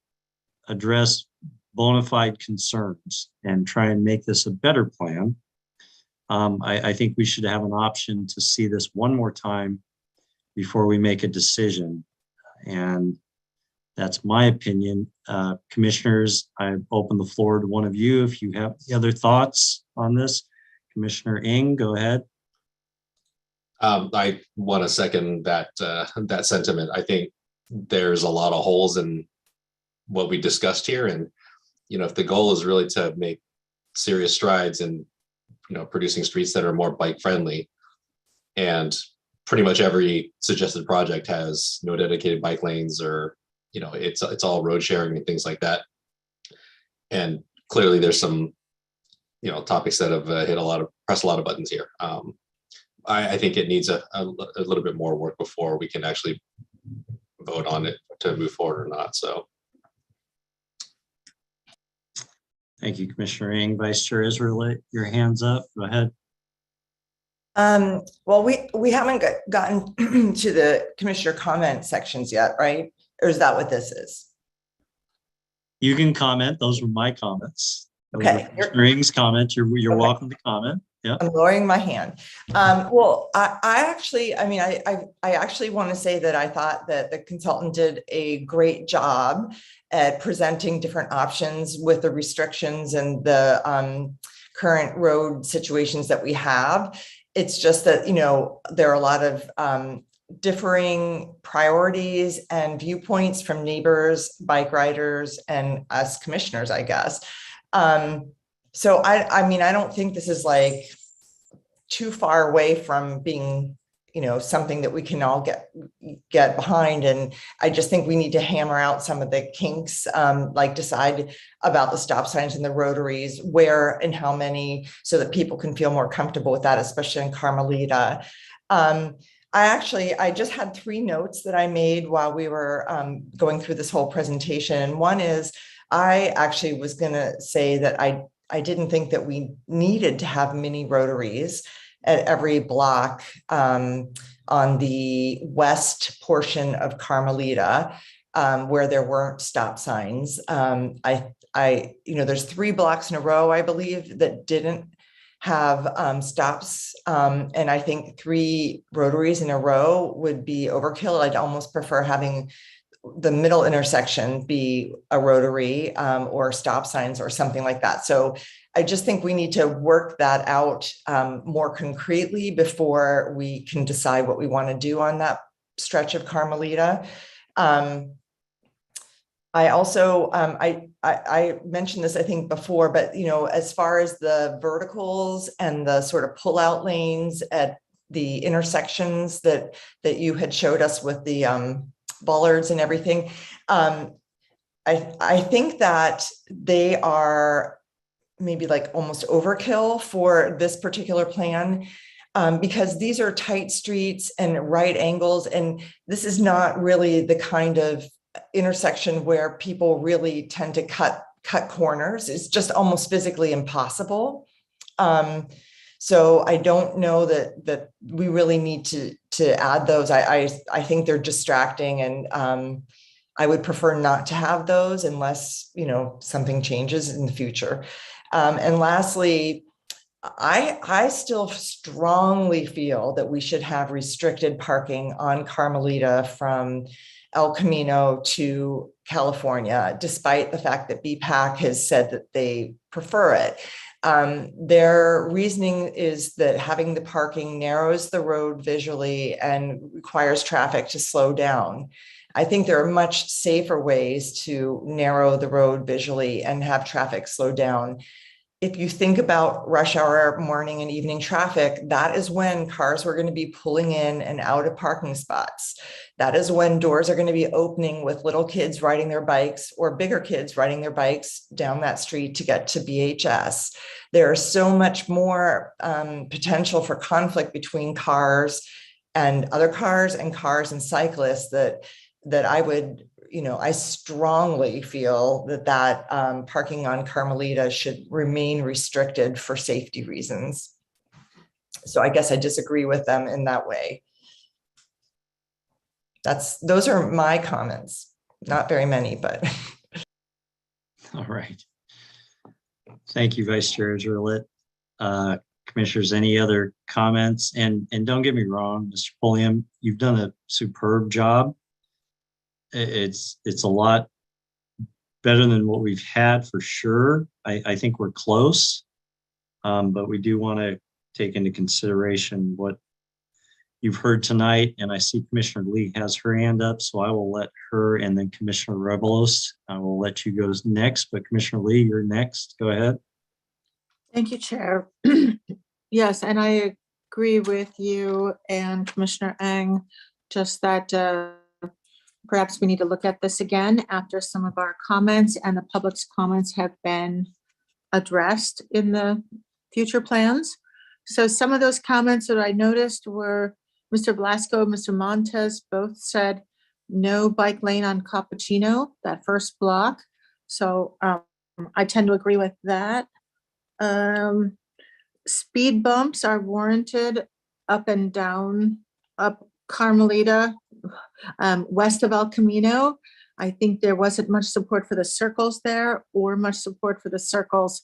address bona fide concerns and try and make this a better plan. I think we should have an option to see this one more time before we make a decision. And that's my opinion. Commissioners, I open the floor to one of you if you have any other thoughts on this. Commissioner Ng, go ahead. I want to second that that sentiment. I think there's a lot of holes in what we discussed here, and if the goal is really to make serious strides in producing streets that are more bike friendly, and pretty much every suggested project has no dedicated bike lanes, or it's all road sharing and things like that. And clearly there's some topics that have pressed a lot of buttons here. I think it needs a little bit more work before we can actually vote on it to move forward or not. So Thank you, Commissioner Ng. Vice Chair Israel, your hand's up. Go ahead. Well, we haven't gotten to the commissioner comment sections yet, right? Or is that what this is? You can comment. Those were my comments. Okay. Commissioner Ng's comment. You're welcome to comment. Yeah. I'm lowering my hand. Well, I actually want to say that I thought that the consultant did a great job at presenting different options with the restrictions and the current road situations that we have. It's just that, there are a lot of differing priorities and viewpoints from neighbors, bike riders, and us commissioners, I guess. So I don't think this is like too far away from being, something that we can all get behind. And I just think we need to hammer out some of the kinks, like decide about the stop signs and the rotaries, where and how many, so that people can feel more comfortable with that, especially in Carmelita. I just had 3 notes that I made while we were going through this whole presentation. One is, I actually was going to say that I didn't think that we needed to have mini rotaries at every block on the west portion of Carmelita, where there weren't stop signs. There's 3 blocks in a row, I believe, that didn't have stops. And I think 3 rotaries in a row would be overkill. I'd almost prefer having the middle intersection be a rotary or stop signs or something like that. So I just think we need to work that out more concretely before we can decide what we want to do on that stretch of Carmelita. I also, I mentioned this, I think, before, but, as far as the verticals and the sort of pull-out lanes at the intersections that you had showed us with the bollards and everything, I think that they are maybe like almost overkill for this particular plan, because these are tight streets and right angles, and this is not really the kind of intersection where people really tend to cut corners. It's just almost physically impossible. So I don't know that we really need to add those. I think they're distracting, and I would prefer not to have those unless something changes in the future. And lastly, I still strongly feel that we should have restricted parking on Carmelita from El Camino to California, despite the fact that BPAC has said that they prefer it. Their reasoning is that having the parking narrows the road visually and requires traffic to slow down. I think there are much safer ways to narrow the road visually and have traffic slow down. If you think about rush hour morning and evening traffic, that is when cars were going to be pulling in and out of parking spots. That is when doors are going to be opening with little kids riding their bikes or bigger kids riding their bikes down that street to get to BHS. There is so much more potential for conflict between cars and other cars and cyclists that I would, I strongly feel that parking on Carmelita should remain restricted for safety reasons. So I guess I disagree with them in that way. Those are my comments. Not very many, but. All right. Thank you, Vice Chair Israelit. Commissioners, any other comments? And don't get me wrong, Mr. Pulliam, you've done a superb job. It's a lot better than what we've had for sure. I think we're close, but we do want to take into consideration what you've heard tonight, and I see Commissioner Lee has her hand up, so I will let her and then Commissioner Rebelos. I will let you go next, but Commissioner Lee, you're next. Go ahead. Thank you, Chair. Yes, and I agree with you and Commissioner Ang, just that perhaps we need to look at this again after some of our comments and the public's comments have been addressed in the future plans. So some of those comments that I noticed were Mr. Blasco, Mr. Montes both said no bike lane on Cappuccino, that first block. So I tend to agree with that. Speed bumps are warranted up and down, up Carmelita, west of El Camino. I think there wasn't much support for the circles there or much support for the circles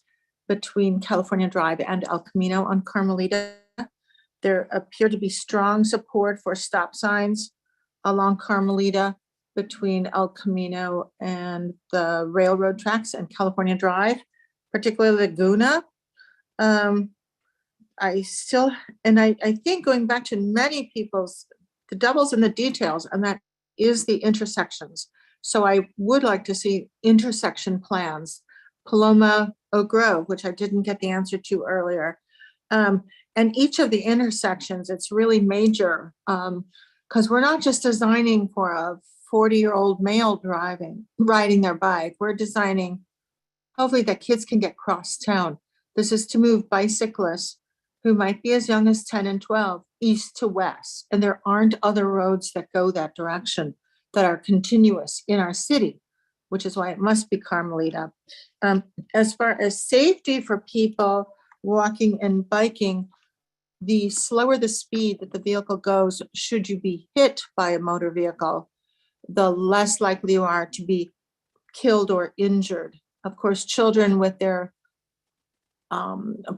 between California Drive and El Camino on Carmelita. There appeared to be strong support for stop signs along Carmelita between El Camino and the railroad tracks and California Drive, particularly Laguna. I think going back to many people's, the doubles and the details, and that is the intersections. So I would like to see intersection plans, Paloma, Oak Grove, which I didn't get the answer to earlier. And each of the intersections, it's really major, because we're not just designing for a 40-year-old male riding their bike. We're designing, hopefully, that kids can get cross town. This is to move bicyclists who might be as young as 10 and 12 east to west. And there aren't other roads that go that direction that are continuous in our city, which is why it must be Carmelita. As far as safety for people walking and biking, the slower the speed that the vehicle goes, should you be hit by a motor vehicle, the less likely you are to be killed or injured. Of course, children with their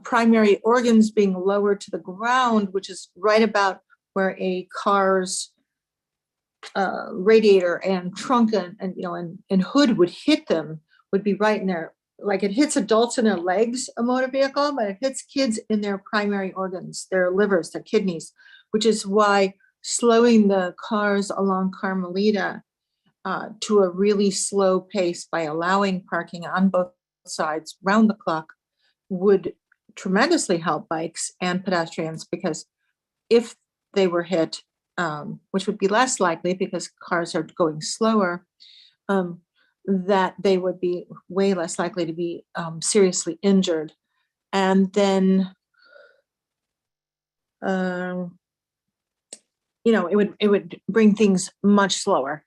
primary organs being lowered to the ground, which is right about where a car's radiator and trunk and hood would hit them, would be right in there. Like it hits adults in their legs, a motor vehicle, but it hits kids in their primary organs, their livers, their kidneys, which is why slowing the cars along Carmelita to a really slow pace by allowing parking on both sides round the clock would tremendously help bikes and pedestrians, because if they were hit, which would be less likely because cars are going slower, that they would be way less likely to be seriously injured. And then, it would bring things much slower,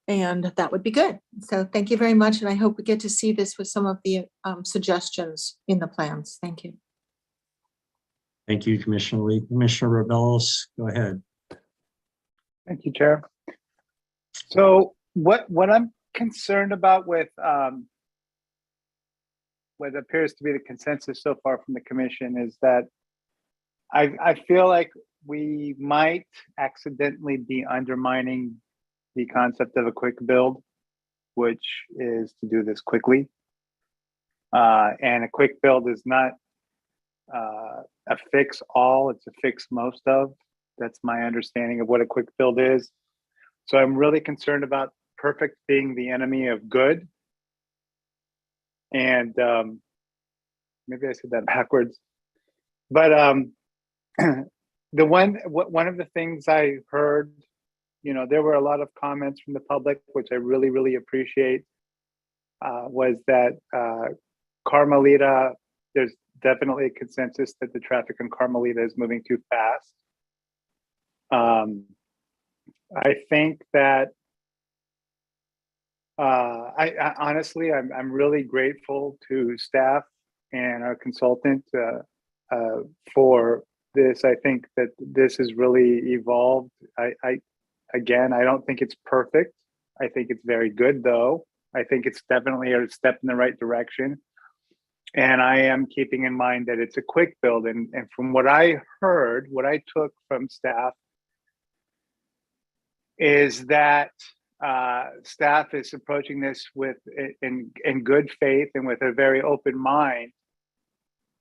and that would be good. So thank you very much. And I hope we get to see this with some of the suggestions in the plans. Thank you. Thank you, Commissioner Lee. Commissioner Rebelos, go ahead. Thank you, Chair. So what I'm concerned about with what appears to be the consensus so far from the commission is that I feel like we might accidentally be undermining the concept of a quick build, which is to do this quickly. And a quick build is not a fix all, it's a fix most of. That's my understanding of what a quick build is. So I'm really concerned about perfect being the enemy of good. And maybe I said that backwards. But one of the things I heard, there were a lot of comments from the public, which I really, really appreciate, was that Carmelita, there's definitely a consensus that the traffic on Carmelita is moving too fast. I think that I honestly, I'm really grateful to staff and our consultant for this. I think that this has really evolved. Again, I don't think it's perfect. I think it's very good, though. I think it's definitely a step in the right direction. And I am keeping in mind that it's a quick build. And from what I heard, what I took from staff is that staff is approaching this with in good faith and with a very open mind,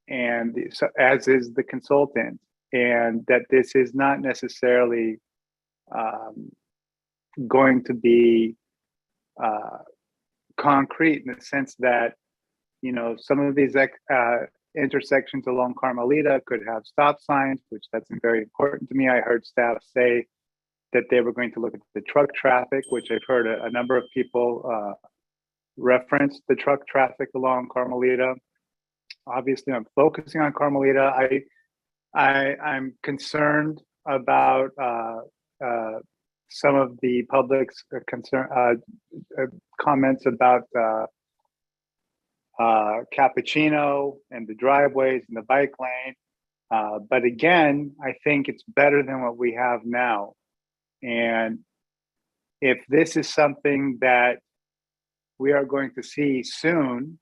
and so, as is the consultant. and that this is not necessarily going to be concrete in the sense that, you know, some of these intersections along Carmelita could have stop signs, which that's very important to me. I heard staff say that they were going to look at the truck traffic, which I've heard a number of people reference the truck traffic along Carmelita. Obviously, I'm focusing on Carmelita. I'm concerned about some of the public's comments about Cappuccino and the driveways and the bike lane. But again, I think it's better than what we have now. And if this is something that we are going to see soon,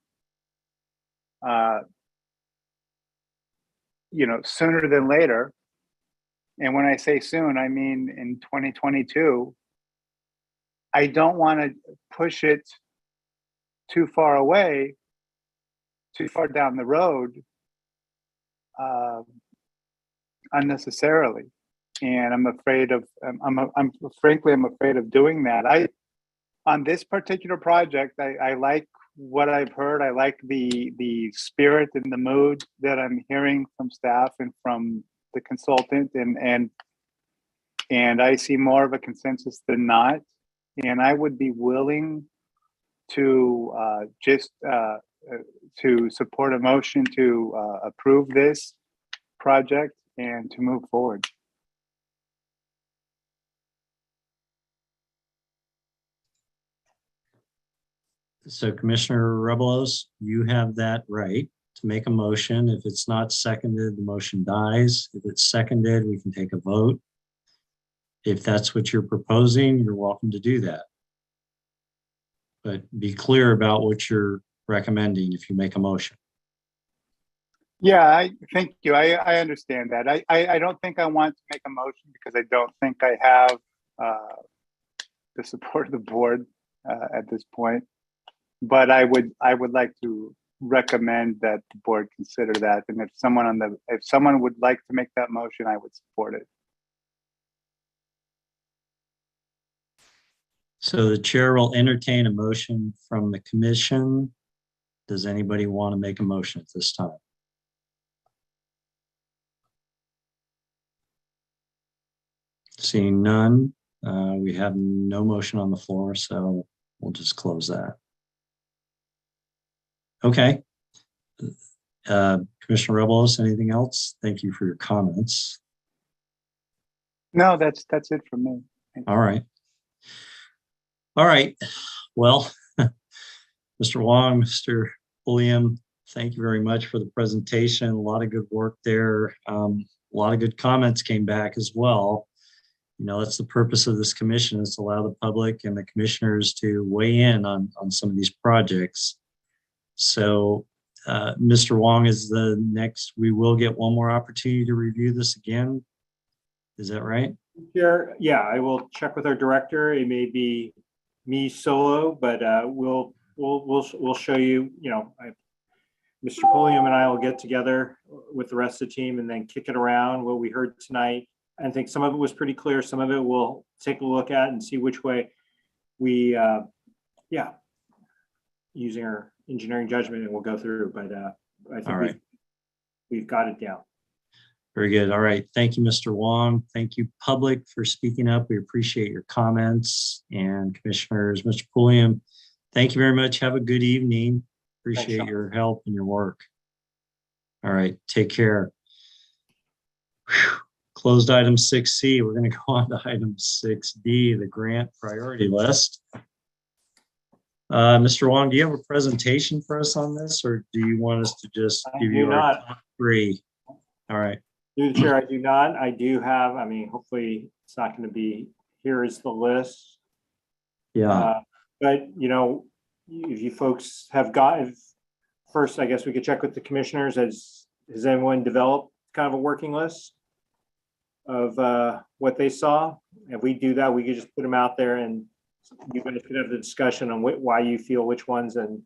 you know, sooner than later. And when I say soon, I mean in 2022, I don't want to push it too far away, too far down the road, unnecessarily. And I'm afraid of, frankly, I'm afraid of doing that. On this particular project, I like what I've heard. I like the spirit and the mood that I'm hearing from staff and from the consultant, and I see more of a consensus than not. And I would be willing to to support a motion to approve this project and to move forward. So Commissioner Rebelos, you have that right to make a motion. If it's not seconded, the motion dies. If it's seconded, we can take a vote. If that's what you're proposing, you're welcome to do that. But be clear about what you're recommending if you make a motion. Yeah, thank you. I understand that. I don't think I want to make a motion because I don't think I have the support of the board at this point. But I would like to recommend that the board consider that, and if someone would like to make that motion, I would support it. So the chair will entertain a motion from the commission. Does anybody want to make a motion at this time? Seeing none, we have no motion on the floor, so we'll just close that. Okay. Commissioner Rebelos, anything else? Thank you for your comments. No, that's it from me. All right. All right. Well, Mr. Wong, Mr. Pulliam, thank you very much for the presentation. A lot of good work there. A lot of good comments came back as well. You know, that's the purpose of this commission, is to allow the public and the commissioners to weigh in on some of these projects. So Mr. Wong is the next. We will get one more opportunity to review this again. Is that right? Yeah, I will check with our director. It may be me solo, but we'll show you. You know, Mr. Pulliam and I will get together with the rest of the team and then kick it around what we heard tonight. I think some of it was pretty clear. Some of it we'll take a look at and see which way we, using our engineering judgment, and we'll go through. But I think we've got it down. Very good. All right. Thank you, Mr. Wong. Thank you, public, for speaking up. We appreciate your comments. And commissioners, Mr. Pulliam, thank you very much. Have a good evening. Appreciate your help and your work. All right. Take care. Whew. Closed item 6C. We're going to go on to item 6D, the grant priority list. Mr. Wong, do you have a presentation for us on this, or do you want us to just give you our top three? All right. Through the chair, I do not. I do have, I mean, hopefully it's not going to be, here is the list. Yeah. But, you know, if you folks have gotten, first, I guess we could check with the commissioners. Has anyone developed kind of a working list of what they saw? If we do that, we could just put them out there and you guys could have the discussion on why you feel which ones, and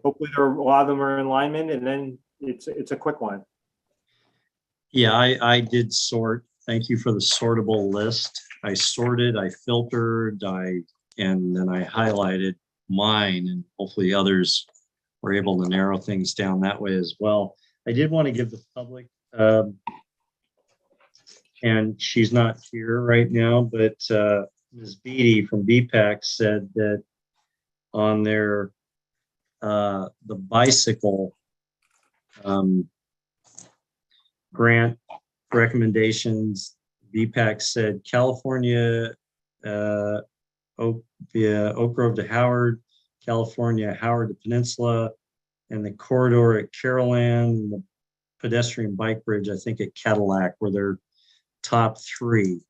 hopefully a lot of them are in alignment, and then it's a quick one. Yeah, I did sort. Thank you for the sortable list. I sorted, I filtered, and then I highlighted mine, and hopefully others were able to narrow things down that way as well. I did want to give the public, and she's not here right now, but Ms. Beatty from BPAC said that on their the bicycle grant recommendations, BPAC said California, via Oak Grove to Howard, California, Howard to Peninsula, and the corridor at Carolan, the pedestrian bike bridge, I think at Cadillac, were their top three.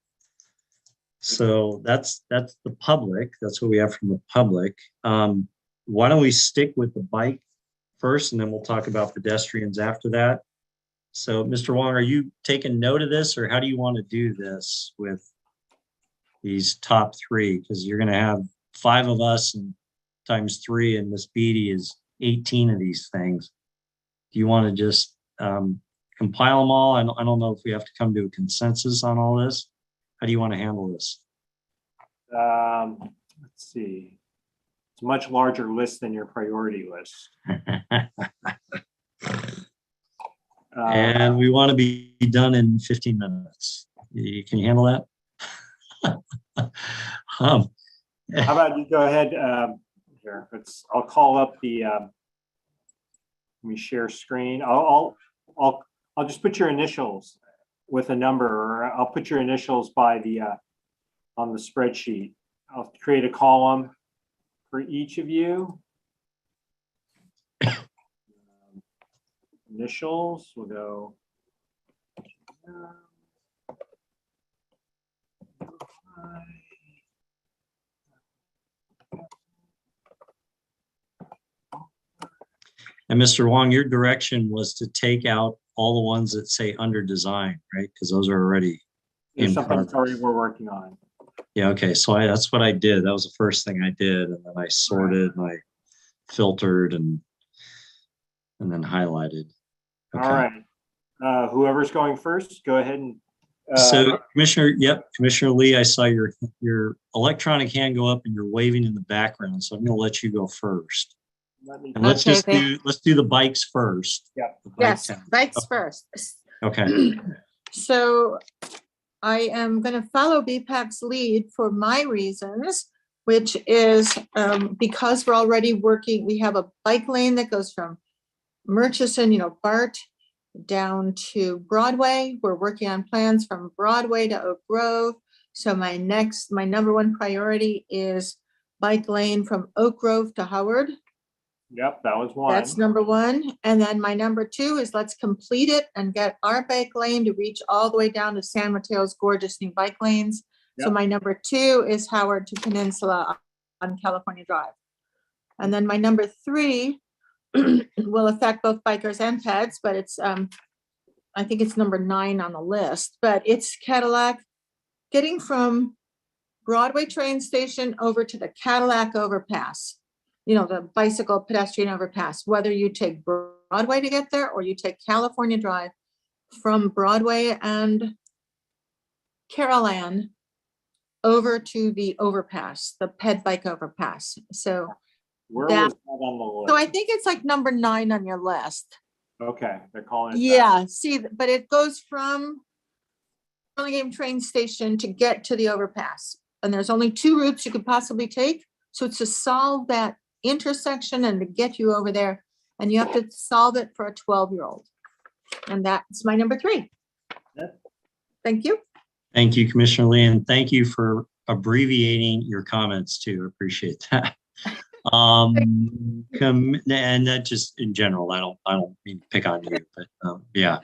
So that's the public. That's what we have from the public. Why don't we stick with the bike first, and then we'll talk about pedestrians after that. So, Mr. Wong, are you taking note of this, or how do you want to do this with these top three? Because you're going to have 5 of us and times 3, and Miss Beatty is 18 of these things. Do you want to just compile them all? I don't know if we have to come to a consensus on all this. How do you want to handle this? Let's see. It's a much larger list than your priority list. And we want to be done in 15 minutes. Can you handle that? How about you go ahead here? I'll call up the. Let me share screen. I'll just put your initials with a number, or I'll put your initials by the on the spreadsheet. I'll create a column for each of you. Initials, we'll go. And Mr. Wong, your direction was to take out all the ones that say under design, right? Because those are already There's in something progress. we're working on. Yeah, okay. So that's what I did. That was the first thing I did. And then I sorted and I filtered and then highlighted. Okay. All right. Whoever's going first, go ahead and. So Commissioner Lee, I saw your electronic hand go up and you're waving in the background. So I'm going to let you go first. And let's do the bikes first. Yeah. Yes, bikes first. Okay. So I am going to follow BPAC's lead for my reasons, which is because we're already working, we have a bike lane that goes from Murchison, BART, down to Broadway. We're working on plans from Broadway to Oak Grove. So my number one priority is bike lane from Oak Grove to Howard. Yep, that was one. That's number one. And then my number 2 is let's complete it and get our bike lane to reach all the way down to San Mateo's gorgeous new bike lanes. So my number 2 is Howard to Peninsula on California Drive. And then my number 3 will affect both bikers and peds, but it's, I think it's number 9 on the list, but it's Cadillac, getting from Broadway train station over to the Cadillac overpass, the bicycle pedestrian overpass, whether you take Broadway to get there or you take California Drive from Broadway and Carolan over to the overpass, the ped bike overpass. So where was that on the list? So I think it's like number 9 on your list. Okay, they're calling it. Yeah, see, but it goes from Burlingame train station to get to the overpass. And there's only 2 routes you could possibly take. So it's to solve that intersection and to get you over there. And you have to solve it for a 12-year-old. And that's my number 3. Thank you. Thank you, Commissioner Lee, and thank you for abbreviating your comments too. I appreciate that. And that just in general, I don't mean to pick on you, but yeah.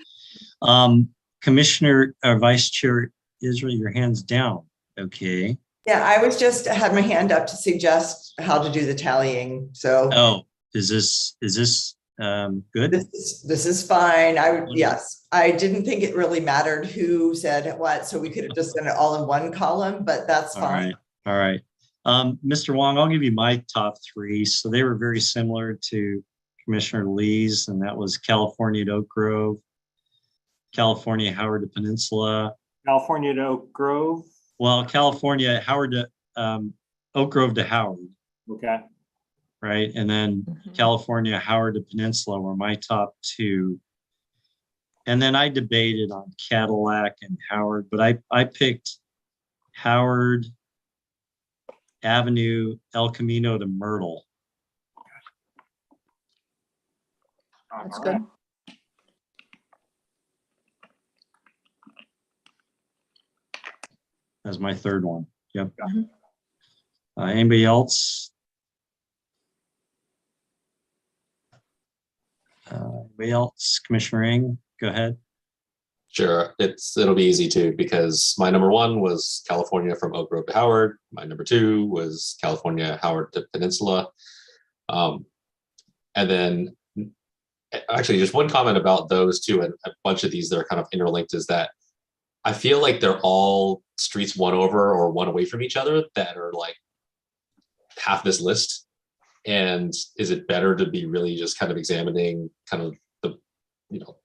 Commissioner Vice Chair Israel, your hand's down. Okay. Yeah, I was just had my hand up to suggest how to do the tallying. So oh, is this good? This is fine. Yes, I didn't think it really mattered who said what, so we could have just done it all in one column, but that's fine. All right. Mr. Wong, I'll give you my top 3. So they were very similar to Commissioner Lee's, and that was California at Oak Grove, California, Howard to Peninsula. California to Oak Grove. Well, California, Howard to Oak Grove to Howard, Okay. right? And then California, Howard to Peninsula were my top two. And then I debated on Cadillac and Howard, but I picked Howard Avenue, El Camino to Myrtle. That's All good. right. As my third one. Yep. Mhm. Anybody else? Anybody else? Commissioner Ing, go ahead. Sure, it'll be easy too, because my number one was California from Oak Grove to Howard. My number two was California, Howard to Peninsula. And then actually just one comment about those two and a bunch of these that are kind of interlinked is that I feel like they're all streets one over or one away from each other that are like half this list. And is it better to be really just kind of examining kind of the, you know,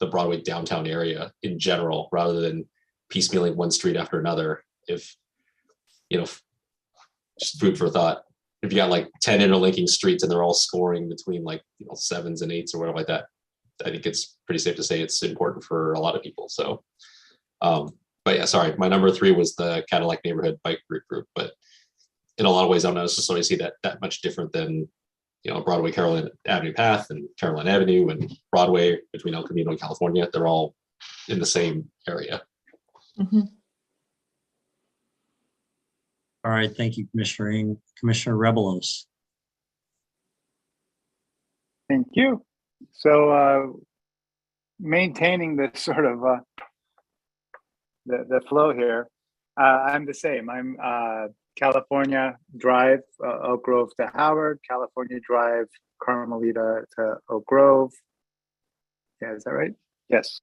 the Broadway downtown area in general, rather than piecemealing one street after another? If, you know, just food for thought. If you got like 10 interlinking streets and they're all scoring between like, you know, 7s and 8s or whatever like that, I think it's pretty safe to say it's important for a lot of people. So, but yeah, sorry, my number 3 was the Cadillac Neighborhood Bike Route Group, but in a lot of ways, I don't necessarily see that much different than, you know, Broadway Caroline Avenue Path and Caroline Avenue and Broadway between El Camino and California. They're all in the same area. Mhm. All right, thank you, Commissioner Ing. Commissioner Rebelos. Thank you. So maintaining this sort of the flow here, I'm the same. I'm California Drive, Oak Grove to Howard, California Drive, Carmelita to Oak Grove. Yeah, is that right? Yes.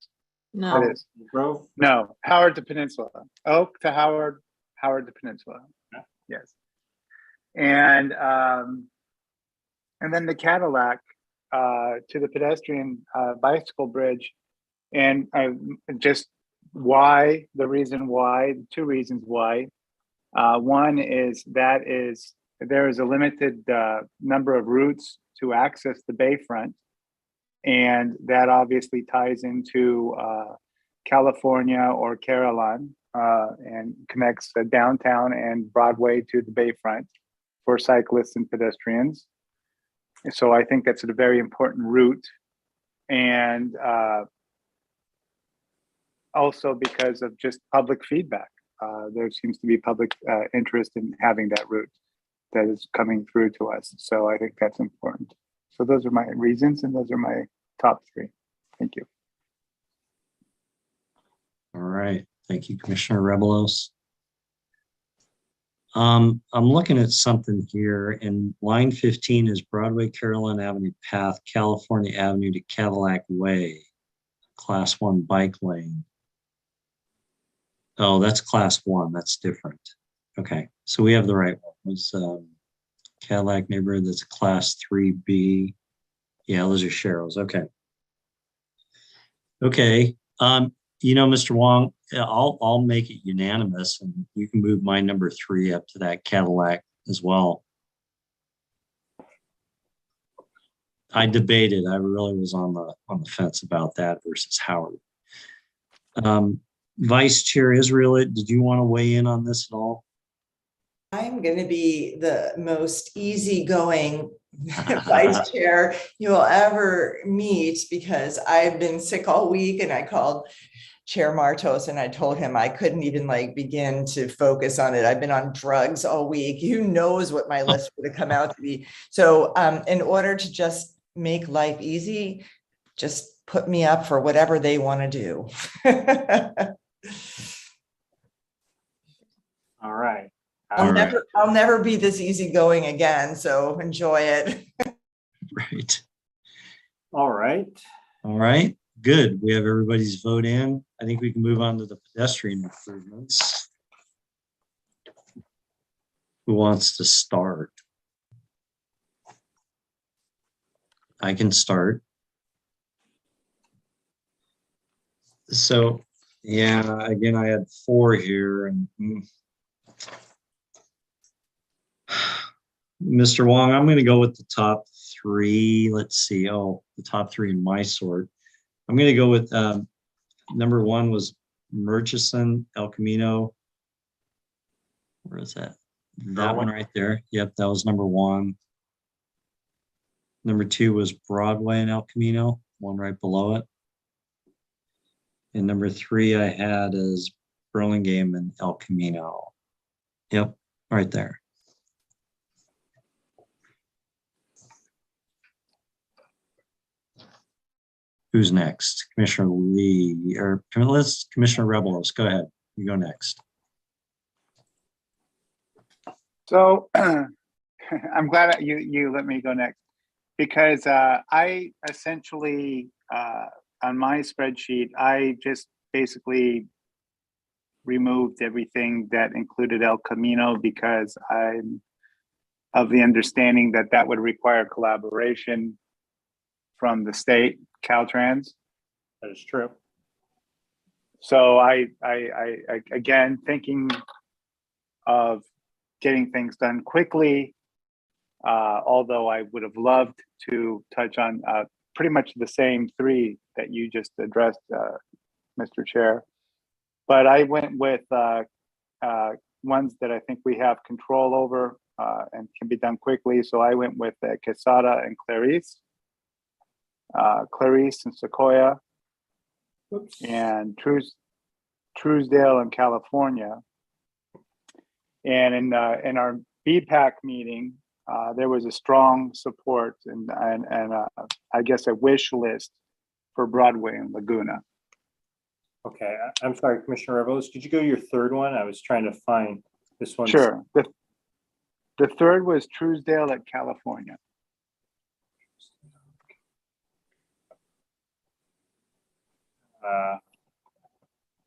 No. That is. Grove. No, Howard to Peninsula. Oak to Howard, Howard to Peninsula. Yeah. Yes. And then the Cadillac to the pedestrian bicycle bridge. And just why, the reason why, 2 reasons why. One is there is a limited number of routes to access the bayfront. And that obviously ties into California or Caroline and connects downtown and Broadway to the bayfront for cyclists and pedestrians. So I think that's a very important route. And also because of just public feedback. There seems to be public interest in having that route that is coming through to us. So I think that's important. So those are my reasons and those are my top 3. Thank you. All right, thank you, Commissioner Rebelos. I'm looking at something here, and line 15 is Broadway Caroline Avenue Path, California Avenue to Cadillac Way, Class 1 bike lane. Oh, that's Class 1, that's different. Okay, so we have the right one. It was Cadillac Neighborhood, that's Class 3B. Yeah, those are Cheryl's, okay. Okay, you know, Mr. Wong, I'll make it unanimous, and you can move my number 3 up to that Cadillac as well. I debated. I really was on the fence about that versus Howard. Vice Chair Israel, did you want to weigh in on this at all? I'm going to be the most easygoing vice chair you'll ever meet, because I've been sick all week, and I called Chair Martos and I told him I couldn't even begin to focus on it. I've been on drugs all week. Who knows what my list would have come out to be. So in order to just make life easy, just put me up for whatever they want to do. All right. I'll never be this easygoing again. So enjoy it. Right. All right. All right. Good. We have everybody's vote in. I think we can move on to the pedestrian improvements. Who wants to start? I can start. So, yeah, again, I had 4 here and Mr. Wong, I'm going to go with the top 3. Let's see. Oh, the top 3 in my sort. I'm going to go with number 1 was Murchison, El Camino. Where is that? That one right there. Yep, that was number 1. Number 2 was Broadway and El Camino, one right below it. And number 3 I had is Burlingame and El Camino. Yep, right there. Who's next? Commissioner Lee, or Commissioner Rebelos, go ahead. You go next. So I'm glad that you let me go next, because I essentially, on my spreadsheet, I just basically removed everything that included El Camino, because I'm of the understanding that that would require collaboration from the state, Caltrans. That is true. So I again, thinking of getting things done quickly, although I would have loved to touch on pretty much the same 3 that you just addressed, Mr. Chair. But I went with ones that I think we have control over and can be done quickly. So I went with Quesada and Clarice, Clarice and Sequoia, and Truesdale and California. And in our BPAC meeting, there was a strong support and I guess a wish list for Broadway and Laguna. Okay, I'm sorry, Commissioner Rebelos, could you go to your 3rd one? I was trying to find this one. Sure. The 3rd was Truesdale at California.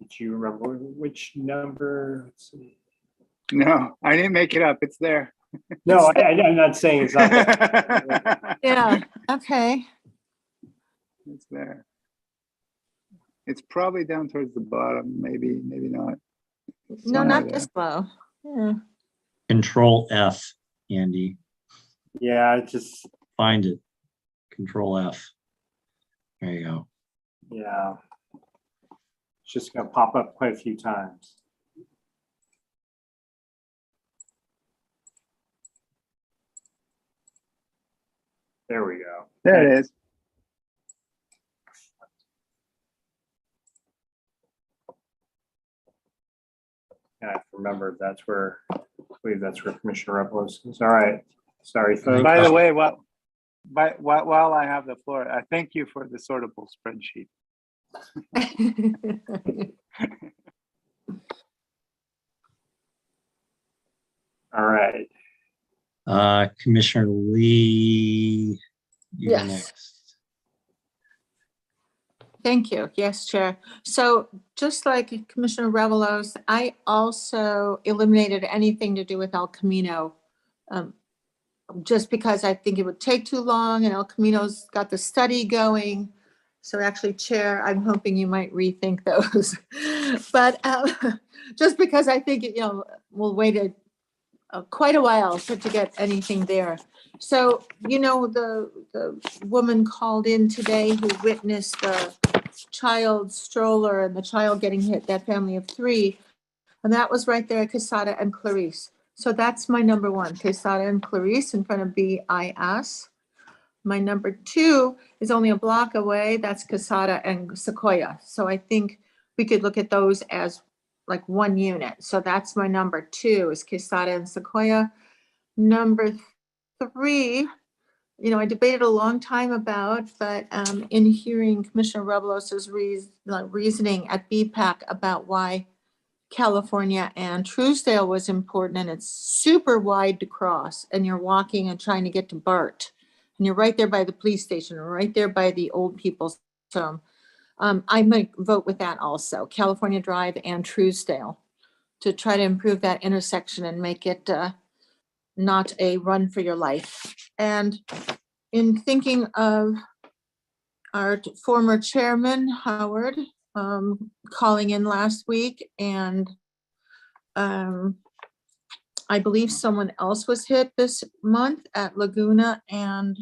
Do you remember which number? Let's see. No, I didn't make it up. It's there. No, I'm not saying it's not there. Yeah, okay. It's there. It's probably down towards the bottom, maybe not. No, Somewhere not there. this low. Yeah. Control F, Andy. Yeah, just find it. Control F. There you go. Yeah. It's just going to pop up quite a few times. There we go. There it is. Yeah, I remember that's where, I believe that's where Commissioner Rebelos is. All right. Sorry, folks. By the way, while I have the floor, I thank you for the sortable spreadsheet. All right. Commissioner Lee, you go Yes. next. Thank you. Yes, Chair. So just like Commissioner Revelos, I also eliminated anything to do with El Camino, just because I think it would take too long, and El Camino's got the study going. So actually, Chair, I'm hoping you might rethink those. But just because I think, we'll wait quite a while to get anything there. So, the woman called in today who witnessed the child stroller and the child getting hit, that family of 3. And that was right there at Quesada and Clarice. So that's my number 1, Quesada and Clarice in front of BIS. My number 2 is only a block away. That's Quesada and Sequoia. So I think we could look at those as like one unit. So that's my number 2 is Quesada and Sequoia. Number 3, I debated a long time about, but in hearing Commissioner Rebelos's reasoning at BPAC about why California and Truesdale was important, and it's super wide to cross, and you're walking and trying to get to BART, and you're right there by the police station, or right there by the old people's home. I might vote with that also, California Drive and Truesdale, to try to improve that intersection and make it not a run for your life. And in thinking of our former chairman, Howard, calling in last week, and I believe someone else was hit this month at Laguna and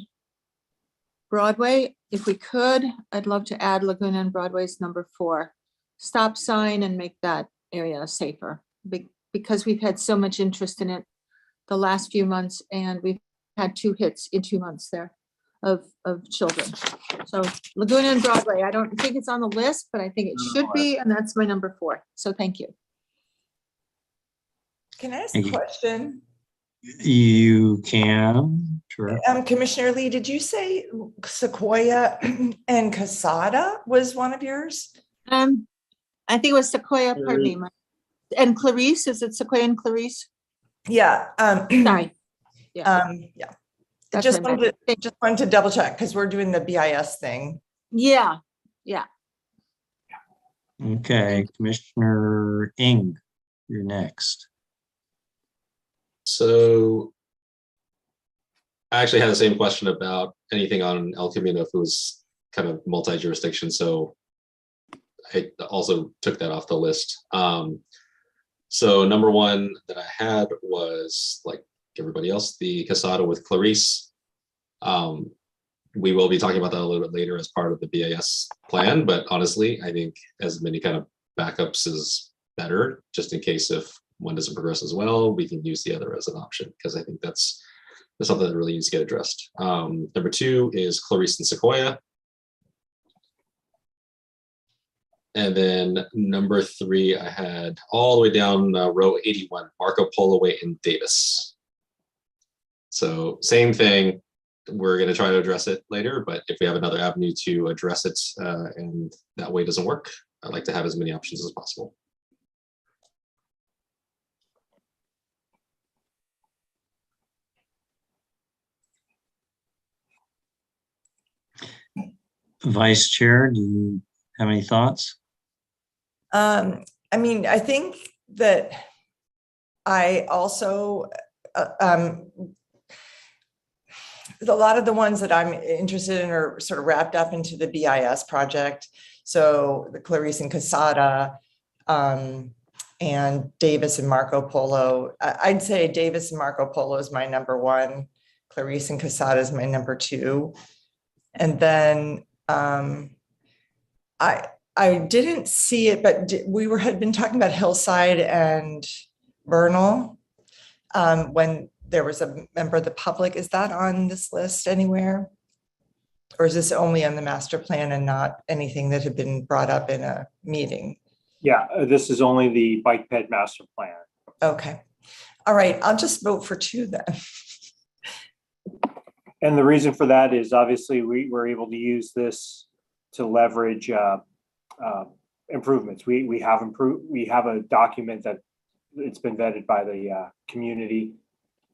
Broadway. If we could, I'd love to add Laguna and Broadway's number 4 stop sign and make that area safer, because we've had so much interest in it the last few months, and we've had 2 hits in 2 months there of children. So Laguna and Broadway, I don't think it's on the list, but I think it should be, and that's my number 4. So thank you. Can I ask Thank a you. question? You can, sure. Commissioner Lee, did you say Sequoia and Casada was one of yours? I think it was Sequoia, pardon me. And Clarice, is it Sequoia and Clarice? Yeah. Sorry. Yeah. Yeah. That's Just what I wanted to double check because we're doing the BIS thing. Yeah. Yeah. Okay, Commissioner Ing, you're next. So I actually had the same question about anything on El Camino if it was kind of multi-jurisdiction. So I also took that off the list. So number 1 that I had was, like everybody else, the Casada with Clarice. We will be talking about that a little bit later as part of the BIS plan, but honestly, I think as many kind of backups is better, just in case if one doesn't progress as well, we can use the other as an option, because I think that's something that really needs to get addressed. Number 2 is Clarice and Sequoia. And then number 3, I had all the way down row 81, Marco Polo Way in Davis. So same thing, we're going to try to address it later, but if we have another avenue to address it and that way doesn't work, I'd like to have as many options as possible. Vice Chair, do you have any thoughts? I mean, I think that I also, a lot of the ones that I'm interested in are sort of wrapped up into the BIS project. So the Clarice and Casada, and Davis and Marco Polo. I'd say Davis and Marco Polo is my number 1. Clarice and Casada is my number 2. And then I didn't see it, but we had been talking about Hillside and Vernal when there was a member of the public. Is that on this list anywhere? Or is this only on the master plan and not anything that had been brought up in a meeting? Yeah, this is only the bike ped master plan. Okay. All right. I'll just vote for 2 then. And the reason for that is obviously we were able to use this to leverage improvements. We have a document that it's been vetted by the community.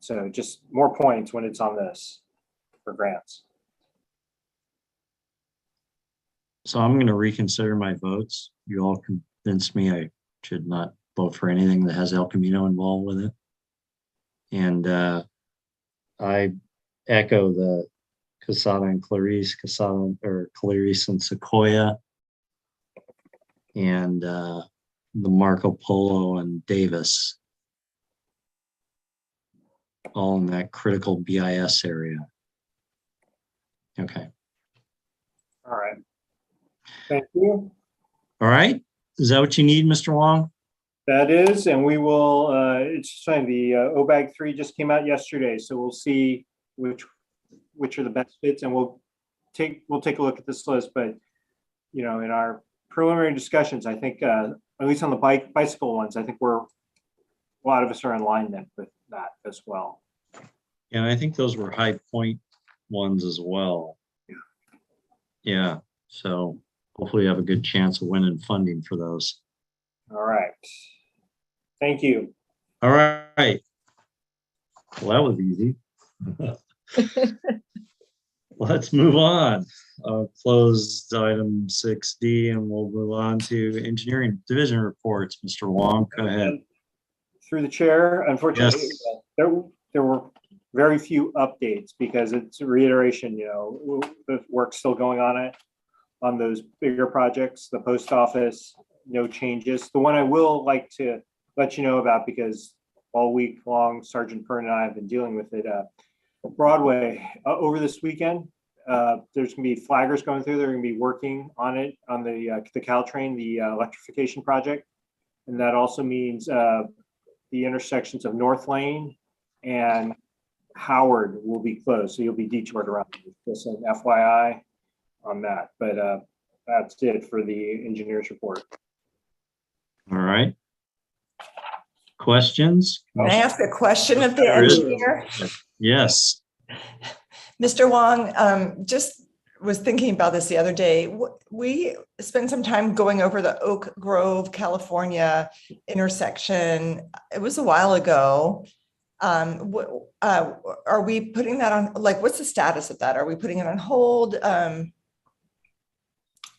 So just more points when it's on this for grants. So I'm going to reconsider my votes. You all convinced me I should not vote for anything that has El Camino involved with it. And I echo the Casada and Clarice, Clarice and Sequoia, and the Marco Polo and Davis, all in that critical BIS area. Okay. All right. Thank you. All right. Is that what you need, Mr. Wong? That is, and we will, it's funny, the OBAG 3 just came out yesterday, so we'll see which are the best fits, and we'll take a look at this list. But you know, in our preliminary discussions, I think at least on the bicycle ones, I think a lot of us are in alignment with that as well. Yeah, I think those were high point ones as well. Yeah, so hopefully we have a good chance of winning funding for those. All right. Thank you. All right. Well, that was easy. Let's move on. Close item 6D and we'll move on to engineering division reports. Mr. Wong, go ahead. Through the chair, unfortunately, Yes. there were very few updates because it's a reiteration, you know, the work's still going on it. on those bigger projects. The post office, no changes. The one I will like to let you know about, because all week long, Sergeant Pern and I have been dealing with it. Broadway, over this weekend, there's gonna be flaggers going through. They're gonna be working on it, on the Caltrain, the electrification project. And that also means the intersections of North Lane and Howard will be closed. So you'll be detoured around. Just an FYI on that, but that's it for the engineer's report. All right. Questions? Can I ask a question of the There is. engineer? Yes. Mr. Wong, just was thinking about this the other day. We spent some time going over the Oak Grove, California intersection. It was a while ago. Are we putting that on, like, what's the status of that? Are we putting it on hold?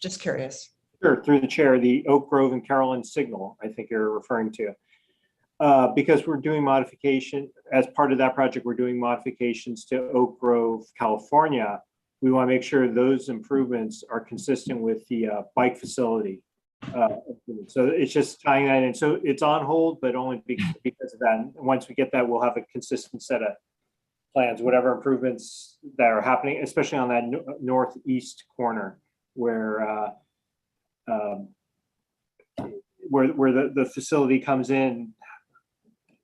Just curious. Sure, through the chair, the Oak Grove and Carolyn signal, I think you're referring to. Because we're doing modification, as part of that project, we're doing modifications to Oak Grove, California. We want to make sure those improvements are consistent with the bike facility. So it's just tying that in. So it's on hold, but only because of that. And once we get that, we'll have a consistent set of plans, whatever improvements that are happening, especially on that northeast corner where the facility comes in.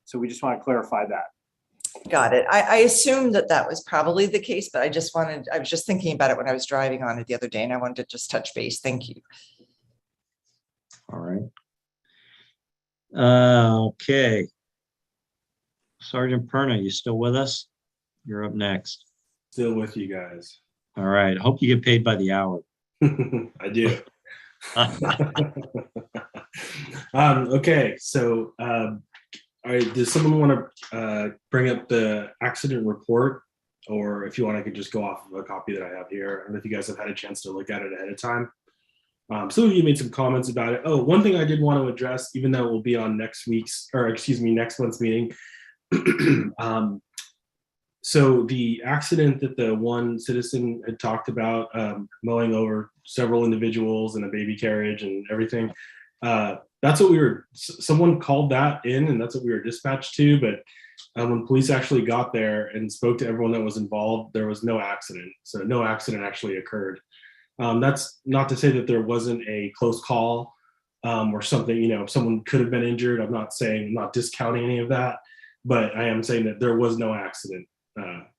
So we just want to clarify that. Got it. I assumed that was probably the case, but I was just thinking about it when I was driving on it the other day, and I wanted to just touch base. Thank you. All right. Okay. Sergeant Perna, you still with us? You're up next. Still with you guys. All right. Hope you get paid by the hour. I do. Okay, so does someone want to bring up the accident report? Or if you want, I could just go off of a copy that I have here. I don't know if you guys have had a chance to look at it ahead of time. Some of you made some comments about it. Oh, one thing I did want to address, even though it will be on next month's meeting. So the accident that the one citizen had talked about, mowing over several individuals in a baby carriage and everything, that's what someone called that in, and that's what we were dispatched to. But when police actually got there and spoke to everyone that was involved, there was no accident. So no accident actually occurred. That's not to say that there wasn't a close call or something, someone could have been injured. I'm not discounting any of that, but I am saying that there was no accident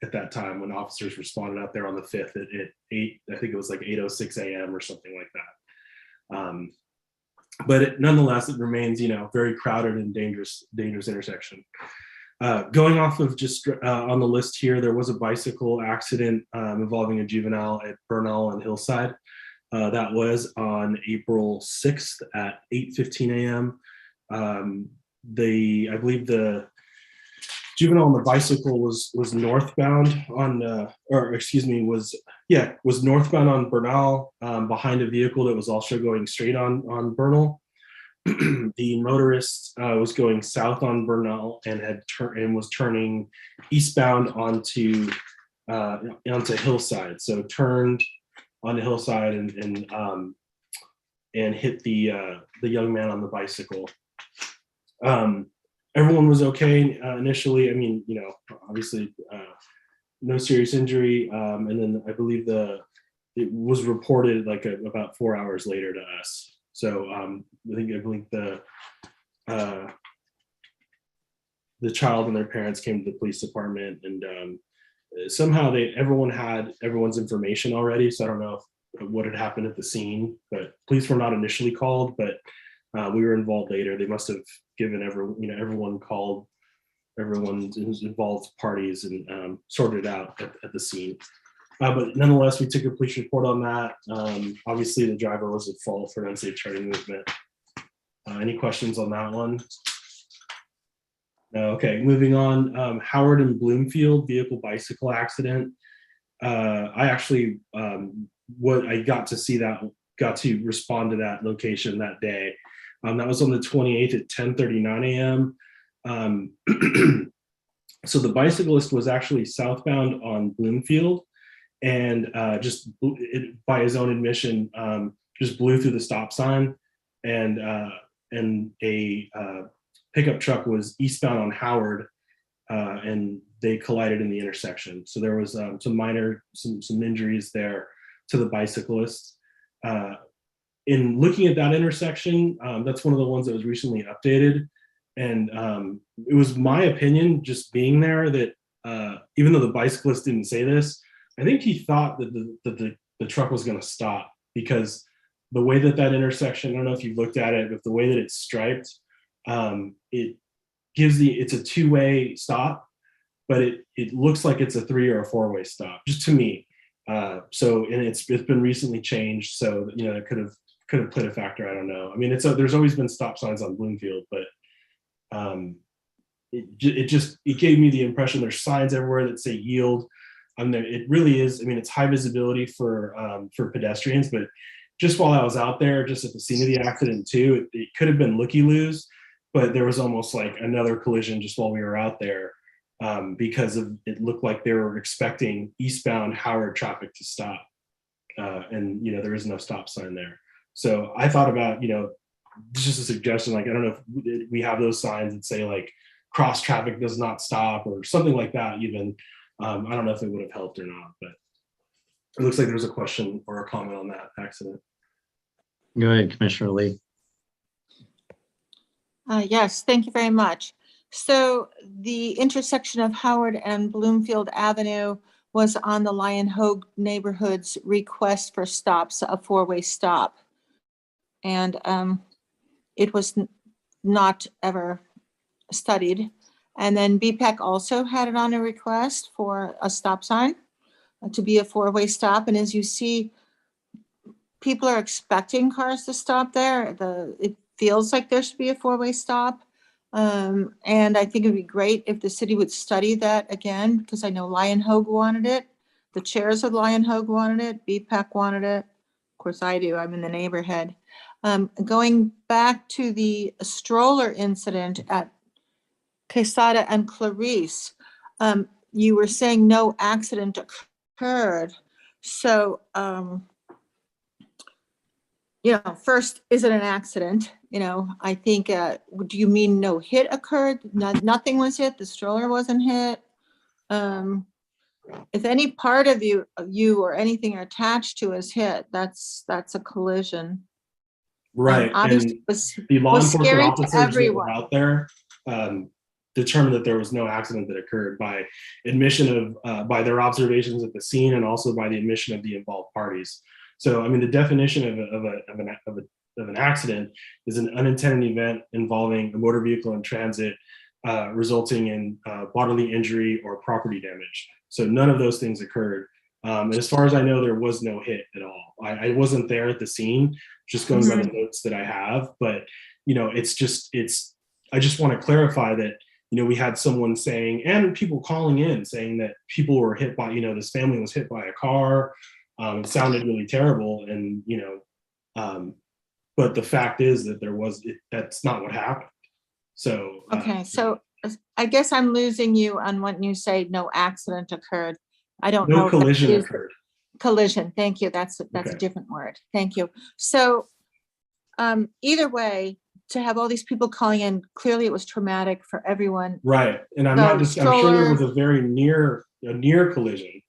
at that time when officers responded out there on the 5th at 8, I think it was like 8:06 a.m. or something like that. But nonetheless, it remains, very crowded and dangerous intersection. Going off of just on the list here, there was a bicycle accident involving a juvenile at Bernal and Hillside. That was on April 6th at 8:15 a.m. I believe the juvenile on the bicycle was northbound was northbound on Bernal behind a vehicle that was also going straight on Bernal. The motorist was going south on Bernal and was turning eastbound onto Hillside. So turned onto Hillside and hit the young man on the bicycle. Everyone was okay initially. I mean, obviously no serious injury. And then I believe it was reported like about 4 hours later to us. So I believe the child and their parents came to the police department, and somehow everyone had everyone's information already. So I don't know what had happened at the scene, but police were not initially called, but we were involved later. They must have given everyone called, everyone's involved parties, and sorted it out at the scene. But nonetheless, we took a police report on that. Obviously, the driver was at fault for unsafe turning movement. Any questions on that one? No. Okay, moving on. Howard and Bloomfield vehicle bicycle accident. I actually, I got to respond to that location that day. That was on the 28th at 10:39 a.m. So the bicyclist was actually southbound on Bloomfield, and by his own admission, just blew through the stop sign, and a pickup truck was eastbound on Howard, and they collided in the intersection. So there was some injuries there to the bicyclists. In looking at that intersection, that's one of the ones that was recently updated. And it was my opinion, just being there, that even though the bicyclist didn't say this, I think he thought that the truck was going to stop, because the way that intersection, I don't know if you've looked at it, but the way that it's striped, it's a two-way stop, but it looks like it's a 3 or a 4-way stop, just to me. So, and it's been recently changed, so it could have played a factor. I don't know. I mean, there's always been stop signs on Bloomfield, but it gave me the impression there's signs everywhere that say yield. It really is. I mean, it's high visibility for pedestrians, but just while I was out there, just at the scene of the accident too, it could have been looky-loos, but there was almost like another collision just while we were out there, because it looked like they were expecting eastbound Howard traffic to stop, and there is no stop sign there. So I thought about, just a suggestion, like, I don't know if we have those signs that say like cross traffic does not stop or something like that even. I don't know if it would have helped or not, but it looks like there was a question or a comment on that accident. Go ahead, Commissioner Lee. Yes, thank you very much. So the intersection of Howard and Bloomfield Avenue was on the Lion Hogue neighborhood's request for stops, a 4-way stop. And it was not ever studied. And then BPAC also had it on a request for a stop sign to be a 4-way stop. And as you see, people are expecting cars to stop there. It feels like there should be a 4-way stop. And I think it'd be great if the city would study that again, because I know Lion Hogue wanted it. The chairs of Lion Hogue wanted it. BPAC wanted it. Of course I do, I'm in the neighborhood. Going back to the stroller incident at Quesada and Clarice, you were saying no accident occurred. So, first, is it an accident? I think, do you mean no hit occurred? Nothing was hit, the stroller wasn't hit. If any part of you or anything attached to is hit, that's a collision. Right. Obviously, And the law enforcement scary to officers that were everyone. out there determined that there was no accident that occurred by admission of by their observations at the scene, and also by the admission of the involved parties. So, I mean, the definition of an accident is an unintended event involving a motor vehicle in transit, resulting in bodily injury or property damage. So none of those things occurred. And as far as I know, there was no hit at all. I wasn't there at the scene, just going by the notes that I have. But, I just want to clarify that, we had someone saying, and people calling in saying that people were hit by, this family was hit by a car. It sounded really terrible. And, but the fact is that that's not what happened. So. Okay, so I guess I'm losing you on when you say no accident occurred. I don't know. No collision occurred. Collision, thank you. That's Okay. a different word. Thank you. So either way, to have all these people calling in, clearly it was traumatic for everyone. Right. And I'm The sure there was stroller- a very near collision.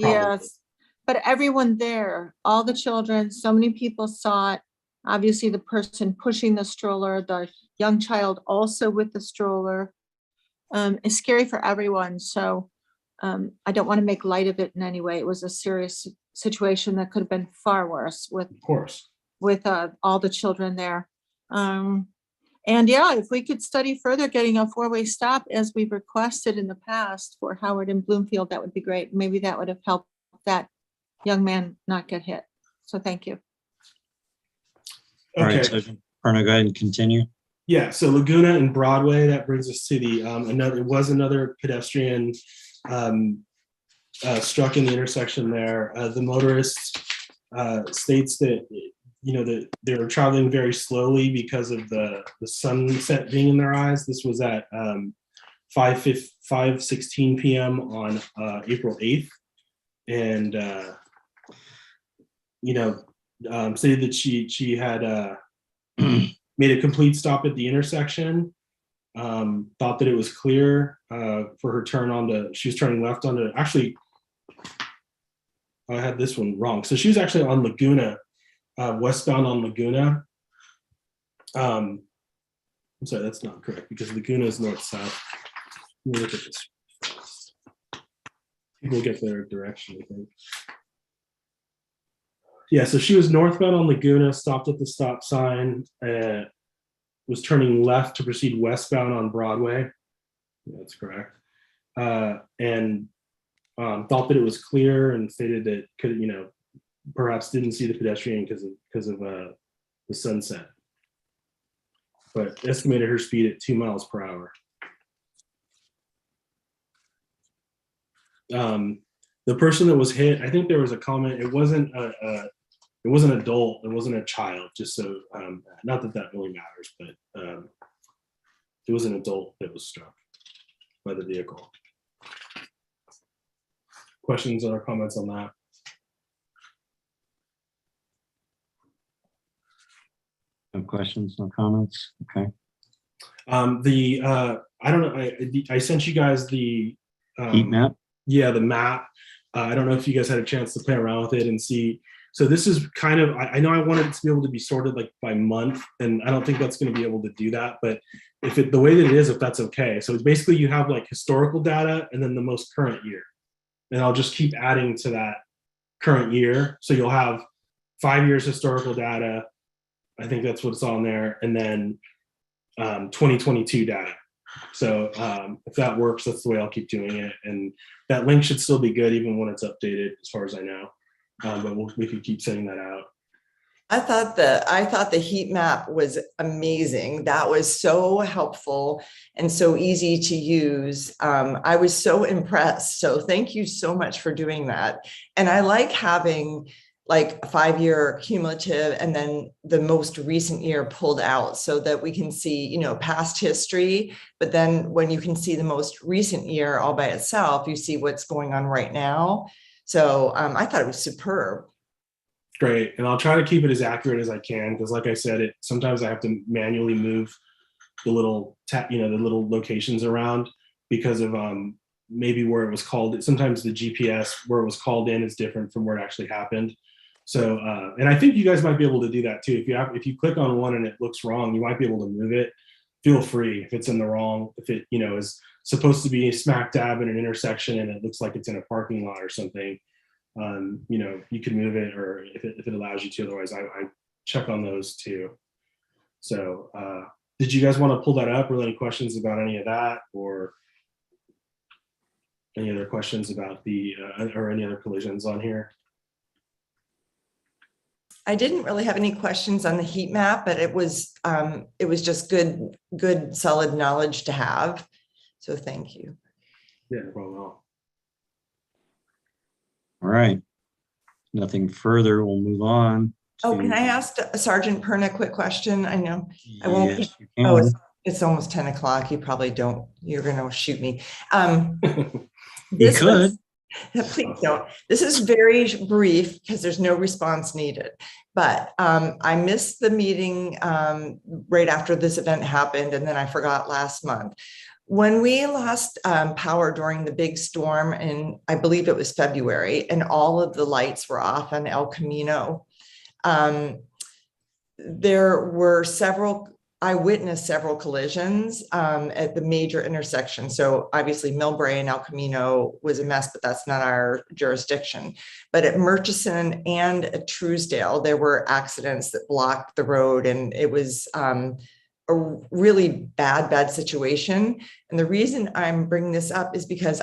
probably. Yes, but everyone there, all the children, so many people saw it. Obviously, the person pushing the stroller, the young child also with the stroller. It's scary for everyone. So I don't want to make light of it in any way. It was a serious situation that could have been far worse with, Of course. with all the children there. And yeah, if we could study further getting a 4-way stop as we've requested in the past for Howard and Bloomfield, that would be great. Maybe that would have helped that young man not get hit. So thank you. All right, Okay. so Perna, go ahead and continue. Yeah, so Laguna and Broadway, that brings us to the another pedestrian struck in the intersection there. The motorist states that that they were traveling very slowly because of the sunset being in their eyes. This was at 5:16 p.m. on April 8th. and stated that she had made a complete stop at the intersection. Thought that it was clear for her turn onto. She was turning left onto. Actually, I had this one wrong. So she was actually on Laguna, westbound on Laguna. I'm sorry, that's not correct because Laguna is north-south. Let me look at this. People get their direction, I think. Yeah, so she was northbound on Laguna, stopped at the stop sign, was turning left to proceed westbound on Broadway. Yeah, that's correct. And thought that it was clear and stated that could, perhaps didn't see the pedestrian because of the sunset. But estimated her speed at 2 miles per hour. The person that was hit, I think there was a comment. It wasn't an adult. It wasn't a child. Just so, not that that really matters, but it was an adult that was struck by the vehicle. Questions or comments on that? No questions, no comments. Okay. I don't know. I sent you guys the Heat map. Yeah, the map. I don't know if you guys had a chance to play around with it and see. So this is kind of, I know I wanted it to be able to be sorted like by month, and I don't think that's going to be able to do that. But if it, the way that it is, if that's okay. So it's basically you have like historical data and then the most current year. And I'll just keep adding to that current year. So you'll have 5 years historical data. I think that's what's on there. And then 2022 data. So if that works, that's the way I'll keep doing it. And that link should still be good even when it's updated, as far as I know. But we could keep sending that out. I thought the heat map was amazing. That was so helpful and so easy to use. I was so impressed. So thank you so much for doing that. And I like having like a 5-year cumulative and then the most recent year pulled out so that we can see, past history. But then when you can see the most recent year all by itself, you see what's going on right now. So I thought it was superb. Great. And I'll try to keep it as accurate as I can, because like I said, sometimes I have to manually move the little the little locations around because of maybe where it was called. Sometimes the GPS where it was called in is different from where it actually happened. So and I think you guys might be able to do that too. If you click on one and it looks wrong, you might be able to move it. Feel free if it's in the wrong, if it is supposed to be smack dab in an intersection and it looks like it's in a parking lot or something. You can move it, or if it allows you to. Otherwise, I check on those too. So did you guys want to pull that up, or any questions about any of that, or any other questions about the or any other collisions on here? I didn't really have any questions on the heat map, but it was just good, solid knowledge to have. So thank you. Yeah, no problem at all. All right. Nothing further. We'll move on. Oh, can I ask Sergeant Perna a quick question? I know I won't. Yes, you can. Oh, it's almost 10 o'clock. You probably don't. You're going to shoot me. You could. Please don't. This is very brief because there's no response needed. But I missed the meeting right after this event happened, and then I forgot last month. When we lost power during the big storm, and I believe it was February, and all of the lights were off on El Camino, there were I witnessed several collisions at the major intersection. So obviously Millbrae and El Camino was a mess, but that's not our jurisdiction. But at Murchison and at Truesdale, there were accidents that blocked the road, and it was a really bad situation. And the reason I'm bringing this up is because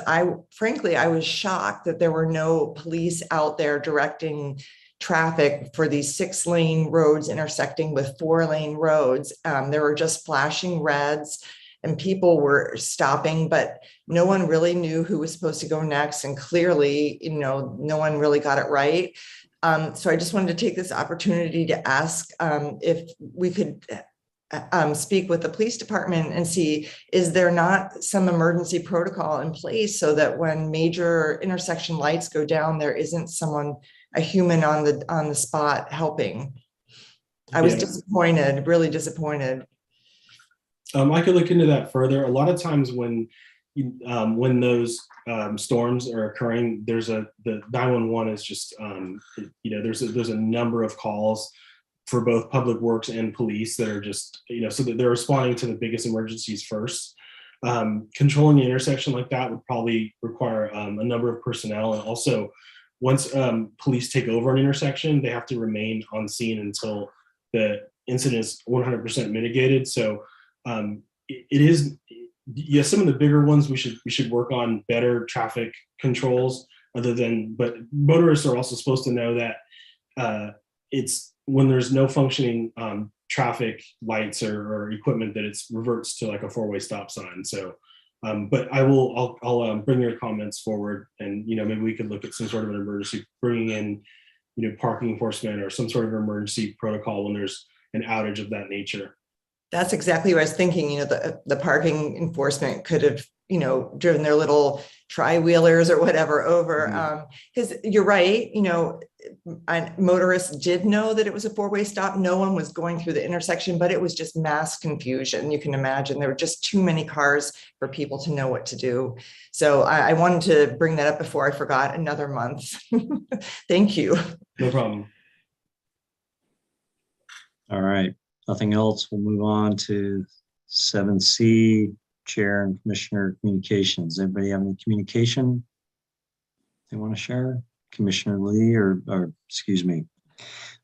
frankly, I was shocked that there were no police out there directing traffic for these 6-lane roads intersecting with 4-lane roads. There were just flashing reds and people were stopping, but no one really knew who was supposed to go next. And clearly, no one really got it right. So I just wanted to take this opportunity to ask if we could speak with the police department and see, is there not some emergency protocol in place so that when major intersection lights go down, there isn't someone, a human on the spot helping? I was Yeah. disappointed, really disappointed. I could look into that further. A lot of times when those storms are occurring, the 911 is just there's a number of calls for both public works and police that are just so that they're responding to the biggest emergencies first. Controlling the intersection like that would probably require a number of personnel, and also once police take over an intersection, they have to remain on scene until the incident is 100% mitigated. So it is, yes, some of the bigger ones we should work on better traffic controls. But motorists are also supposed to know that it's when there's no functioning traffic lights or equipment that it reverts to like a four-way stop sign. So, but I'll bring your comments forward, and maybe we could look at some sort of an emergency, bringing in parking enforcement or some sort of emergency protocol when there's an outage of that nature. That's exactly what I was thinking. The parking enforcement could have, driven their little tri-wheelers or whatever over. Because you're right, motorists did know that it was a four-way stop. No one was going through the intersection, but it was just mass confusion. You can imagine there were just too many cars for people to know what to do. So I wanted to bring that up before I forgot another month. Thank you. No problem. All right. Nothing else. We'll move on to 7C, Chair and Commissioner Communications. Anybody have any communication they want to share? Commissioner Lee or excuse me,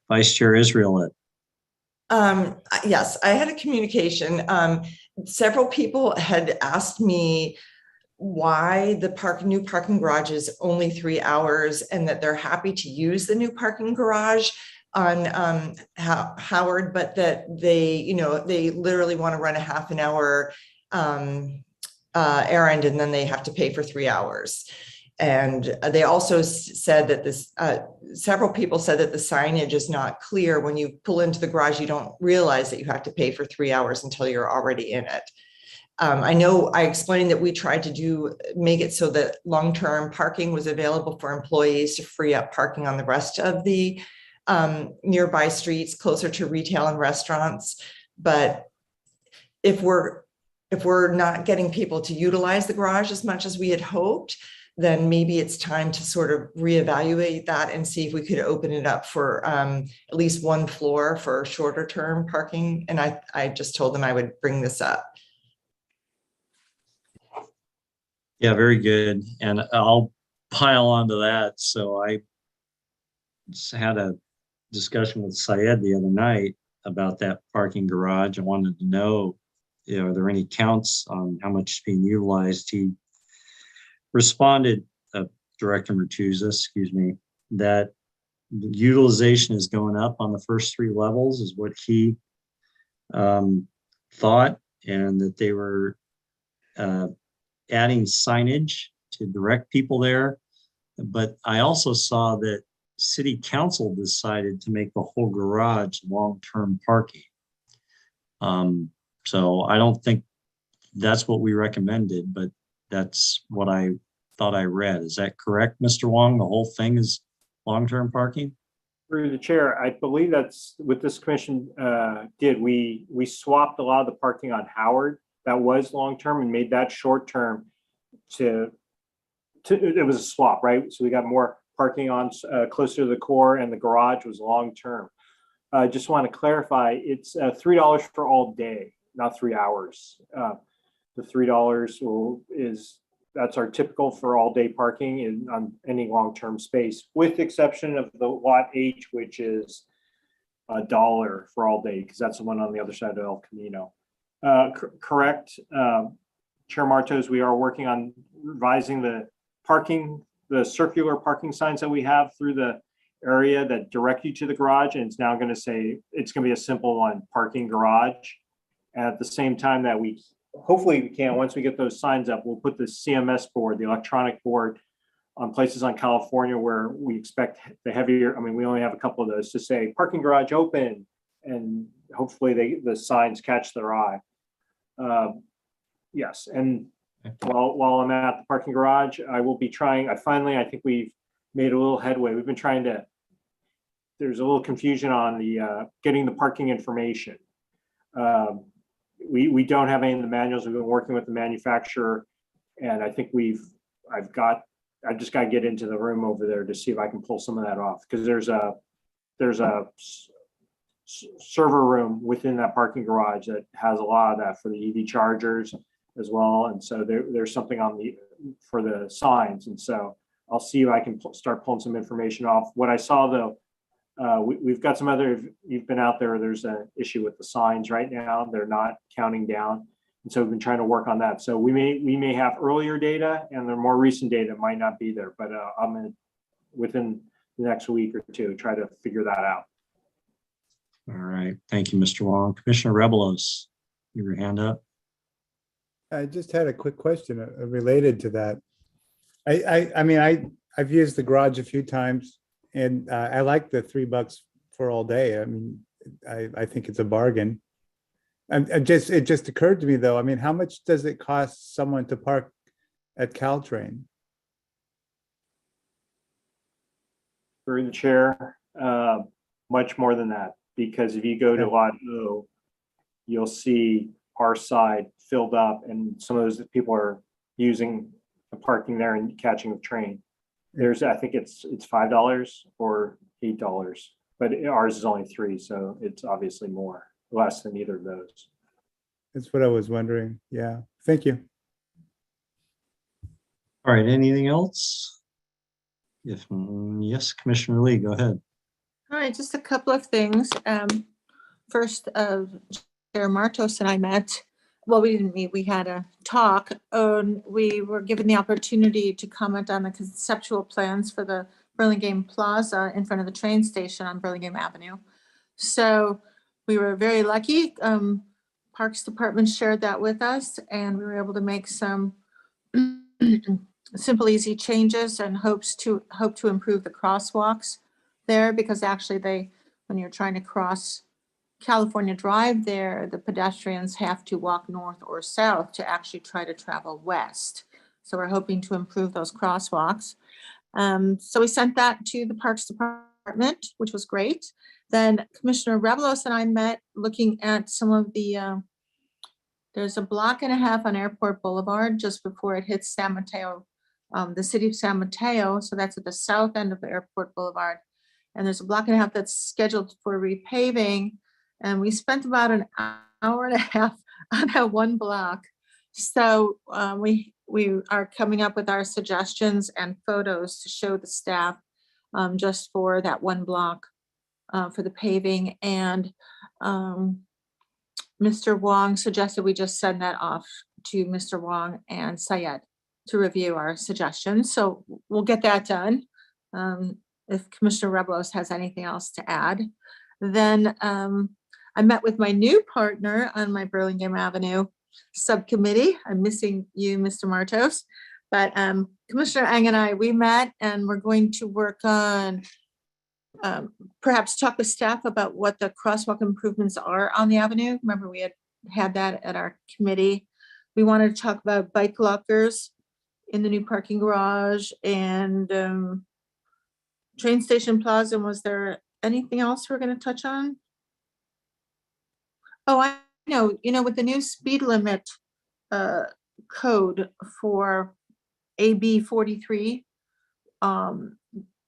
Vice Chair Israel. Yes, I had a communication. Several people had asked me why the new parking garage is only 3 hours and that they're happy to use the new parking garage on Howard, but that they literally want to run a half an hour errand and then they have to pay for 3 hours. And they also said that several people said that the signage is not clear. When you pull into the garage, you don't realize that you have to pay for 3 hours until you're already in it. I know I explained that we tried to make it so that long-term parking was available for employees to free up parking on the rest of the nearby streets closer to retail and restaurants. But if we're not getting people to utilize the garage as much as we had hoped, then maybe it's time to sort of reevaluate that and see if we could open it up for at least one floor for shorter term parking. And I just told them I would bring this up. Yeah, very good. And I'll pile onto that. So I had a discussion with Syed the other night about that parking garage. I wanted to know, are there any counts on how much is being utilized? He responded, Director Mertuzza, excuse me, that utilization is going up on the first 3 levels is what he thought, and that they were adding signage to direct people there. But I also saw that City Council decided to make the whole garage long-term parking. So I don't think that's what we recommended, but that's what I thought I read. Is that correct, Mr. Wong? The whole thing is long-term parking? Through the chair, I believe that's what this commission did. We swapped a lot of the parking on Howard that was long-term and made that short-term to it was a swap, right? So we got more parking on closer to the core, and the garage was long-term. I just want to clarify, it's $3 for all day, not 3 hours. The $3 that's our typical for all day parking on any long-term space, with the exception of the lot H, which is $1 for all day, because that's the one on the other side of El Camino. Correct, Chair Martos, we are working on revising the circular parking signs that we have through the area that direct you to the garage, and it's now going to say it's going to be a simple one, parking garage. And at the same time that hopefully we can, once we get those signs up, we'll put the CMS board, the electronic board, on places on California where we expect the heavier, we only have a couple of those, to say parking garage open, and hopefully the signs catch their eye. Yes, and while I'm at the parking garage, I will be trying, I think we've made a little headway. We've been trying to, there's a little confusion on the getting the parking information. We don't have any of the manuals. We've been working with the manufacturer, and I think I just got to get into the room over there to see if I can pull some of that off, because there's a server room within that parking garage that has a lot of that for the EV chargers as well. And so there's something for the signs. And so I'll see if I can start pulling some information off. What I saw though, we've got some other, you've been out there, there's an issue with the signs right now. They're not counting down. And so we've been trying to work on that. So we may have earlier data, and the more recent data might not be there, but I'm going to, within the next week or two, try to figure that out. All right. Thank you, Mr. Wong. Commissioner Rebelos, your hand up. I just had a quick question related to that. I mean, I've used the garage a few times, and I like the $3 for all day. I mean, I think it's a bargain. It just occurred to me though, I mean, how much does it cost someone to park at Caltrain? Through the chair, much more than that, because if you go to Lot O, you'll see our side filled up, and some of those people are using the parking there and catching the train. I think it's $5 or $8, but ours is only $3, so it's obviously less than either of those. That's what I was wondering. Yeah, thank you. All right, anything else? If yes, Commissioner Lee, go ahead. All right, just a couple of things. First, Chair Martos and I met. Well, we didn't meet, we had a talk. We were given the opportunity to comment on the conceptual plans for the Burlingame Plaza in front of the train station on Burlingame Avenue. So we were very lucky. Parks Department shared that with us, and we were able to make some simple, easy changes, and hope to improve the crosswalks there, because actually when you're trying to cross California Drive there, the pedestrians have to walk north or south to actually try to travel west. So we're hoping to improve those crosswalks. So we sent that to the Parks Department, which was great. Then Commissioner Rebelos and I met looking at some of the, there's a 1.5 blocks on Airport Boulevard just before it hits San Mateo, the city of San Mateo. So that's at the south end of the Airport Boulevard. And there's a 1.5 blocks that's scheduled for repaving. And we spent about an hour and a half on that 1 block. So we are coming up with our suggestions and photos to show the staff just for that 1 block for the paving. And Mr. Wong suggested we just send that off to Mr. Wong and Syed to review our suggestions. So we'll get that done. If Commissioner Rebelos has anything else to add. Then I met with my new partner on my Burlingame Avenue subcommittee. I'm missing you, Mr. Martos, but Commissioner Ang and I, we met, and we're going to work on perhaps talk with staff about what the crosswalk improvements are on the avenue. Remember, we had that at our committee. We wanted to talk about bike lockers in the new parking garage and train station plaza. Was there anything else we're going to touch on? Oh, I know, with the new speed limit code for AB 43,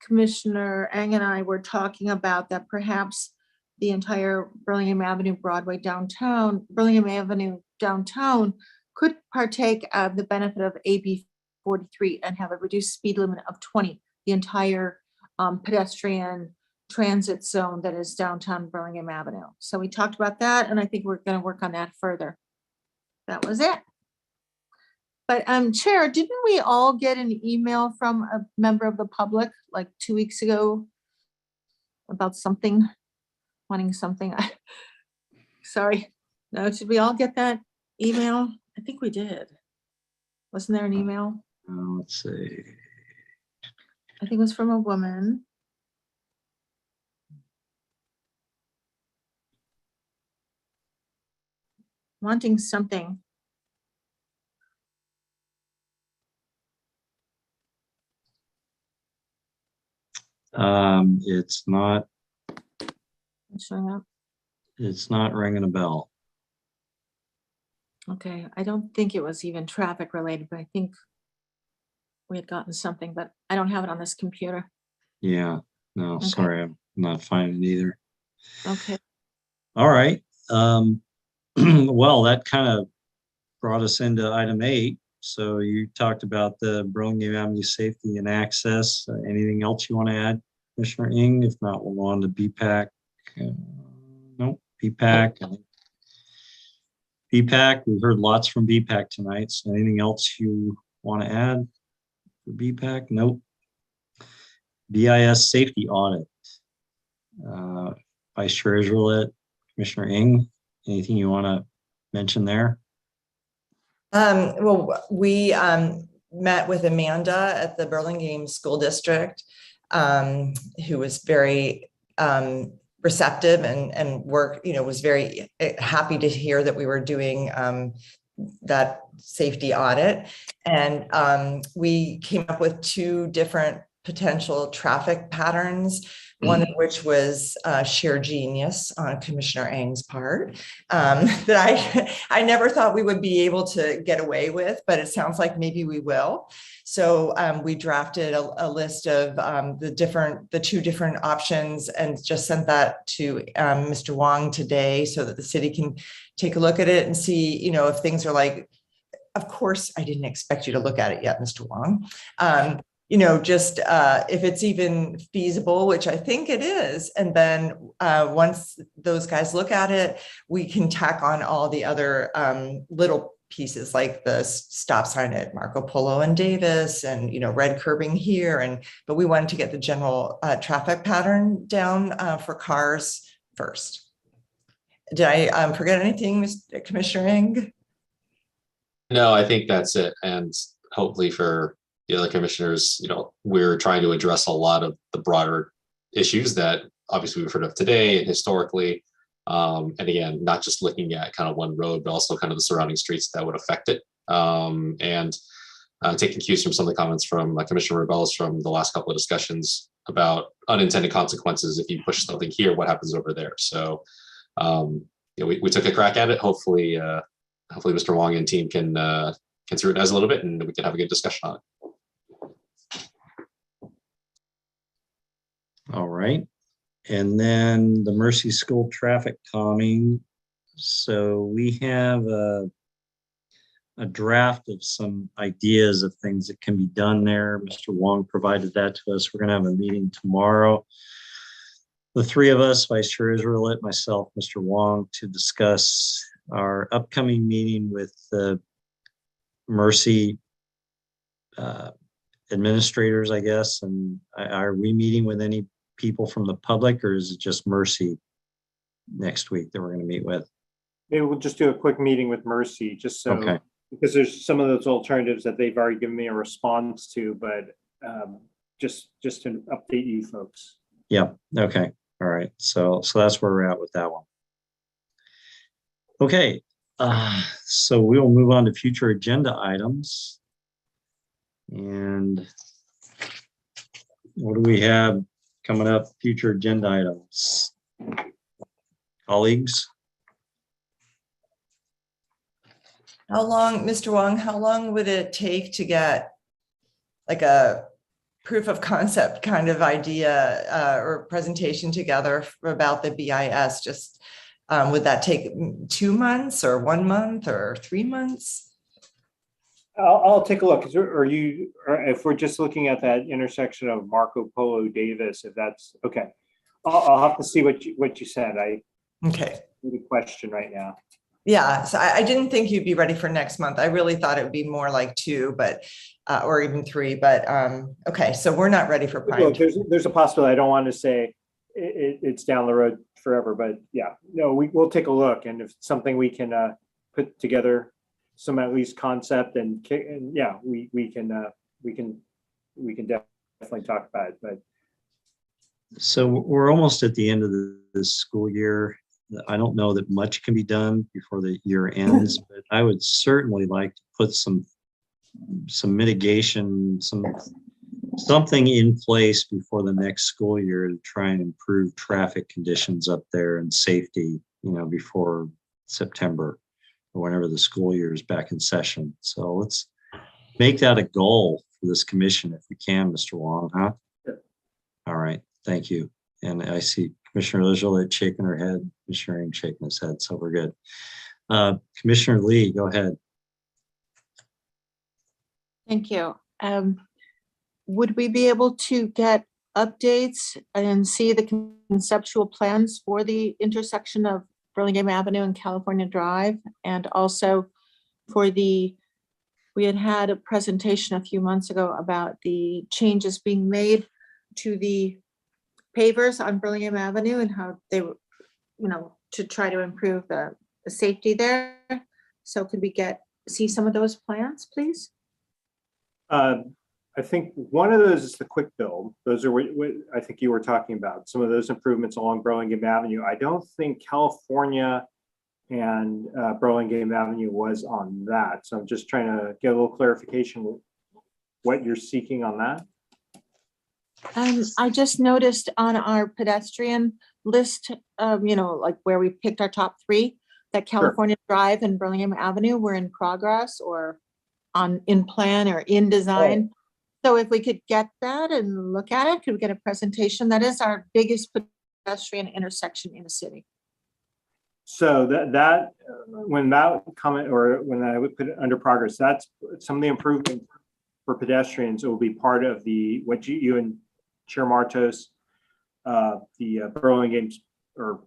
Commissioner Ang and I were talking about that perhaps the entire Burlingame Avenue Burlingame Avenue downtown could partake of the benefit of AB 43 and have a reduced speed limit of 20, the entire pedestrian transit zone that is downtown Burlingame Avenue. So we talked about that, and I think we're going to work on that further. That was it. But Chair, didn't we all get an email from a member of the public like 2 weeks ago about something, wanting something? Sorry. No, did we all get that email? I think we did. Wasn't there an email? Let's see. I think it was from a woman. wanting something. It's not, It's showing up. it's not ringing a bell. Okay, I don't think it was even traffic related, but I think we had gotten something, but I don't have it on this computer. Yeah, no, Okay. sorry, I'm not finding it either. Okay. All right. Well, that kind of brought us into item 8. So you talked about the Burlingame Avenue safety and access. Anything else you want to add, Commissioner Ing? If not, we'll go on to BPAC. Nope, BPAC. BPAC, we've heard lots from BPAC tonight. So anything else you want to add for BPAC? Nope. BIS safety audit. Vice Chair Israelit, Commissioner Ing, anything you want to mention there? Well, we met with Amanda at the Burlingame School District, who was very receptive and was very happy to hear that we were doing that safety audit. And we came up with 2 different potential traffic patterns, one of which was sheer genius on Commissioner Ang's part, that I never thought we would be able to get away with, but it sounds like maybe we will. So we drafted a list of the 2 different options and just sent that to Mr. Wong today so that the city can take a look at it and see, if things are like, of course, I didn't expect you to look at it yet, Mr. Wong. Just if it's even feasible, which I think it is. And then once those guys look at it, we can tack on all the other little pieces like the stop sign at Marco Polo and Davis and, red curbing here. But we wanted to get the general traffic pattern down for cars first. Did I forget anything, Mr. Commissioner Ing? No, I think that's it. And hopefully for the other commissioners, we're trying to address a lot of the broader issues that obviously we've heard of today and historically. And again, not just looking at kind of one road, but also kind of the surrounding streets that would affect it. And taking cues from some of the comments from Commissioner Rebellis from the last couple of discussions about unintended consequences. If you push something here, what happens over there? So we took a crack at it. Hopefully Mr. Wong and team can scrutinize a little bit and we can have a good discussion on it. All right. And then the Mercy School traffic calming. So we have a draft of some ideas of things that can be done there. Mr. Wong provided that to us. We're going to have a meeting tomorrow. The 3 of us, Vice Chair Israelit, myself, Mr. Wong, to discuss our upcoming meeting with the Mercy administrators, I guess. And are we meeting with any people from the public, or is it just Mercy next week that we're going to meet with? Maybe we'll just do a quick meeting with Mercy, just so, Okay. Because there's some of those alternatives that they've already given me a response to, but just to update you folks. Yeah. Okay. All right. So that's where we're at with that one. Okay. So we will move on to future agenda items. And what do we have coming up? Future agenda items. Colleagues? How long, Mr. Wong, how long would it take to get like a proof of concept kind of idea or presentation together about the BIS? Just would that take 2 months or 1 month or 3 months? I'll take a look. If we're just looking at that intersection of Marco Polo Davis, if that's okay, I'll have to see what you said. Okay. The question right now. Yeah, so I didn't think you'd be ready for next month. I really thought it would be more like 2, but or even 3. But okay, so we're not ready for prime. Look, there's a possibility. I don't want to say it's down the road forever, but yeah, no, we'll take a look, and if it's something we can put together some at least concept and yeah, we can definitely talk about it. But so we're almost at the end of this school year, I don't know that much can be done before the year ends, but I would certainly like to put some mitigation, something in place before the next school year to try and improve traffic conditions up there and safety, before September or whenever the school year is back in session. So let's make that a goal for this commission if we can, Mr. Wong, huh? Sure. All right, thank you. And I see Commissioner Lizolet shaking her head, Commissioner Ng shaking his head, so we're good. Commissioner Lee, go ahead. Thank you. Would we be able to get updates and see the conceptual plans for the intersection of Burlingame Avenue and California Drive? And also we had a presentation a few months ago about the changes being made to the pavers on Burlingame Avenue and how they were, to try to improve the safety there. So could we see some of those plans, please? I think one of those is the quick build. Those are what I think you were talking about. Some of those improvements along Burlingame Avenue. I don't think California and Burlingame Avenue was on that. So I'm just trying to get a little clarification what you're seeking on that. I just noticed on our pedestrian list, like where we picked our top 3, that California Drive and Burlingame Avenue were in progress or in plan or in design. So if we could get that and look at it, could we get a presentation? That is our biggest pedestrian intersection in the city. So when that comment or when I would put it under progress, that's some of the improvements for pedestrians. It will be part of what you and Chair Martos, the Burlingame or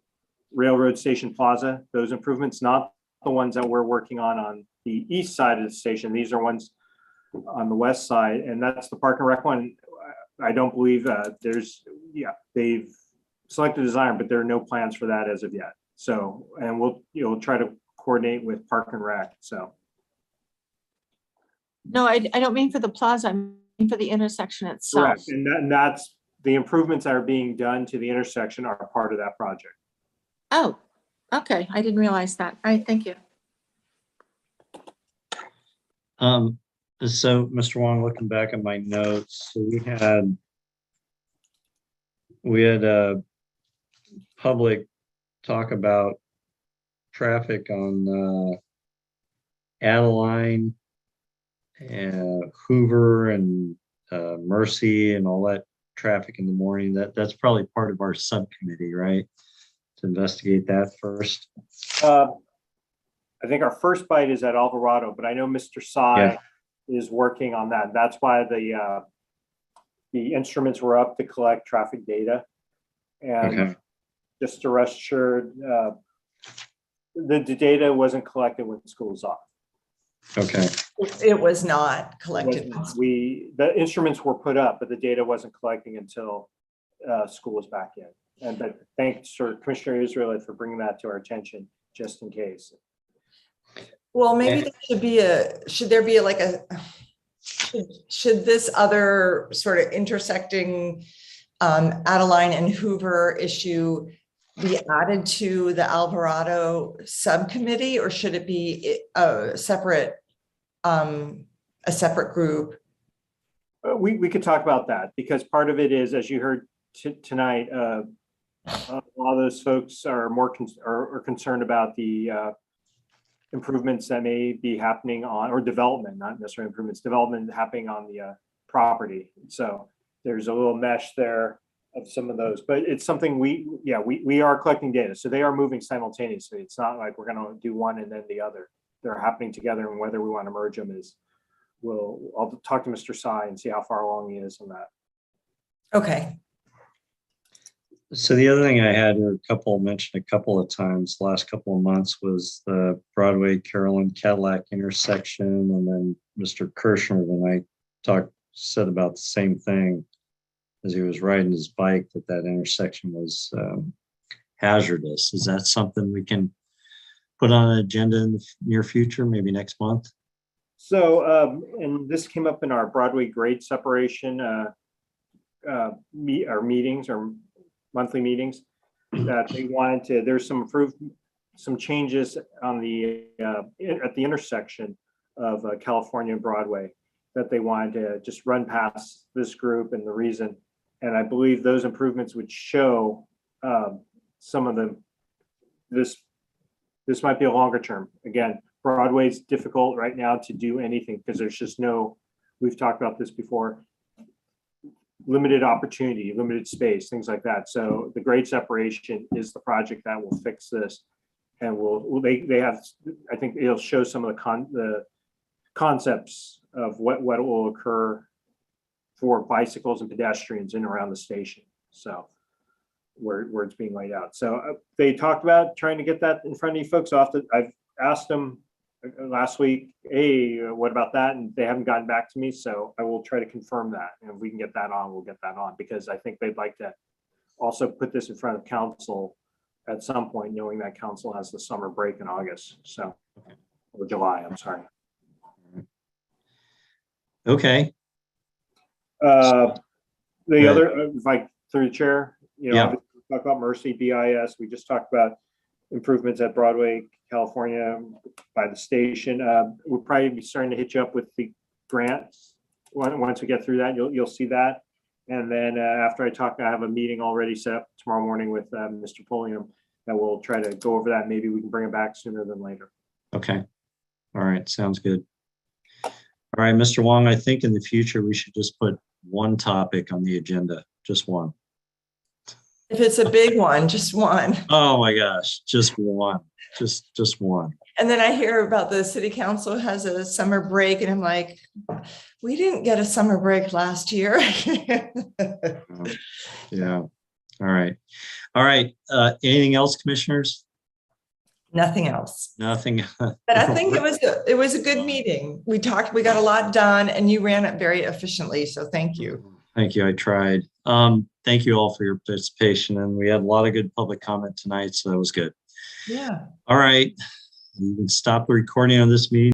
Railroad Station Plaza, those improvements, not the ones that we're working on the east side of the station. These are ones on the west side, and that's the Park and Rec one. I don't believe they've selected a design, but there are no plans for that as of yet. So, and we'll try to coordinate with Park and Rec. So. No, I don't mean for the plaza, I mean for the intersection itself. Correct, and that's the improvements that are being done to the intersection are part of that project. Oh, okay, I didn't realize that. All right, thank you. So Mr. Wong, looking back at my notes, so we had a public talk about traffic on Adeline and Hoover and Mercy and all that traffic in the morning. That's probably part of our subcommittee, right? To investigate that first. I think our first bite is at Alvarado, but I know Mr. Sy is working on that. That's why the instruments were up to collect traffic data. And just to rest assured, the data wasn't collected when school was off. Okay. It was not collected. The instruments were put up, but the data wasn't collecting until school was back in. But thanks to Commissioner Israel for bringing that to our attention, just in case. Well, maybe should there be should this other sort of intersecting Adeline and Hoover issue be added to the Alvarado subcommittee, or should it be a separate group? We could talk about that, because part of it is, as you heard tonight, a lot of those folks are are concerned about the improvements that may be happening or development, not necessarily improvements, development happening on the property. So there's a little mesh there of some of those, but it's something we are collecting data. So they are moving simultaneously. It's not like we're going to do one and then the other. They're happening together, and whether we want to merge them I'll talk to Mr. Sy and see how far along he is on that. Okay. So the other thing I had mentioned a couple of times the last couple of months was the Broadway Carolyn Cadillac intersection, and then Mr. Kirschner tonight said about the same thing as he was riding his bike, that intersection was hazardous. Is that something we can put on an agenda in the near future, maybe next month? So, and this came up in our Broadway grade separation our meetings or monthly meetings. that they wanted to, there's some changes on the, at the intersection of California and Broadway that they wanted to just run past this group and the reason. And I believe those improvements would show some of the, this might be a longer term. Again, Broadway's difficult right now to do anything because there's just no, we've talked about this before, limited opportunity, limited space, things like that. So the grade separation is the project that will fix this. And they have, I think it'll show some of the concepts of what will occur for bicycles and pedestrians in and around the station. So where it's being laid out. So they talked about trying to get that in front of you folks. I've asked them last week, hey, what about that? And they haven't gotten back to me. So I will try to confirm that. And if we can get that on, we'll get that on, because I think they'd like to also put this in front of council at some point, knowing that council has the summer break in August. So, or July, I'm sorry. Okay. The other, like through the chair, Yeah. Talk about Mercy, BIS. We just talked about improvements at Broadway, California by the station. We'll probably be starting to hit you up with the grants. Once we get through that, you'll see that. And then after I talk, I have a meeting already set up tomorrow morning with Mr. Pulliam that we'll try to go over that. Maybe we can bring it back sooner than later. Okay. All right. Sounds good. All right, Mr. Wong, I think in the future, we should just put one topic on the agenda, just one. If it's a big one, just one. Oh my gosh, just one, just one. And then I hear about the city council has a summer break and I'm like, we didn't get a summer break last year. Yeah. All right. All right. Anything else, commissioners? Nothing else. Nothing. But I think it was a good meeting. We got a lot done and you ran it very efficiently. So thank you. Thank you. I tried. Thank you all for your participation, and we had a lot of good public comment tonight, so that was good. Yeah. All right. You can stop the recording of this meeting.